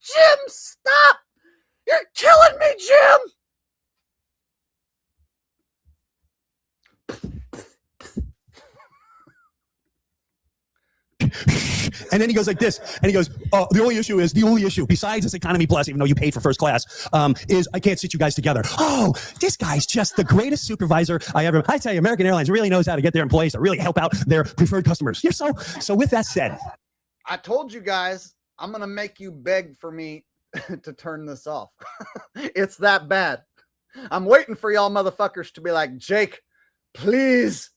Jim, stop! You're killing me, Jim! And then he goes like this, and he goes, the only issue, besides this economy plus, even though you paid for first class, is I can't sit you guys together. Oh, this guy's just the greatest supervisor I tell you, American Airlines really knows how to get their employees to really help out their preferred customers. So with that said. I told you guys, I'm going to make you beg for me to turn this off. It's that bad. I'm waiting for y'all motherfuckers to be like, Jake, please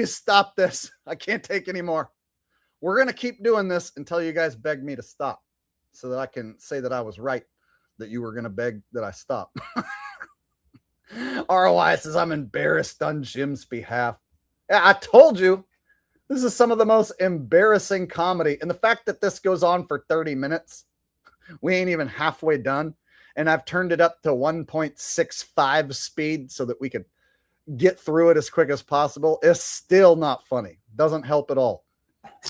stop this. I can't take any more. We're going to keep doing this until you guys beg me to stop so that I can say that I was right, that you were going to beg that I stop. ROI says, I'm embarrassed on Jim's behalf. Yeah, I told you, this is some of the most embarrassing comedy. And the fact that this goes on for 30 minutes, we ain't even halfway done. And I've turned it up to 1.65 speed so that we could get through it as quick as possible. It's still not funny. Doesn't help at all.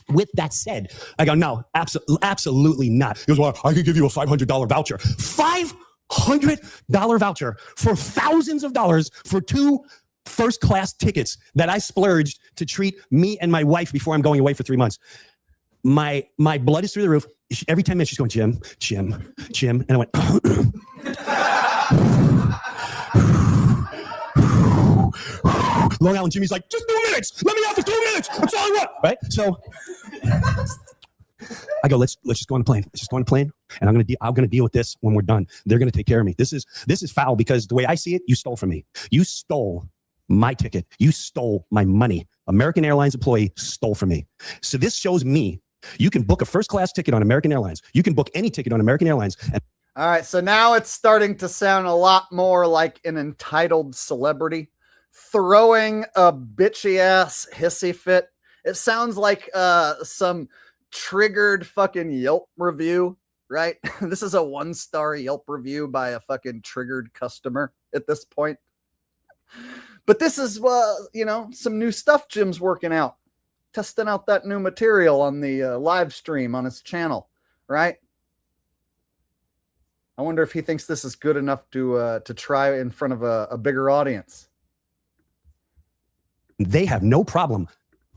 With that said, I go, no, absolutely not. He goes, well, I could give you a $500 voucher. $500 voucher for thousands of dollars for 2 first-class tickets that I splurged to treat me and my wife before I'm going away for 3 months. My blood is through the roof. Every 10 minutes, she's going, Jim. And I went, Long Island Jimmy's like, just 2 minutes. Let me out for 2 minutes. That's all I want. Right? So I go, let's just go on the plane. Let's just go on the plane. And I'm gonna deal with this when we're done. They're gonna take care of me. This is foul because the way I see it, you stole from me. You stole my ticket. You stole my money. American Airlines employee stole from me. So this shows me you can book a first-class ticket on American Airlines. You can book any ticket on American Airlines. All right, so now it's starting to sound a lot more like an entitled celebrity throwing a bitchy ass hissy fit. It sounds like some triggered fucking Yelp review, right? This is a 1-star Yelp review by a fucking triggered customer at this point. But this is, some new stuff Jim's working out, testing out that new material on the live stream on his channel, right? I wonder if he thinks this is good enough to try in front of a bigger audience. They have no problem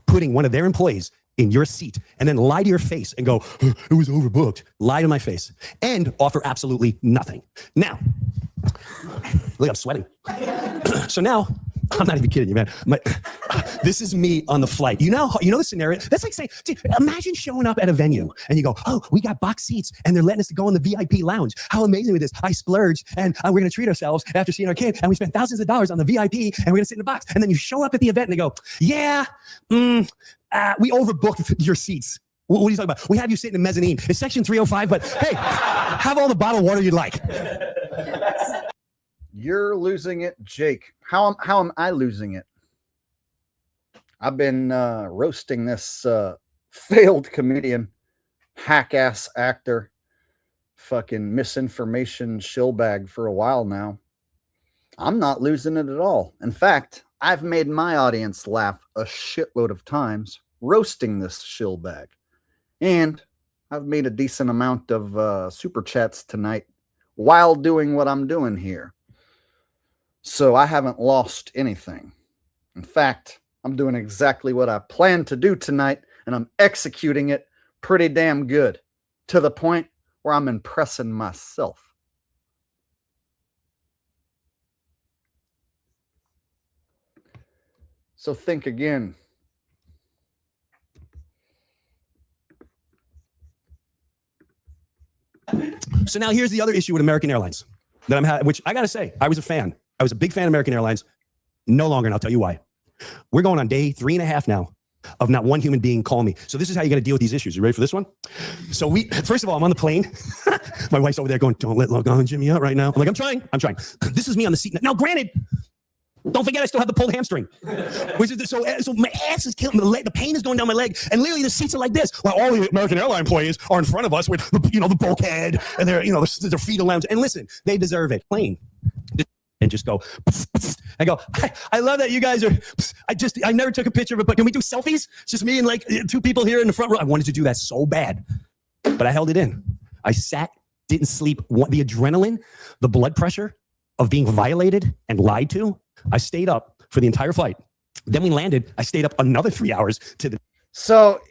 putting one of their employees in your seat and then lie to your face and go, it was overbooked. Lie to my face and offer absolutely nothing. Now, look, I'm sweating. So now, I'm not even kidding you, man. This is me on the flight. You know the scenario? That's like saying, dude, imagine showing up at a venue and you go, oh, we got box seats and they're letting us go in the VIP lounge. How amazing is this? I splurged and we're going to treat ourselves after seeing our kid and we spent thousands of dollars on the VIP and we're going to sit in the box. And then you show up at the event and they go, yeah, we overbooked your seats. What are you talking about? We have you sitting in mezzanine. It's section 305, but hey, have all the bottled water you'd like. You're losing it, Jake. How am I losing it? I've been roasting this failed comedian, hack-ass actor, fucking misinformation shillbag for a while now. I'm not losing it at all. In fact, I've made my audience laugh a shitload of times roasting this shillbag. And I've made a decent amount of super chats tonight while doing what I'm doing here. So I haven't lost anything. In fact, I'm doing exactly what I planned to do tonight, and I'm executing it pretty damn good, to the point where I'm impressing myself. So think again. So now here's the other issue with American Airlines that I'm having, which I got to say, I was a fan. I was a big fan of American Airlines. No longer, and I'll tell you why. We're going on day 3.5 now of not one human being calling me. So this is how you're going to deal with these issues. You ready for this one? So first of all, I'm on the plane. My wife's over there going, don't let Long Island Jimmy out right now. I'm like, I'm trying. This is me on the seat. Now, granted, don't forget I still have the pulled hamstring. So my ass is killing me. The pain is going down my leg. And literally the seats are like this. While all the American airline employees are in front of us with, the bulkhead and their feet lounge. And listen, they deserve it. Plane. And just go, I go, I love that you guys are, I never took a picture of it, but can we do selfies? It's just me and like 2 people here in the front row. I wanted to do that so bad, but I held it in. I sat, didn't sleep. The adrenaline, the blood pressure of being violated and lied to, I stayed up for the entire flight. Then we landed. I stayed up another 3 hours to the. So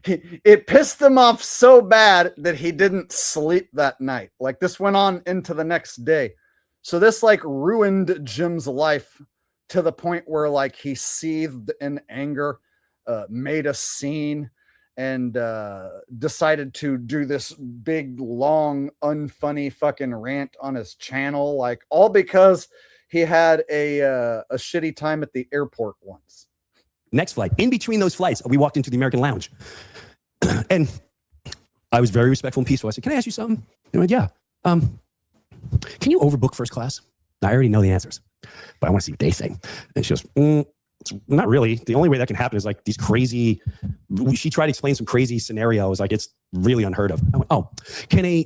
it pissed him off so bad that he didn't sleep that night. Like this went on into the next day. So this like ruined Jim's life to the point where like he seethed in anger, made a scene, and decided to do this big, long, unfunny fucking rant on his channel, like all because he had a shitty time at the airport once. Next flight. In between those flights, we walked into the American Lounge. And I was very respectful and peaceful. I said, can I ask you something? They went, yeah. Can you overbook first class? I already know the answers, but I want to see what they say. And she goes, not really. The only way that can happen is like these crazy, she tried to explain some crazy scenarios. Like it's really unheard of. I went, oh, can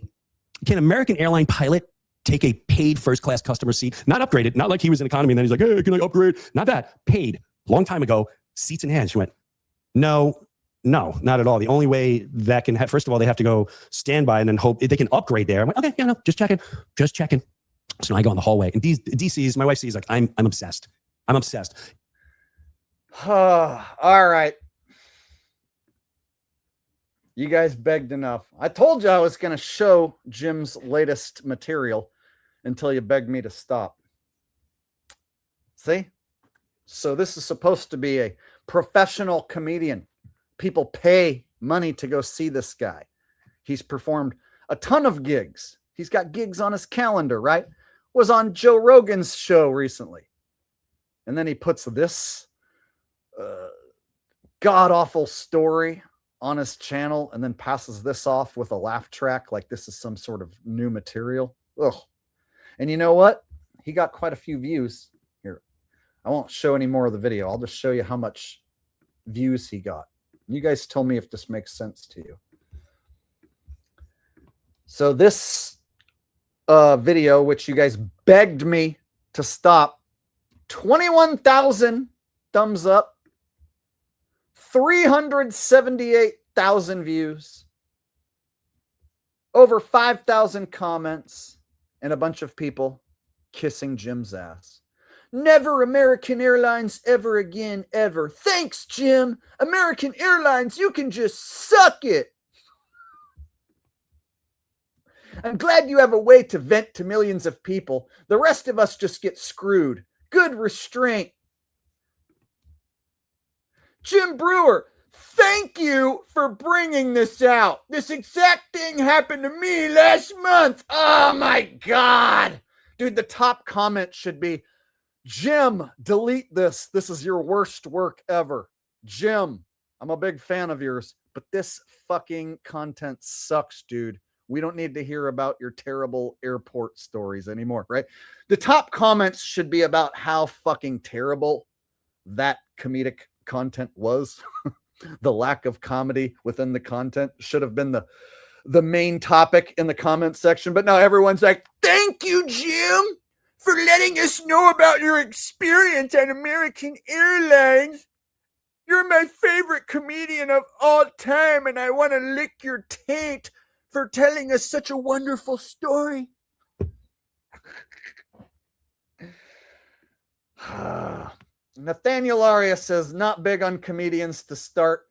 American airline pilot take a paid first class customer seat? Not upgraded, not like he was in economy and then he's like, hey, can I upgrade? Not that, paid, long time ago, seats in hand. She went, no, not at all. The only way that can have, first of all, they have to go standby and then hope they can upgrade there. I went, okay, yeah, no, just checking. So I go in the hallway and DC's, my wife sees like, I'm obsessed. All right. You guys begged enough. I told you I was going to show Jim's latest material until you begged me to stop. See? So this is supposed to be a professional comedian. People pay money to go see this guy. He's performed a ton of gigs. He's got gigs on his calendar, right? Was on Joe Rogan's show recently. And then he puts this god-awful story on his channel and then passes this off with a laugh track like this is some sort of new material. Ugh. And you know what? He got quite a few views. Here, I won't show any more of the video. I'll just show you how much views he got. You guys tell me if this makes sense to you. So this video, which you guys begged me to stop, 21,000 thumbs up, 378,000 views, over 5,000 comments, and a bunch of people kissing Jim's ass. Never American Airlines ever again, ever. Thanks, Jim. American Airlines, you can just suck it. I'm glad you have a way to vent to millions of people. The rest of us just get screwed. Good restraint. Jim Brewer, thank you for bringing this out. This exact thing happened to me last month. Oh my God. Dude, the top comment should be, Jim, delete this. This is your worst work ever. Jim, I'm a big fan of yours, but this fucking content sucks, dude. We don't need to hear about your terrible airport stories anymore, right? The top comments should be about how fucking terrible that comedic content was. The lack of comedy within the content should have been the main topic in the comment section. But now everyone's like, thank you, Jim, for letting us know about your experience on American Airlines. You're my favorite comedian of all time, and I want to lick your taint for telling us such a wonderful story. Nathaniel Arias says, not big on comedians to start,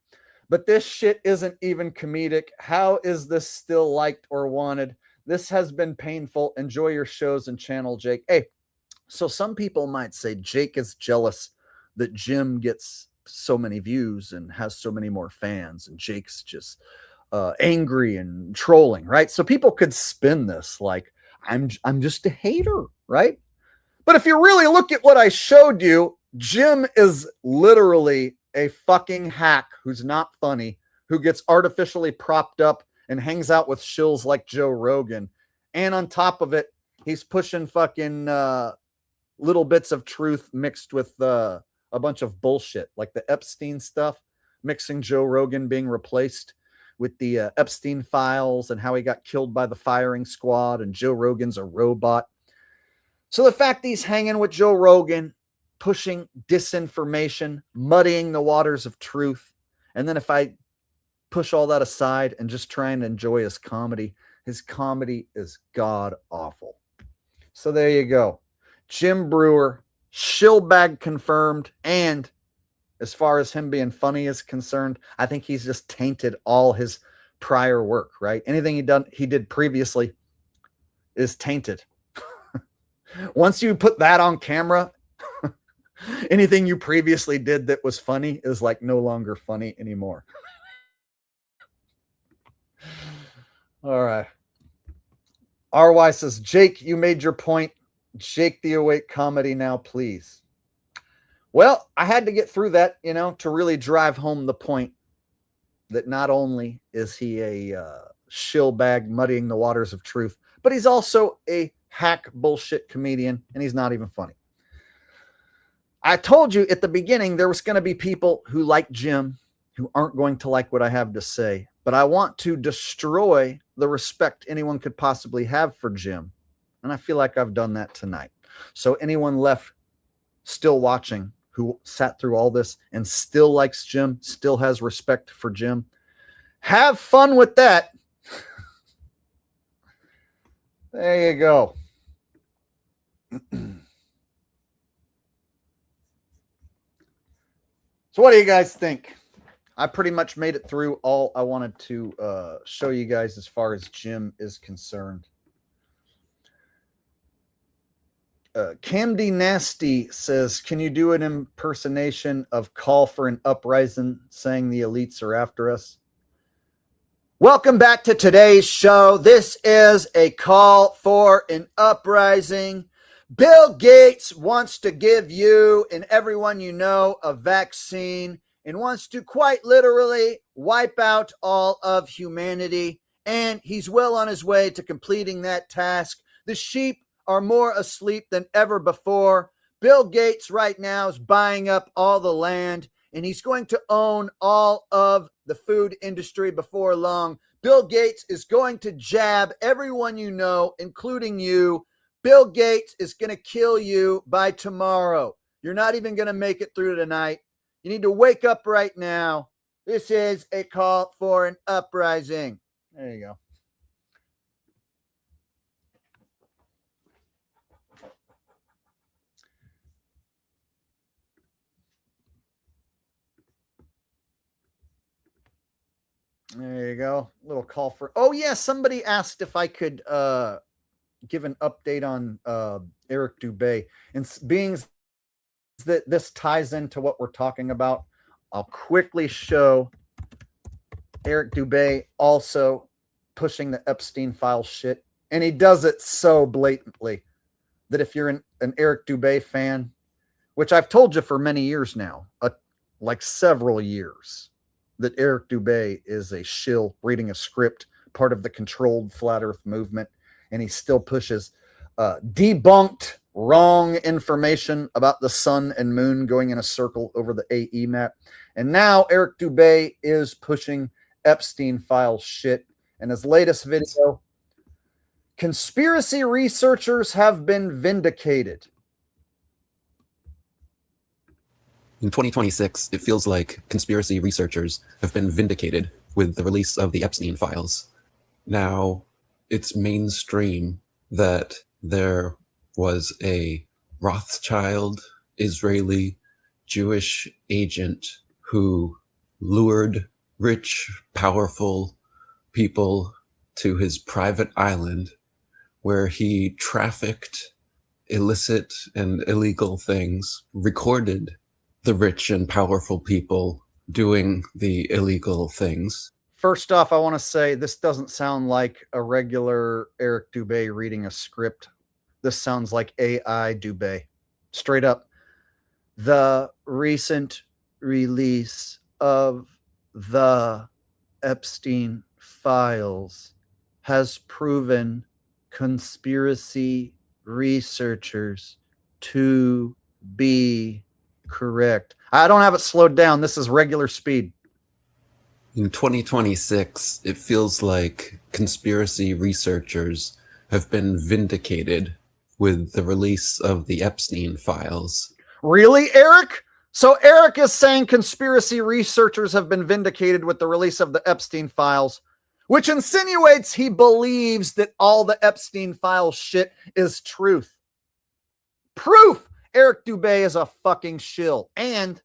but this shit isn't even comedic. How is this still liked or wanted? This has been painful. Enjoy your shows and channel, Jake. Hey, so some people might say Jake is jealous that Jim gets so many views and has so many more fans, and Jake's just angry and trolling, right? So people could spin this like I'm just a hater, right? But if you really look at what I showed you, Jim is literally a fucking hack who's not funny, who gets artificially propped up and hangs out with shills like Joe Rogan. And on top of it, he's pushing fucking little bits of truth mixed with a bunch of bullshit, like the Epstein stuff, mixing Joe Rogan being replaced with the Epstein files and how he got killed by the firing squad and Joe Rogan's a robot. So the fact that he's hanging with Joe Rogan, pushing disinformation, muddying the waters of truth, and then if I push all that aside and just try and enjoy his comedy is god awful. So there you go. Jim Brewer, shillbag confirmed, and as far as him being funny is concerned, I think he's just tainted all his prior work, right? Anything he did previously is tainted. Once you put that on camera, anything you previously did that was funny is like no longer funny anymore. All right. RY says, Jake, you made your point. Jake the Awake comedy now, please. Well, I had to get through that, to really drive home the point that not only is he a shill bag muddying the waters of truth, but he's also a hack bullshit comedian, and he's not even funny. I told you at the beginning there was going to be people who like Jim who aren't going to like what I have to say, but I want to destroy the respect anyone could possibly have for Jim, and I feel like I've done that tonight. So anyone left still watching who sat through all this and still likes Jim, still has respect for Jim, have fun with that. There you go. So what do you guys think? I pretty much made it through all I wanted to show you guys as far as Jim is concerned. Camdy Nasty says, can you do an impersonation of Call for an Uprising saying the elites are after us? Welcome back to today's show. This is a call for an uprising. Bill Gates wants to give you and everyone you know a vaccine and wants to quite literally wipe out all of humanity. And he's well on his way to completing that task. The sheep are more asleep than ever before. Bill Gates right now is buying up all the land, and he's going to own all of the food industry before long. Bill Gates is going to jab everyone you know, including you. Bill Gates is going to kill you by tomorrow. You're not even going to make it through tonight. You need to wake up right now. This is a call for an uprising. There you go. There you go. Little call for. Oh yeah, somebody asked if I could give an update on Eric Dubé, and being that this ties into what we're talking about, I'll quickly show Eric Dubé also pushing the Epstein file shit, and he does it so blatantly that if you're an Eric Dubé fan, which I've told you for many years now, like several years, that Eric Dubé is a shill reading a script, part of the controlled flat earth movement, and he still pushes debunked wrong information about the sun and moon going in a circle over the AE map. And now Eric Dubé is pushing Epstein file shit. And his latest video, conspiracy researchers have been vindicated. In 2026, it feels like conspiracy researchers have been vindicated with the release of the Epstein files. Now, it's mainstream that there was a Rothschild Israeli Jewish agent who lured rich, powerful people to his private island where he trafficked illicit and illegal things, recorded the rich and powerful people doing the illegal things. First off, I want to say this doesn't sound like a regular Eric Dubé reading a script. This sounds like AI Dubé. Straight up. The recent release of the Epstein files has proven conspiracy researchers to be correct. I don't have it slowed down. This is regular speed. In 2026, it feels like conspiracy researchers have been vindicated with the release of the Epstein files. Really, Eric? So Eric is saying conspiracy researchers have been vindicated with the release of the Epstein files, which insinuates he believes that all the Epstein files shit is truth. Proof! Eric Dubé is a fucking shill, and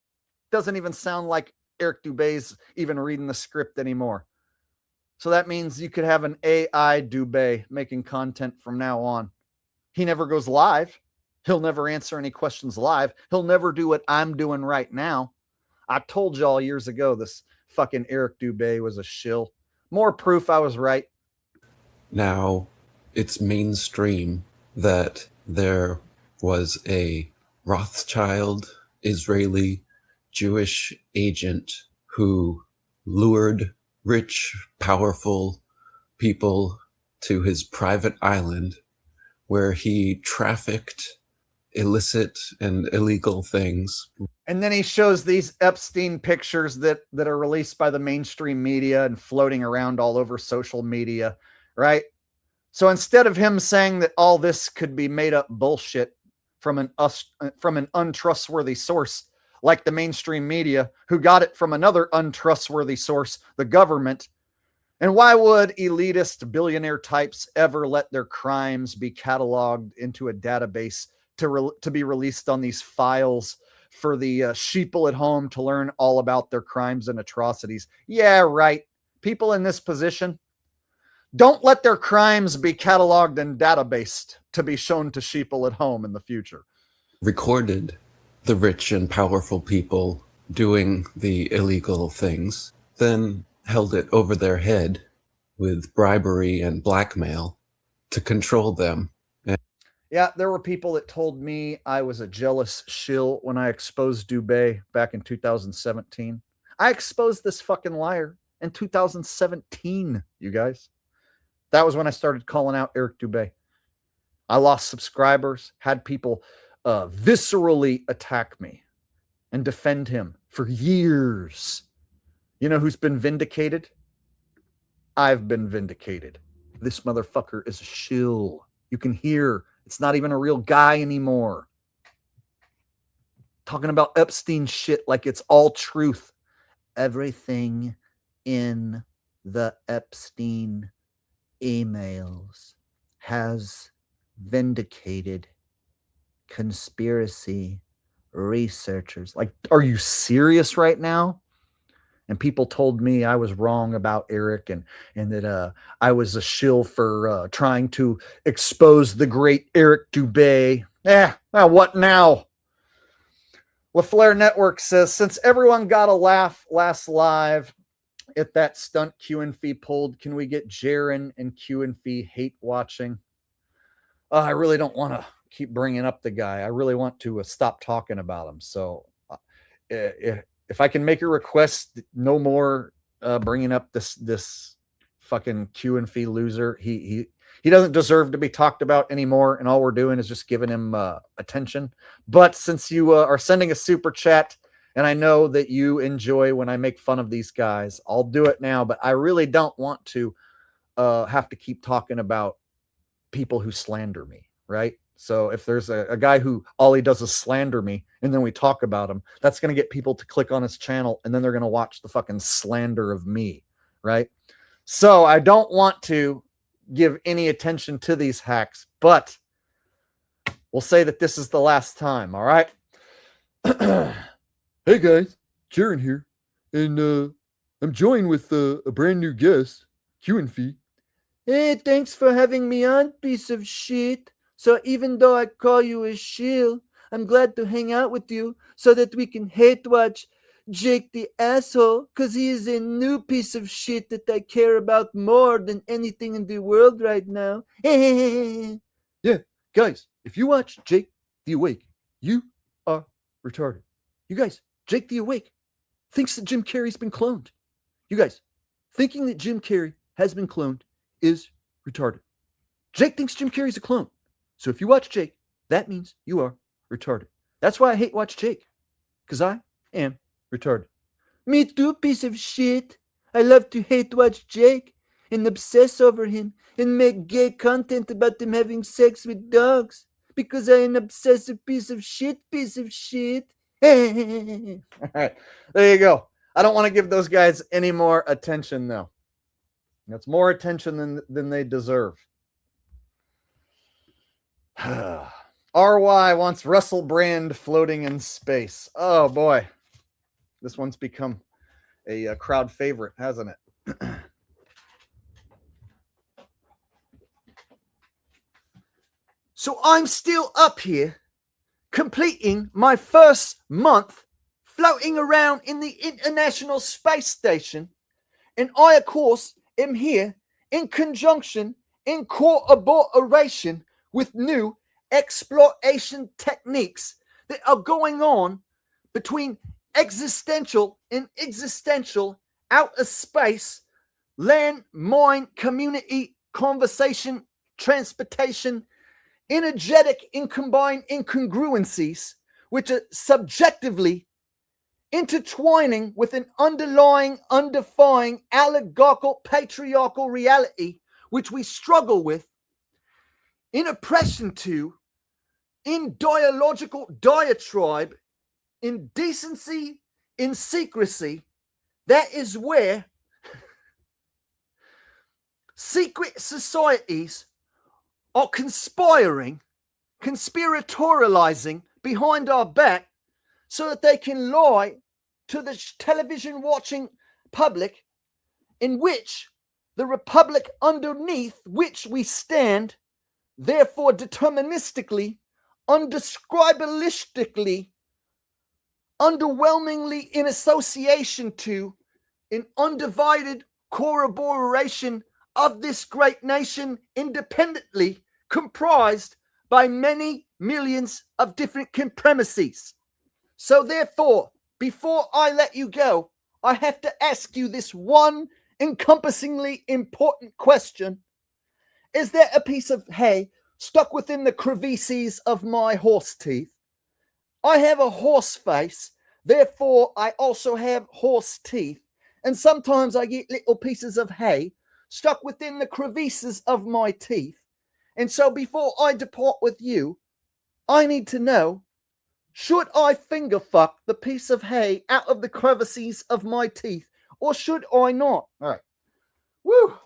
doesn't even sound like Eric Dubé's even reading the script anymore. So that means you could have an AI Dubé making content from now on. He never goes live. He'll never answer any questions live. He'll never do what I'm doing right now. I told y'all years ago this fucking Eric Dubé was a shill. More proof I was right. Now, it's mainstream that there was a Rothschild Israeli Jewish agent who lured rich, powerful people to his private island where he trafficked illicit and illegal things. And then he shows these Epstein pictures that are released by the mainstream media and floating around all over social media, right? So instead of him saying that all this could be made up bullshit from an untrustworthy source like the mainstream media, who got it from another untrustworthy source, the government, and why would elitist billionaire types ever let their crimes be cataloged into a database to be released on these files for the sheeple at home to learn all about their crimes and atrocities? Yeah, right. People in this position, don't let their crimes be cataloged and databased to be shown to sheeple at home in the future. Recorded the rich and powerful people doing the illegal things, then held it over their head with bribery and blackmail to control them. Yeah, there were people that told me I was a jealous shill when I exposed Dubé back in 2017. I exposed this fucking liar in 2017, you guys. That was when I started calling out Eric Dubé. I lost subscribers, had people viscerally attack me and defend him for years. You know who's been vindicated? I've been vindicated. This motherfucker is a shill. You can hear it's not even a real guy anymore. Talking about Epstein shit like it's all truth. Everything in the Epstein emails has vindicated conspiracy researchers. Like, are you serious right now? And people told me I was wrong about Eric and that I was a shill for trying to expose the great Eric Dubé. Now what now? LaFleur Network says, since everyone got a laugh last live at that stunt Q and Fee pulled, can we get Jaron and Q and Fee hate watching? I really don't want to keep bringing up the guy. I really want to stop talking about him. So if I can make a request, no more bringing up this fucking Q and Fee loser. He doesn't deserve to be talked about anymore, and all we're doing is just giving him attention. But since you are sending a super chat, and I know that you enjoy when I make fun of these guys, I'll do it now. But I really don't want to have to keep talking about people who slander me, right? So if there's a guy who all he does is slander me and then we talk about him, that's going to get people to click on his channel and then they're going to watch the fucking slander of me, right? So I don't want to give any attention to these hacks, but we'll say that this is the last time, all right? Hey guys, Jaron here, and I'm joined with a brand new guest, Q and Fee. Hey, thanks for having me on, piece of shit. So even though I call you a shill, I'm glad to hang out with you so that we can hate watch Jake the asshole, because he is a new piece of shit that I care about more than anything in the world right now. Yeah, guys, if you watch Jake the Awake, you are retarded. You guys, Jake the Awake thinks that Jim Carrey's been cloned. You guys, thinking that Jim Carrey has been cloned is retarded. Jake thinks Jim Carrey's a clone. So if you watch Jake, that means you are retarded. That's why I hate watch Jake, because I am retarded. Me too, piece of shit. I love to hate watch Jake and obsess over him and make gay content about him having sex with dogs because I am an obsessive piece of shit. All right, there you go. I don't want to give those guys any more attention, though. That's more attention than they deserve. RY wants Russell Brand floating in space. Oh, boy. This one's become a crowd favorite, hasn't it? So I'm still up here, completing my first month floating around in the International Space Station. And I, of course, am here in conjunction in cooperation with new exploitation techniques that are going on between existential and existential outer space, land, mine, community, conversation, transportation, energetic and combined incongruencies, which are subjectively intertwining with an underlying, undefined, allegorical, patriarchal reality, which we struggle with, in oppression to, in dialogical diatribe, in decency, in secrecy. That is where secret societies are conspiratorializing behind our back so that they can lie to the television watching public, in which the republic underneath which we stand, therefore deterministically, undescribabilistically, underwhelmingly in association to, in undivided corroboration of this great nation, independently comprised by many millions of different premises. So therefore, before I let you go, I have to ask you this one encompassingly important question. Is there a piece of hay stuck within the crevices of my horse teeth? I have a horse face, therefore I also have horse teeth. And sometimes I get little pieces of hay stuck within the crevices of my teeth. And so before I depart with you, I need to know, should I finger fuck the piece of hay out of the crevices of my teeth, or should I not? All right. Woo.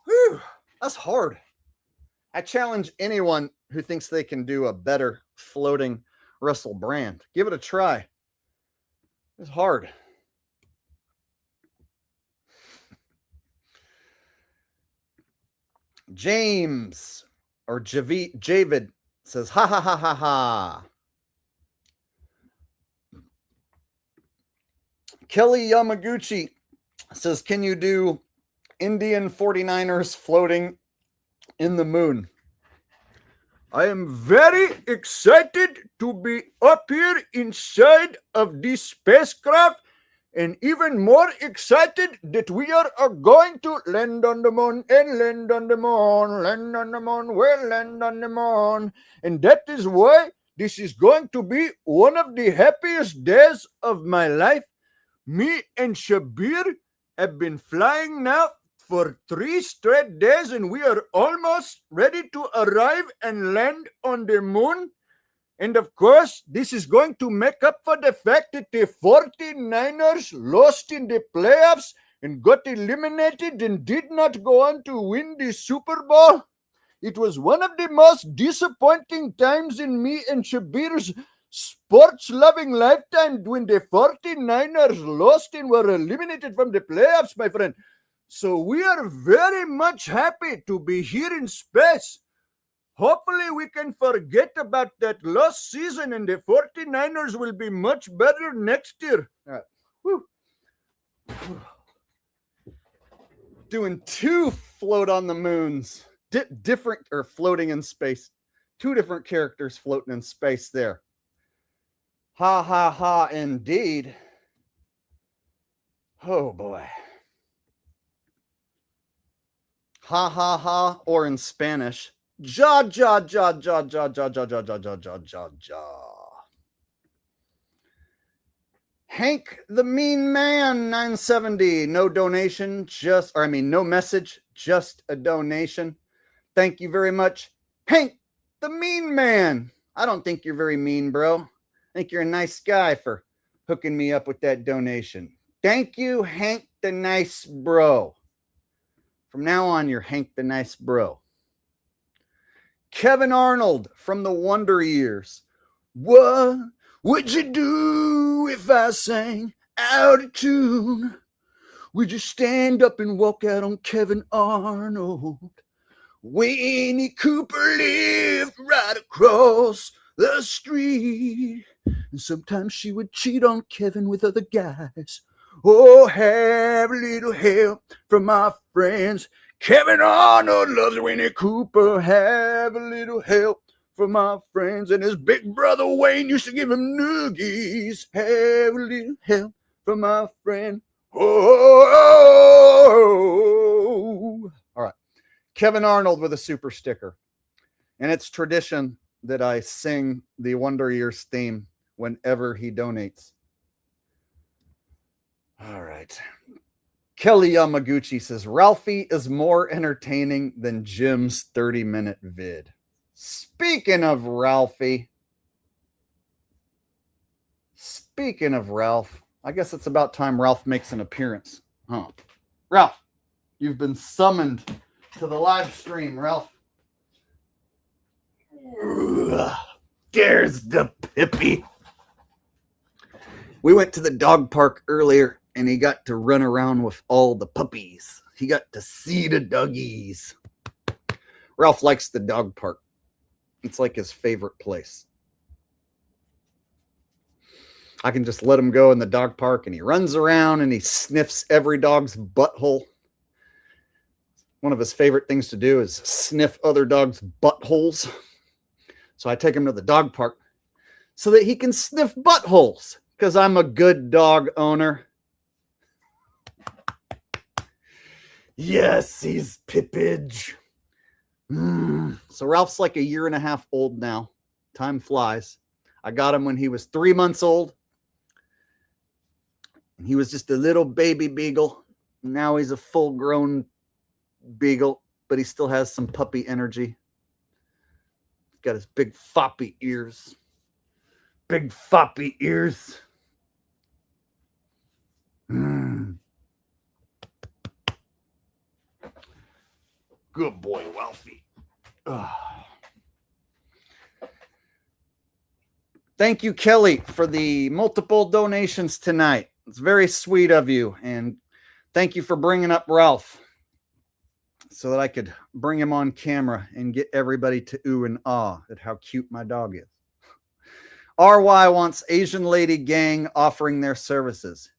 Woo. That's hard. I challenge anyone who thinks they can do a better floating Russell Brand. Give it a try. It's hard. James or Javid says, ha ha ha ha ha. Kelly Yamaguchi says, can you do Indian 49ers floating in the moon? I am very excited to be up here inside of this spacecraft, and even more excited that we are going to land on the moon and land on the moon, land on the moon, we'll land on the moon. And that is why this is going to be one of the happiest days of my life. Me and Shabir have been flying now for 3 straight days, and we are almost ready to arrive and land on the moon. And of course, this is going to make up for the fact that the 49ers lost in the playoffs and got eliminated and did not go on to win the Super Bowl. It was one of the most disappointing times in me and Shabir's sports-loving lifetime when the 49ers lost and were eliminated from the playoffs, my friend. So we are very much happy to be here in space. Hopefully we can forget about that lost season and the 49ers will be much better next year. Woo. Doing 2 float on the moons. Different, or floating in space. 2 different characters floating in space there. Ha ha ha indeed. Oh boy. Ha ha ha, or in Spanish, ja ja ja ja ja ja ja ja ja ja ja ja ja. Hank the Mean Man 970, no donation, no message, just a donation. Thank you very much, Hank the Mean Man. I don't think you're very mean, bro. I think you're a nice guy for hooking me up with that donation. Thank you, Hank the Nice Bro. From now on, you're Hank the Nice Bro. Kevin Arnold from the Wonder Years. What would you do if I sang out of tune? Would you stand up and walk out on Kevin Arnold? Winnie Cooper lived right across the street, and sometimes she would cheat on Kevin with other guys. Oh, have a little help from my friends. Kevin Arnold loves Winnie Cooper. Have a little help for my friends. And his big brother Wayne used to give him noogies. Have a little help for my friend. Oh. All right. Kevin Arnold with a super sticker. And it's tradition that I sing the Wonder Years theme whenever he donates. All right. Kelly Yamaguchi says, Ralphie is more entertaining than Jim's 30-minute vid. Speaking of Ralphie, speaking of Ralph, I guess it's about time Ralph makes an appearance. Huh. Ralph, you've been summoned to the live stream, Ralph. There's the Pippi. We went to the dog park earlier, and he got to run around with all the puppies. He got to see the doggies. Ralph likes the dog park. It's like his favorite place. I can just let him go in the dog park, and he runs around, and he sniffs every dog's butthole. One of his favorite things to do is sniff other dogs' buttholes. So I take him to the dog park so that he can sniff buttholes, because I'm a good dog owner. Yes, he's Pippage. So Ralph's like 1.5 years old now. Time flies. I got him when he was 3 months old. He was just a little baby beagle. Now he's a full-grown beagle, but he still has some puppy energy. Got his big floppy ears. Big floppy ears. Good boy, Ralphie. Thank you, Kelly, for the multiple donations tonight. It's very sweet of you. And thank you for bringing up Ralph so that I could bring him on camera and get everybody to ooh and ah at how cute my dog is. RY wants Asian Lady Gang offering their services.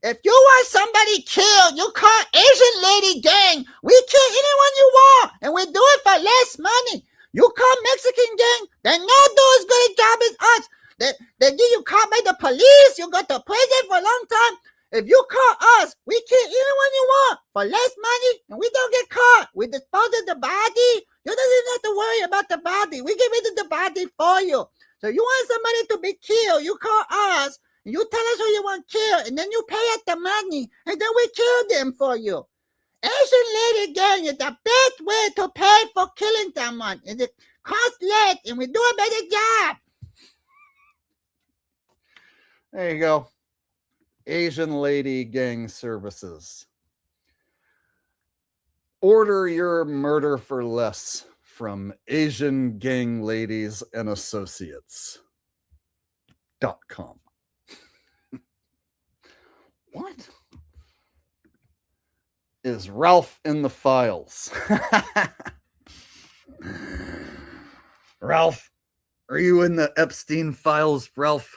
If you want somebody killed, you call Asian Lady Gang. We kill anyone you want, and we do it for less money. You call Mexican Gang, they not do as good a job as us. They get you caught by the police. You go to prison for a long time. If you call us, we kill anyone you want for less money, and we don't get caught. We dispose of the body. You don't even have to worry about the body. We get rid of the body for you. So you want somebody to be killed, you call us, and you tell us who you want killed, and then you pay us the money, and then we kill them for you. Asian Lady Gang is the best way to pay for killing someone. And it costs less, and we do a better job. There you go. Asian Lady Gang Services. Order your murder for less from Asian Gang Ladies and Associates.com. What is Ralph in the files? Ralph, are you in the Epstein files, Ralph?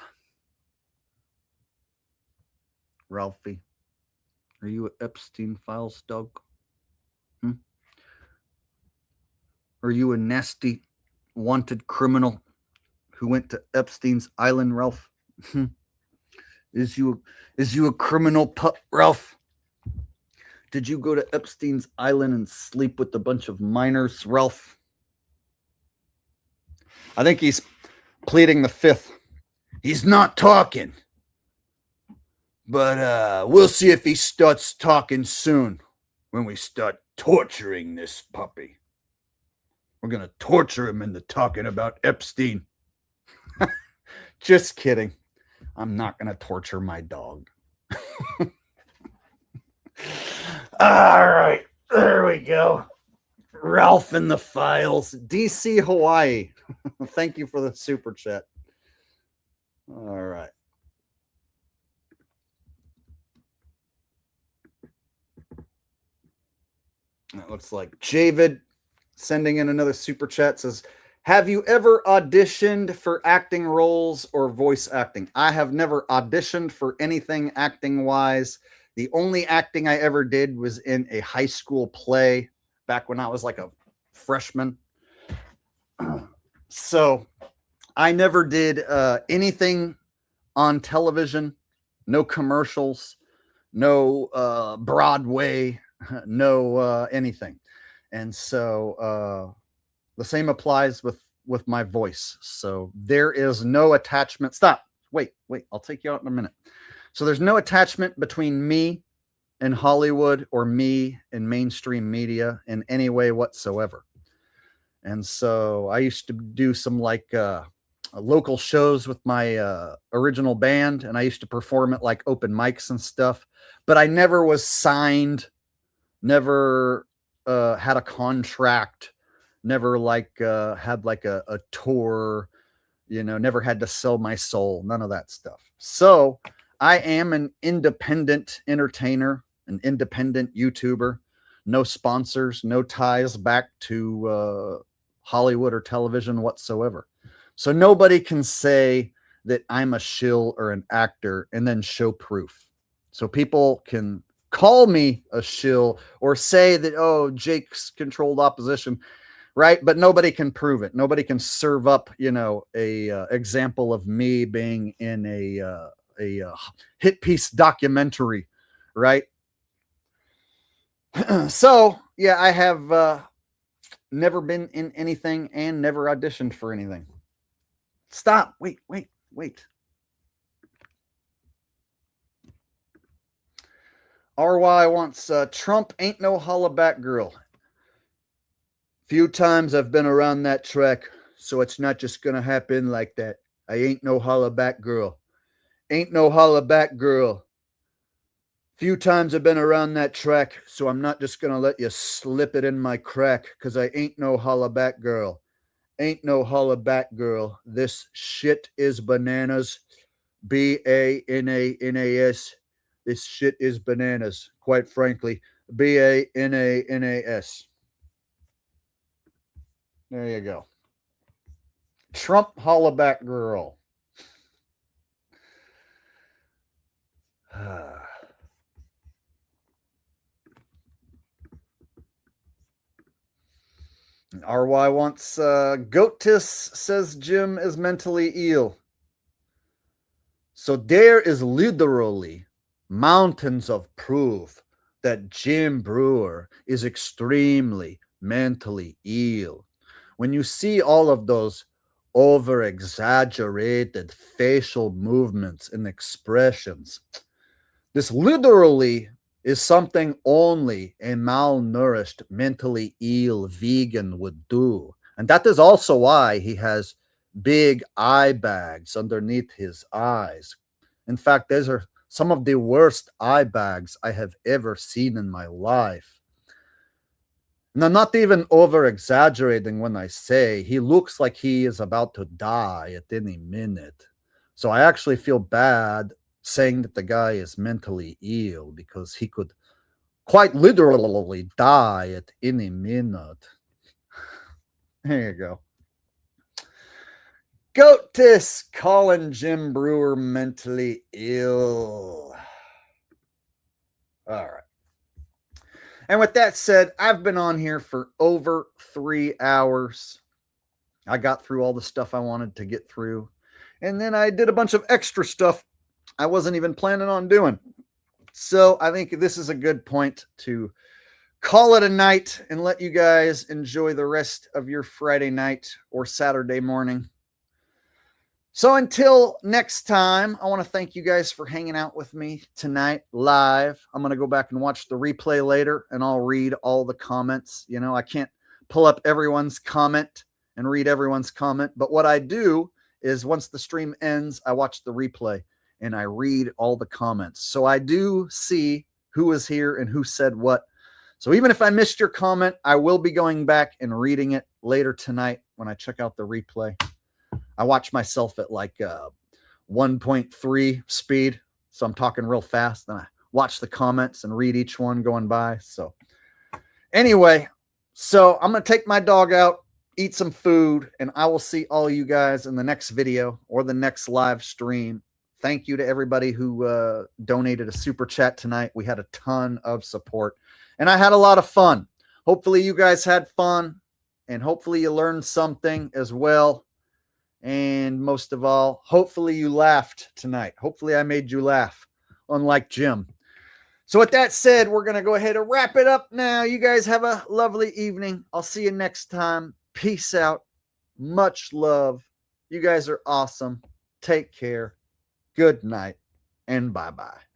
Ralphie, are you an Epstein files dog? Are you a nasty, wanted criminal who went to Epstein's island, Ralph? Is you a criminal pup, Ralph? Did you go to Epstein's island and sleep with a bunch of minors, Ralph? I think he's pleading the fifth. He's not talking. But we'll see if he starts talking soon when we start torturing this puppy. We're going to torture him into talking about Epstein. Just kidding. I'm not going to torture my dog. All right. There we go. Ralph in the files. DC, Hawaii. Thank you for the super chat. All right. That looks like Javid sending in another super chat says, have you ever auditioned for acting roles or voice acting? I have never auditioned for anything acting wise. The only acting I ever did was in a high school play back when I was like a freshman. So I never did anything on television, no commercials, no Broadway, no anything. And so the same applies with my voice. So there is no attachment. Stop. Wait, I'll take you out in a minute. So there's no attachment between me and Hollywood or me and mainstream media in any way whatsoever. And so I used to do some like local shows with my original band, and I used to perform at like open mics and stuff, but I never was signed, never had a contract, never like had like a tour, you know, never had to sell my soul, none of that stuff. So I am an independent entertainer, an independent YouTuber, no sponsors, no ties back to Hollywood or television whatsoever. So nobody can say that I'm a shill or an actor and then show proof. So people can call me a shill or say that, oh, Jake's controlled opposition, right? But nobody can prove it. Nobody can serve up, you know, a example of me being in a hit piece documentary, right? So yeah, I have never been in anything and never auditioned for anything. Stop. Wait. RY wants Trump ain't no hollaback girl. Few times I've been around that track, so it's not just gonna happen like that. I ain't no hollaback girl. Ain't no hollaback girl. Few times I've been around that track, so I'm not just gonna let you slip it in my crack, cause I ain't no hollaback girl. Ain't no hollaback girl. This shit is bananas. BANANAS. This shit is bananas, quite frankly. BANANAS. There you go. Trump hollaback girl. RY wants Goatis says Jim is mentally ill. So there is literally mountains of proof that Jim Brewer is extremely mentally ill. When you see all of those over-exaggerated facial movements and expressions, this literally is something only a malnourished, mentally ill vegan would do. And that is also why he has big eye bags underneath his eyes. In fact, those are some of the worst eye bags I have ever seen in my life. And I'm not even over-exaggerating when I say he looks like he is about to die at any minute. So I actually feel bad saying that the guy is mentally ill because he could quite literally die at any minute. There you go. Goatis calling Jim Brewer mentally ill. All right. And with that said, I've been on here for over 3 hours. I got through all the stuff I wanted to get through. And then I did a bunch of extra stuff I wasn't even planning on doing. So I think this is a good point to call it a night and let you guys enjoy the rest of your Friday night or Saturday morning. So until next time, I want to thank you guys for hanging out with me tonight live. I'm going to go back and watch the replay later, and I'll read all the comments. You know, I can't pull up everyone's comment and read everyone's comment, but what I do is once the stream ends, I watch the replay and I read all the comments. So I do see who was here and who said what. So even if I missed your comment, I will be going back and reading it later tonight when I check out the replay. I watch myself at like 1.3 speed. So I'm talking real fast. Then I watch the comments and read each one going by. So anyway, so I'm going to take my dog out, eat some food, and I will see all you guys in the next video or the next live stream Thank you to everybody who donated a super chat tonight. We had a ton of support, and I had a lot of fun. Hopefully you guys had fun, and hopefully you learned something as well. And most of all, hopefully you laughed tonight. Hopefully I made you laugh, unlike Jim. So with that said, we're going to go ahead and wrap it up now. You guys have a lovely evening. I'll see you next time. Peace out. Much love. You guys are awesome. Take care. Good night and bye-bye.